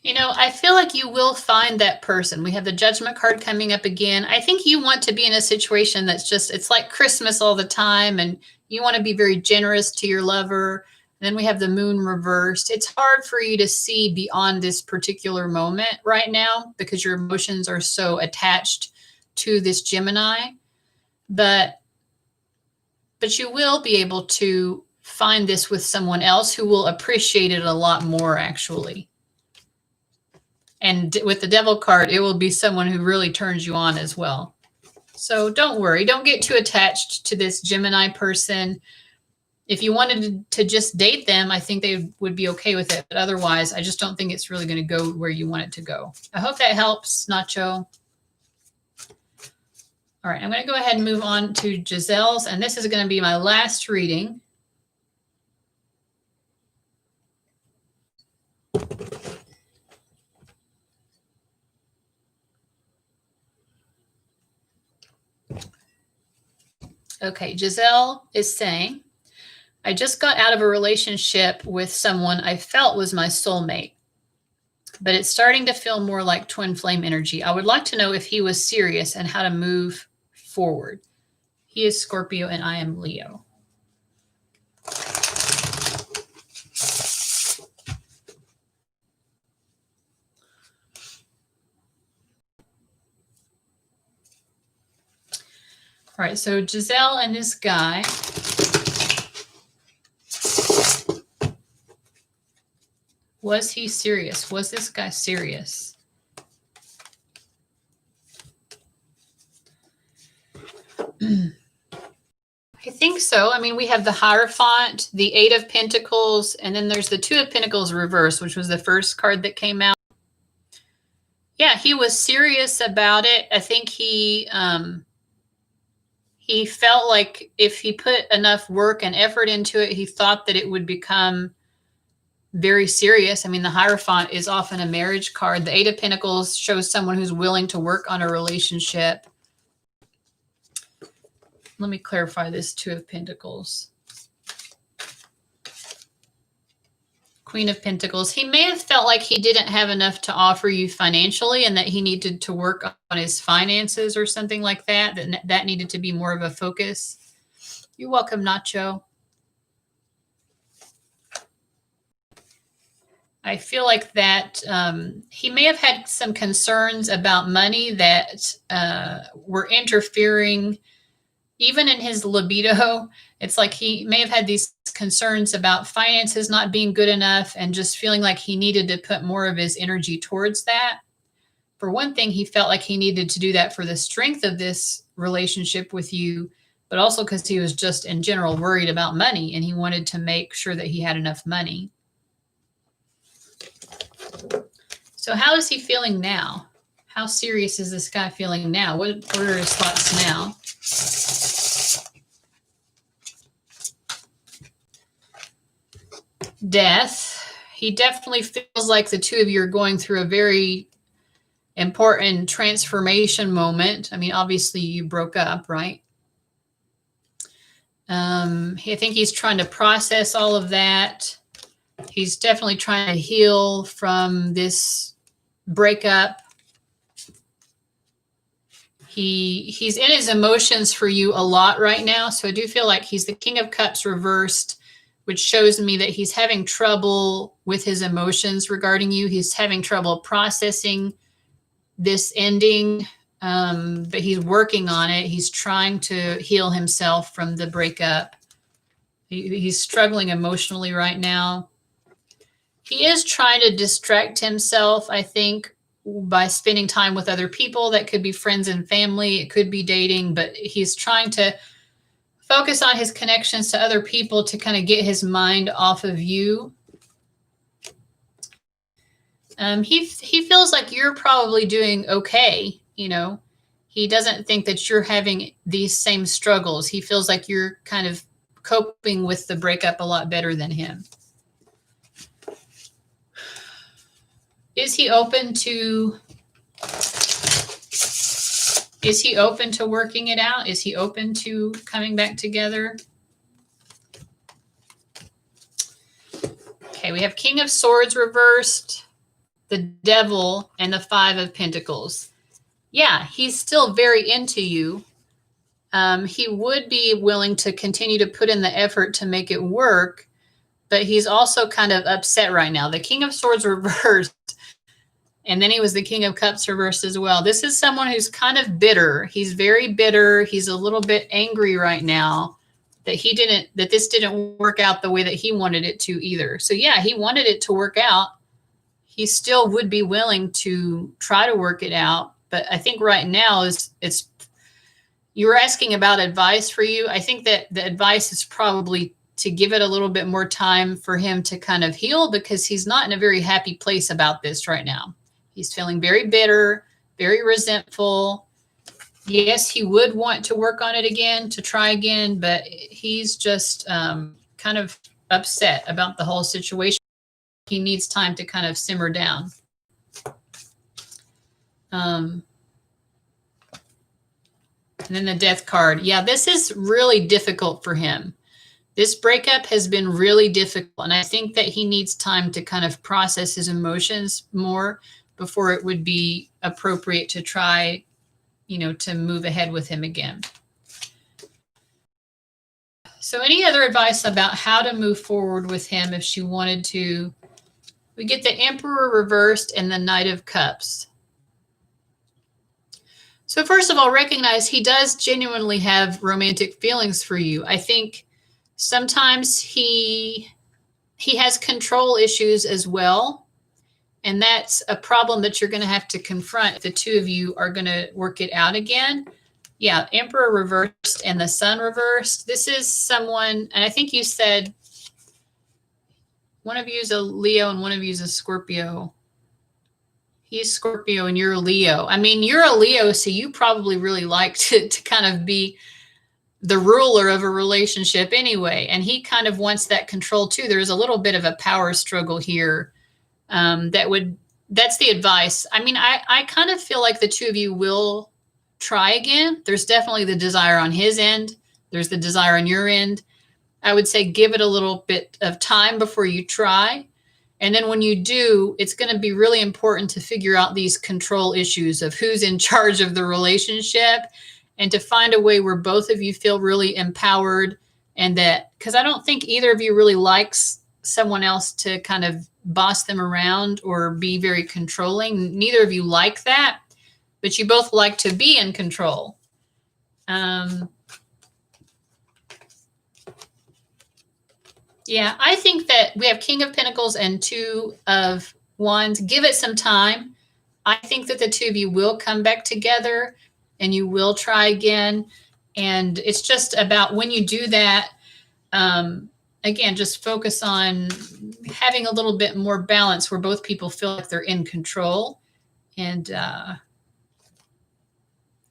You know, I feel like you will find that person. We have the Judgment card coming up again. I think you want to be in a situation that's just, it's like Christmas all the time, and you want to be very generous to your lover. And then we have the Moon reversed. It's hard for you to see beyond this particular moment right now because your emotions are so attached to this Gemini. But you will be able to find this with someone else who will appreciate it a lot more, actually. And with the Devil card, it will be someone who really turns you on as well. So don't worry. Don't get too attached to this Gemini person. If you wanted to just date them, I think they would be okay with it. But otherwise, I just don't think it's really going to go where you want it to go. I hope that helps, Nacho. All right, I'm going to go ahead and move on to Giselle's, and this is going to be my last reading. Okay, Giselle is saying, I just got out of a relationship with someone I felt was my soulmate, but it's starting to feel more like twin flame energy. I would like to know if he was serious and how to move forward. He is Scorpio and I am Leo. All right, so Giselle and this guy. Was he serious? Was this guy serious? I think so. I mean, we have the Hierophant, the Eight of Pentacles, and then there's the Two of Pentacles reverse, which was the first card that came out. Yeah, he was serious about it. I think he felt like if he put enough work and effort into it, he thought that it would become very serious. I mean, the Hierophant is often a marriage card. The Eight of Pentacles shows someone who's willing to work on a relationship. Let me clarify this Two of Pentacles. Queen of Pentacles. He may have felt like he didn't have enough to offer you financially and that he needed to work on his finances or something like that. That needed to be more of a focus. You're welcome, Nacho. I feel like that he may have had some concerns about money that were interfering even in his libido. It's like he may have had these concerns about finances not being good enough and just feeling like he needed to put more of his energy towards that. For one thing, he felt like he needed to do that for the strength of this relationship with you, but also because he was just in general worried about money and he wanted to make sure that he had enough money. So how is he feeling now? How serious is this guy feeling now? What are his thoughts now? Death. He definitely feels like the two of you are going through a very important transformation moment. I mean, obviously you broke up, right? I think he's trying to process all of that. He's definitely trying to heal from this breakup. He's in his emotions for you a lot right now. So I do feel like he's the King of Cups reversed, which shows me that he's having trouble with his emotions regarding you. He's having trouble processing this ending, but he's working on it. He's trying to heal himself from the breakup. He's struggling emotionally right now. He is trying to distract himself, I think, by spending time with other people. That could be friends and family. It could be dating, but he's trying to focus on his connections to other people to kind of get his mind off of you. He feels like you're probably doing okay. You know, he doesn't think that you're having these same struggles. He feels like you're kind of coping with the breakup a lot better than him. Is he open to working it out? Is he open to coming back together? Okay, we have King of Swords reversed, the Devil, and the Five of Pentacles. Yeah, he's still very into you. He would be willing to continue to put in the effort to make it work, but he's also kind of upset right now. The King of Swords reversed, and then he was the King of Cups reversed as well. This is someone who's kind of bitter. He's very bitter. He's a little bit angry right now that this didn't work out the way that he wanted it to either. So yeah, he wanted it to work out. He still would be willing to try to work it out. But I think right now you were asking about advice for you. I think that the advice is probably to give it a little bit more time for him to kind of heal, because he's not in a very happy place about this right now. He's feeling very bitter, very resentful. Yes, he would want to work on it again, to try again, but he's just kind of upset about the whole situation. He needs time to kind of simmer down. And then the Death card. Yeah, this is really difficult for him. This breakup has been really difficult. And I think that he needs time to kind of process his emotions more before it would be appropriate to try, you know, to move ahead with him again. So any other advice about how to move forward with him if she wanted to? We get the Emperor Reversed and the Knight of Cups. So first of all, recognize he does genuinely have romantic feelings for you. I think sometimes he has control issues as well. And that's a problem that you're going to have to confront if the two of you are going to work it out again. Yeah, Emperor Reversed and the Sun Reversed. This is someone, and I think you said one of you is a Leo and one of you is a Scorpio. He's Scorpio and you're a Leo. I mean, you're a Leo, so you probably really like to kind of be the ruler of a relationship anyway. And he kind of wants that control too. There's a little bit of a power struggle here. That's the advice. I mean, I kind of feel like the two of you will try again. There's definitely the desire on his end. There's the desire on your end. I would say give it a little bit of time before you try. And then when you do, it's going to be really important to figure out these control issues of who's in charge of the relationship, and to find a way where both of you feel really empowered. And that, because I don't think either of you really likes someone else to kind of boss them around or be very controlling. Neither of you like that, but you both like to be in control. Yeah, I think that we have King of Pentacles and Two of Wands. Give it some time. I think that the two of you will come back together and you will try again. And it's just about when you do that, again, just focus on having a little bit more balance where both people feel like they're in control. And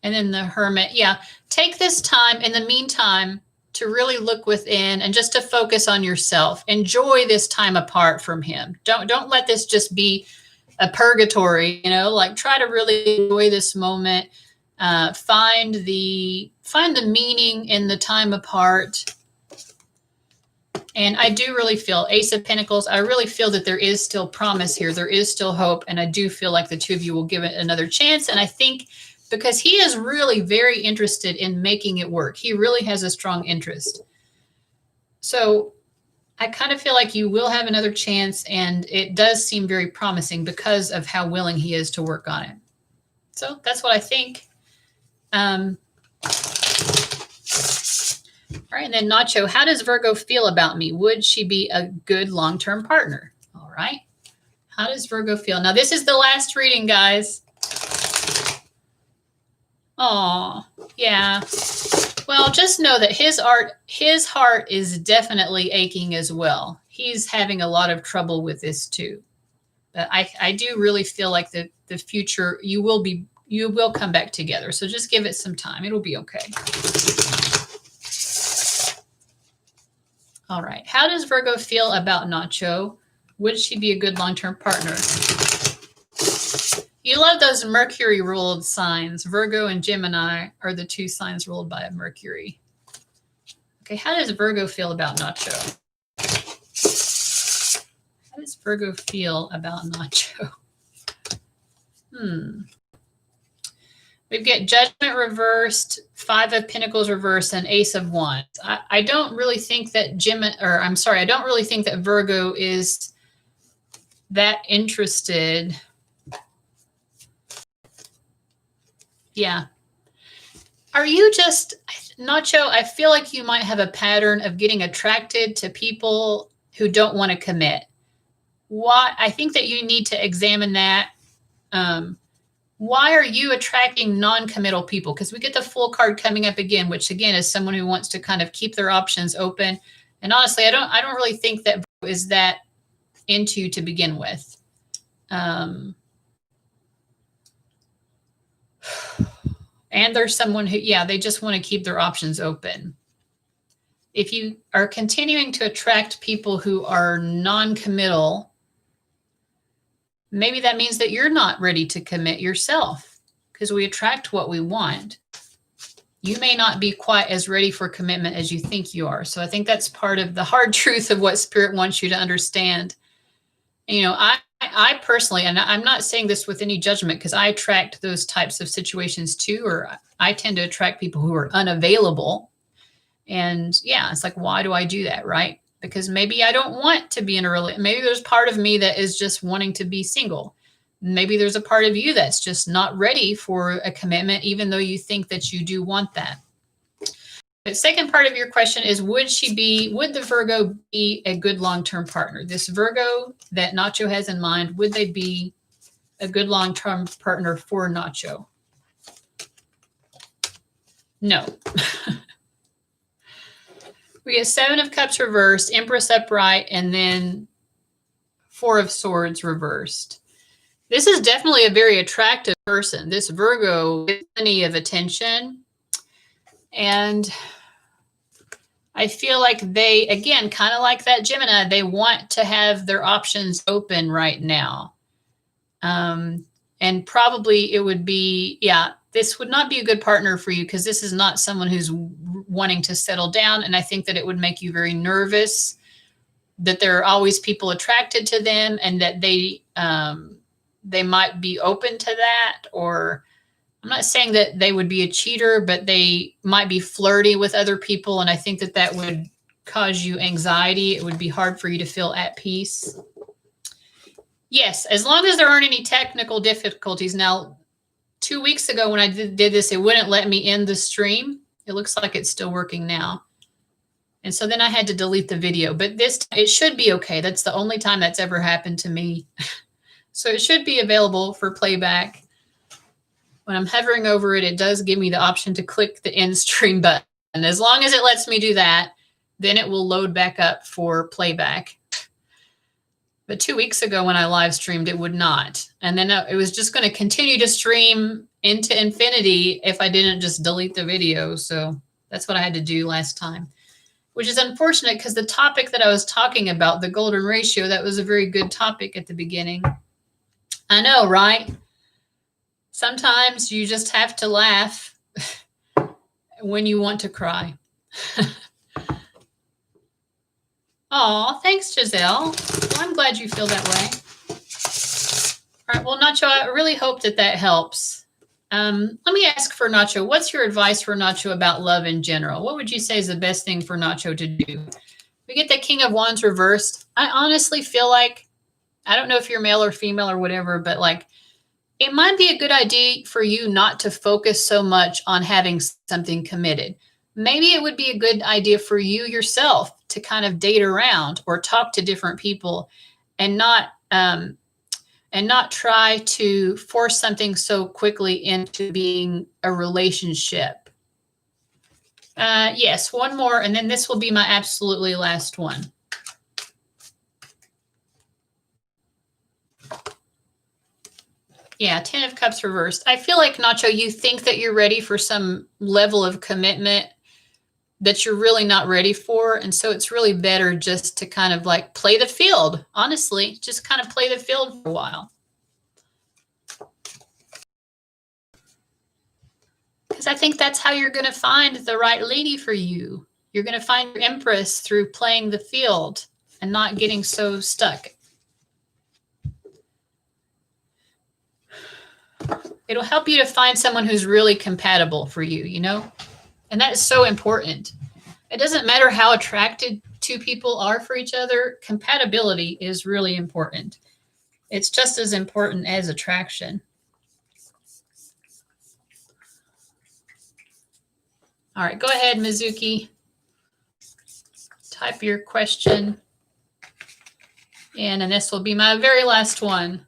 then the Hermit. Yeah, take this time in the meantime to really look within and just to focus on yourself. Enjoy this time apart from him. Don't let this just be a purgatory, you know, like try to really enjoy this moment. Find the meaning in the time apart. And I do really feel Ace of Pentacles. I really feel that there is still promise here. There is still hope. And I do feel like the two of you will give it another chance. And I think because he is really very interested in making it work. He really has a strong interest. So I kind of feel like you will have another chance, and it does seem very promising because of how willing he is to work on it. So that's what I think. All right, and then Nacho, how does Virgo feel about me? Would she be a good long-term partner? All right. How does Virgo feel? Now, this is the last reading, guys. Oh, yeah. Well, just know that his heart is definitely aching as well. He's having a lot of trouble with this too. But I do really feel like the future, you will come back together. So just give it some time. It'll be okay. All right. How does Virgo feel about Nacho? Would she be a good long-term partner? You love those Mercury ruled signs. Virgo and Gemini are the two signs ruled by Mercury. Okay, how does Virgo feel about Nacho? How does Virgo feel about Nacho? We've got Judgment Reversed, Five of Pentacles Reversed, and Ace of Wands. I don't really think that I don't really think that Virgo is that interested. Yeah. Are you just, Nacho, I feel like you might have a pattern of getting attracted to people who don't want to commit. Why? I think that you need to examine that. Why are you attracting non-committal people? Because we get the Fool card coming up again, which again is someone who wants to kind of keep their options open. And honestly, I don't really think that Virgo is that into you to begin with. And there's someone who, yeah, they just want to keep their options open. If you are continuing to attract people who are non-committal, maybe that means that you're not ready to commit yourself, because we attract what we want. You may not be quite as ready for commitment as you think you are. So I think that's part of the hard truth of what Spirit wants you to understand. You know, I personally, and I'm not saying this with any judgment, because I attract those types of situations too, or I tend to attract people who are unavailable. And yeah, it's like, why do I do that, right? Because maybe I don't want to be in a relationship. Maybe there's part of me that is just wanting to be single. Maybe there's a part of you that's just not ready for a commitment, even though you think that you do want that. The second part of your question is, would the Virgo be a good long-term partner? This Virgo that Nacho has in mind, would they be a good long-term partner for Nacho? No. We get 7 of Cups reversed, Empress upright, and then 4 of Swords reversed. This is definitely a very attractive person. This Virgo gets plenty of attention. And I feel like they, again, kind of like that Gemini, they want to have their options open right now. And probably it would be, yeah, this would not be a good partner for you, because this is not someone who's wanting to settle down. And I think that it would make you very nervous that there are always people attracted to them, and that they might be open to that. Or I'm not saying that they would be a cheater, but they might be flirty with other people. And I think that that would cause you anxiety. It would be hard for you to feel at peace. Yes, as long as there aren't any technical difficulties. Now, 2 weeks ago when I did this, it wouldn't let me end the stream. It looks like it's still working now. And so then I had to delete the video, but it should be okay. That's the only time that's ever happened to me. So it should be available for playback. When I'm hovering over it, it does give me the option to click the end stream button. And as long as it lets me do that, then it will load back up for playback. But 2 weeks ago when I live streamed, it would not. And then it was just going to continue to stream into infinity if I didn't just delete the video. So that's what I had to do last time, which is unfortunate, because the topic that I was talking about, the golden ratio, that was a very good topic at the beginning. I know, right? Sometimes you just have to laugh when you want to cry. Oh, thanks, Giselle. Well, I'm glad you feel that way. All right. Well, Nacho, I really hope that helps. Let me ask for Nacho. What's your advice for Nacho about love in general? What would you say is the best thing for Nacho to do? We get the King of Wands reversed. I honestly feel like, I don't know if you're male or female or whatever, but like, it might be a good idea for you not to focus so much on having something committed. Maybe it would be a good idea for you yourself to kind of date around or talk to different people, and not try to force something so quickly into being a relationship. Yes, one more, and then this will be my absolutely last one. Yeah, 10 of Cups reversed. I feel like, Nacho, you think that you're ready for some level of commitment that you're really not ready for. And so it's really better just to kind of like play the field. Honestly, just kind of play the field for a while. Because I think that's how you're going to find the right lady for you. You're going to find your Empress through playing the field and not getting so stuck. It'll help you to find someone who's really compatible for you, you know? And that is so important. It doesn't matter how attracted two people are for each other. Compatibility is really important. It's just as important as attraction. All right, go ahead, Mizuki. Type your question. And this will be my very last one.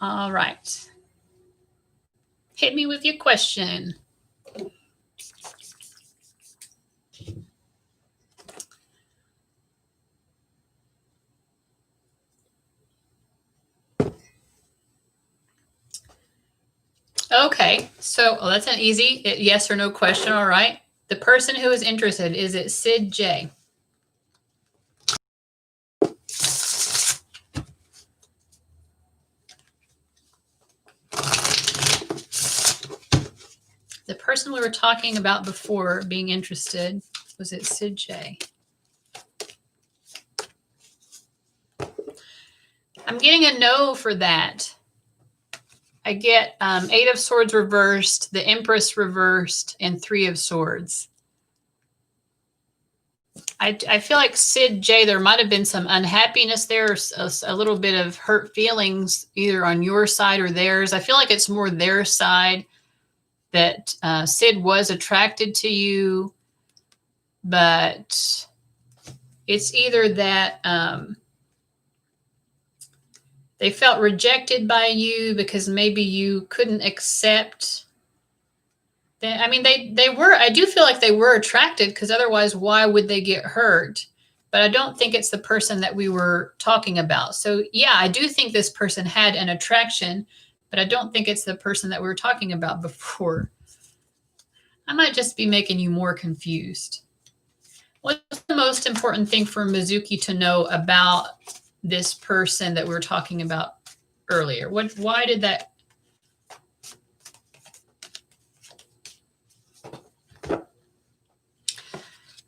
All right. Hit me with your question. Okay, so that's an easy yes or no question. All right. The person who is interested, is it Sid J? The person we were talking about before being interested, was it Sid J? I'm getting a no for that. I get 8 of Swords reversed, the Empress reversed, and 3 of Swords. I feel like Sid J, there might have been some unhappiness there, a little bit of hurt feelings, either on your side or theirs. I feel like it's more their side, that Sid was attracted to you, but it's either that they felt rejected by you because maybe you couldn't accept. I mean, they were, I do feel like they were attracted, because otherwise why would they get hurt? But I don't think it's the person that we were talking about. So yeah, I do think this person had an attraction, but I don't think it's the person that we were talking about before. I might just be making you more confused. What's the most important thing for Mizuki to know about this person that we were talking about earlier? Why did that?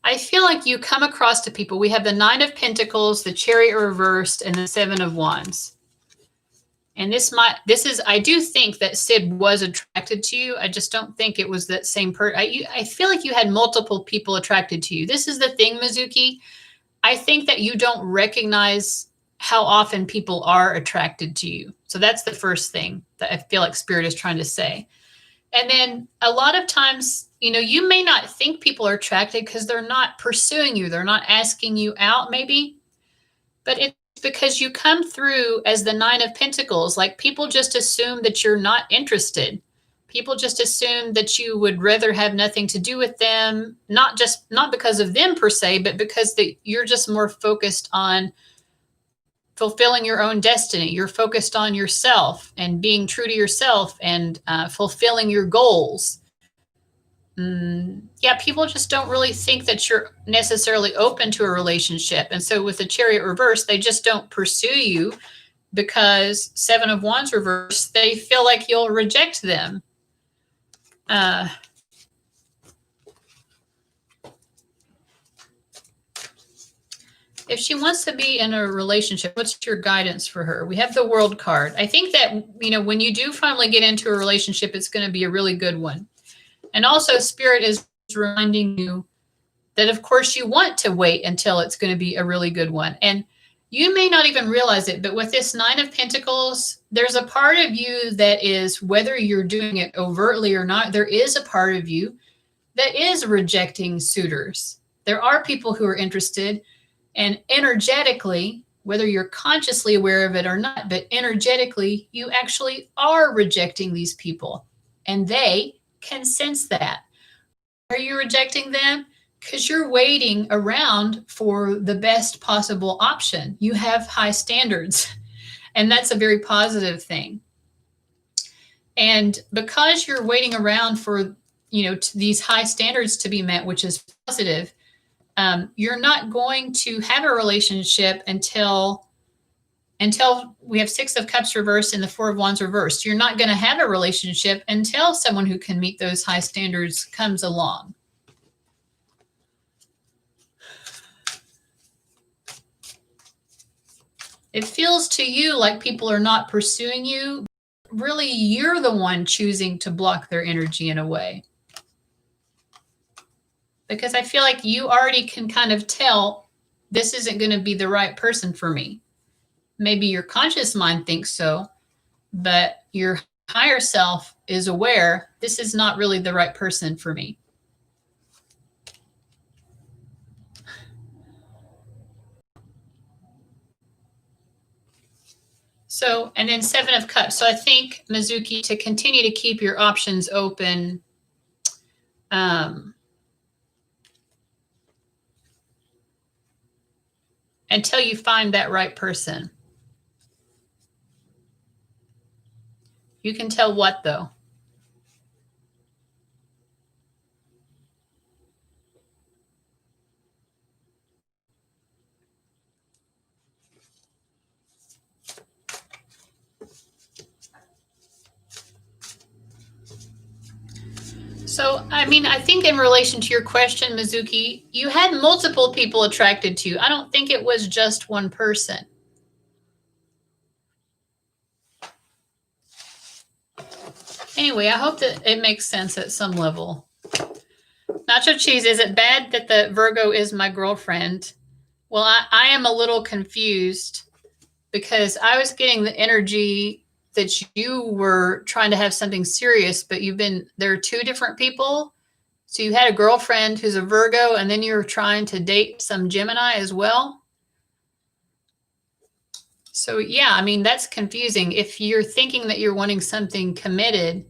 I feel like you come across to people. We have the 9 of Pentacles, the Chariot reversed, and the 7 of Wands. And I do think that Sid was attracted to you. I just don't think it was that same person. I feel like you had multiple people attracted to you. This is the thing, Mizuki. I think that you don't recognize how often people are attracted to you. So that's the first thing that I feel like Spirit is trying to say. And then a lot of times, you may not think people are attracted because they're not pursuing you. They're not asking you out, maybe. But it's because you come through as the 9 of Pentacles. Like, people just assume that you're not interested. People just assume that you would rather have nothing to do with them. Not because of them per se, but because you're just more focused on fulfilling your own destiny. You're focused on yourself and being true to yourself and fulfilling your goals. Yeah, people just don't really think that you're necessarily open to a relationship. And so with the Chariot reverse, they just don't pursue you because 7 of Wands reverse, they feel like you'll reject them. If she wants to be in a relationship, what's your guidance for her? We have the World card. I think that, when you do finally get into a relationship, it's going to be a really good one. And also, Spirit is reminding you that, of course, you want to wait until it's going to be a really good one. And you may not even realize it, but with this 9 of Pentacles, there's a part of you that is, whether you're doing it overtly or not, there is a part of you that is rejecting suitors. There are people who are interested, and energetically, whether you're consciously aware of it or not, but energetically, you actually are rejecting these people, and they can sense that. Are you rejecting them? Because you're waiting around for the best possible option. You have high standards, and that's a very positive thing. And because you're waiting around for, these high standards to be met, which is positive, you're not going to have a relationship until we have 6 of Cups reversed and the 4 of Wands reversed. You're not going to have a relationship until someone who can meet those high standards comes along. It feels to you like people are not pursuing you. Really, you're the one choosing to block their energy in a way. Because I feel like you already can kind of tell this isn't going to be the right person for me. Maybe your conscious mind thinks so, but your higher self is aware this is not really the right person for me. So, and then Seven of Cups. So I think, Mizuki, to continue to keep your options open, until you find that right person. You can tell what, though? So, I mean, I think in relation to your question, Mizuki, you had multiple people attracted to you. I don't think it was just one person. Anyway, I hope that it makes sense at some level. Nacho Cheese, is it bad that the Virgo is my girlfriend? Well, I am a little confused because I was getting the energy that you were trying to have something serious, but there are two different people. So you had a girlfriend who's a Virgo, and then you were trying to date some Gemini as well. So yeah, I mean, that's confusing. If you're thinking that you're wanting something committed,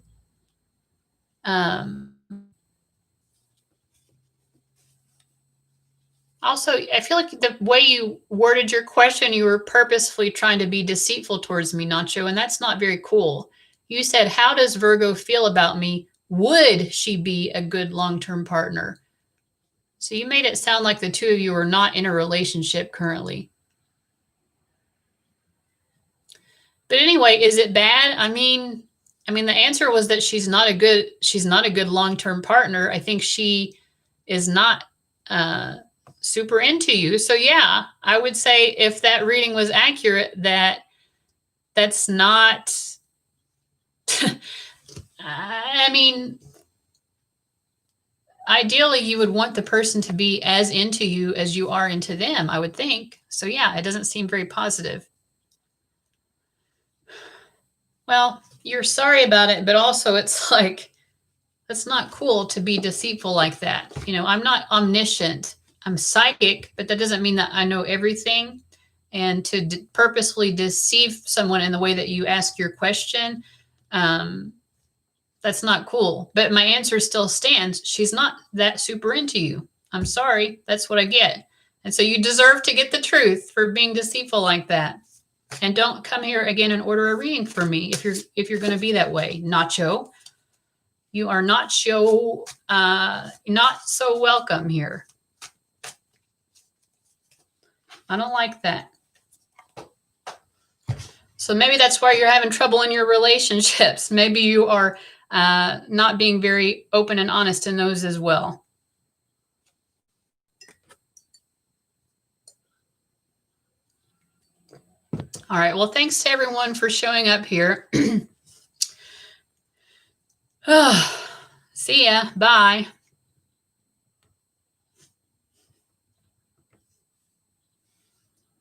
also, I feel like the way you worded your question, you were purposefully trying to be deceitful towards me, Nacho, and that's not very cool. You said, how does Virgo feel about me? Would she be a good long-term partner? So you made it sound like the two of you are not in a relationship currently. But anyway, is it bad? I mean, the answer was that she's not a good long-term partner. I think she is not super into you. So yeah, I would say if that reading was accurate, that's not, I mean, ideally you would want the person to be as into you as you are into them, I would think. So yeah, it doesn't seem very positive. Well, you're sorry about it, but also it's like, that's not cool to be deceitful like that. You know, I'm not omniscient. I'm psychic, but that doesn't mean that I know everything. And to purposefully deceive someone in the way that you ask your question, that's not cool. But my answer still stands. She's not that super into you. I'm sorry. That's what I get. And so you deserve to get the truth for being deceitful like that. And don't come here again and order a reading for me if you're going to be that way, Nacho. You are not so welcome here. I don't like that. So maybe that's why you're having trouble in your relationships. Maybe you are not being very open and honest in those as well. All right. Well, thanks to everyone for showing up here. See ya. Bye.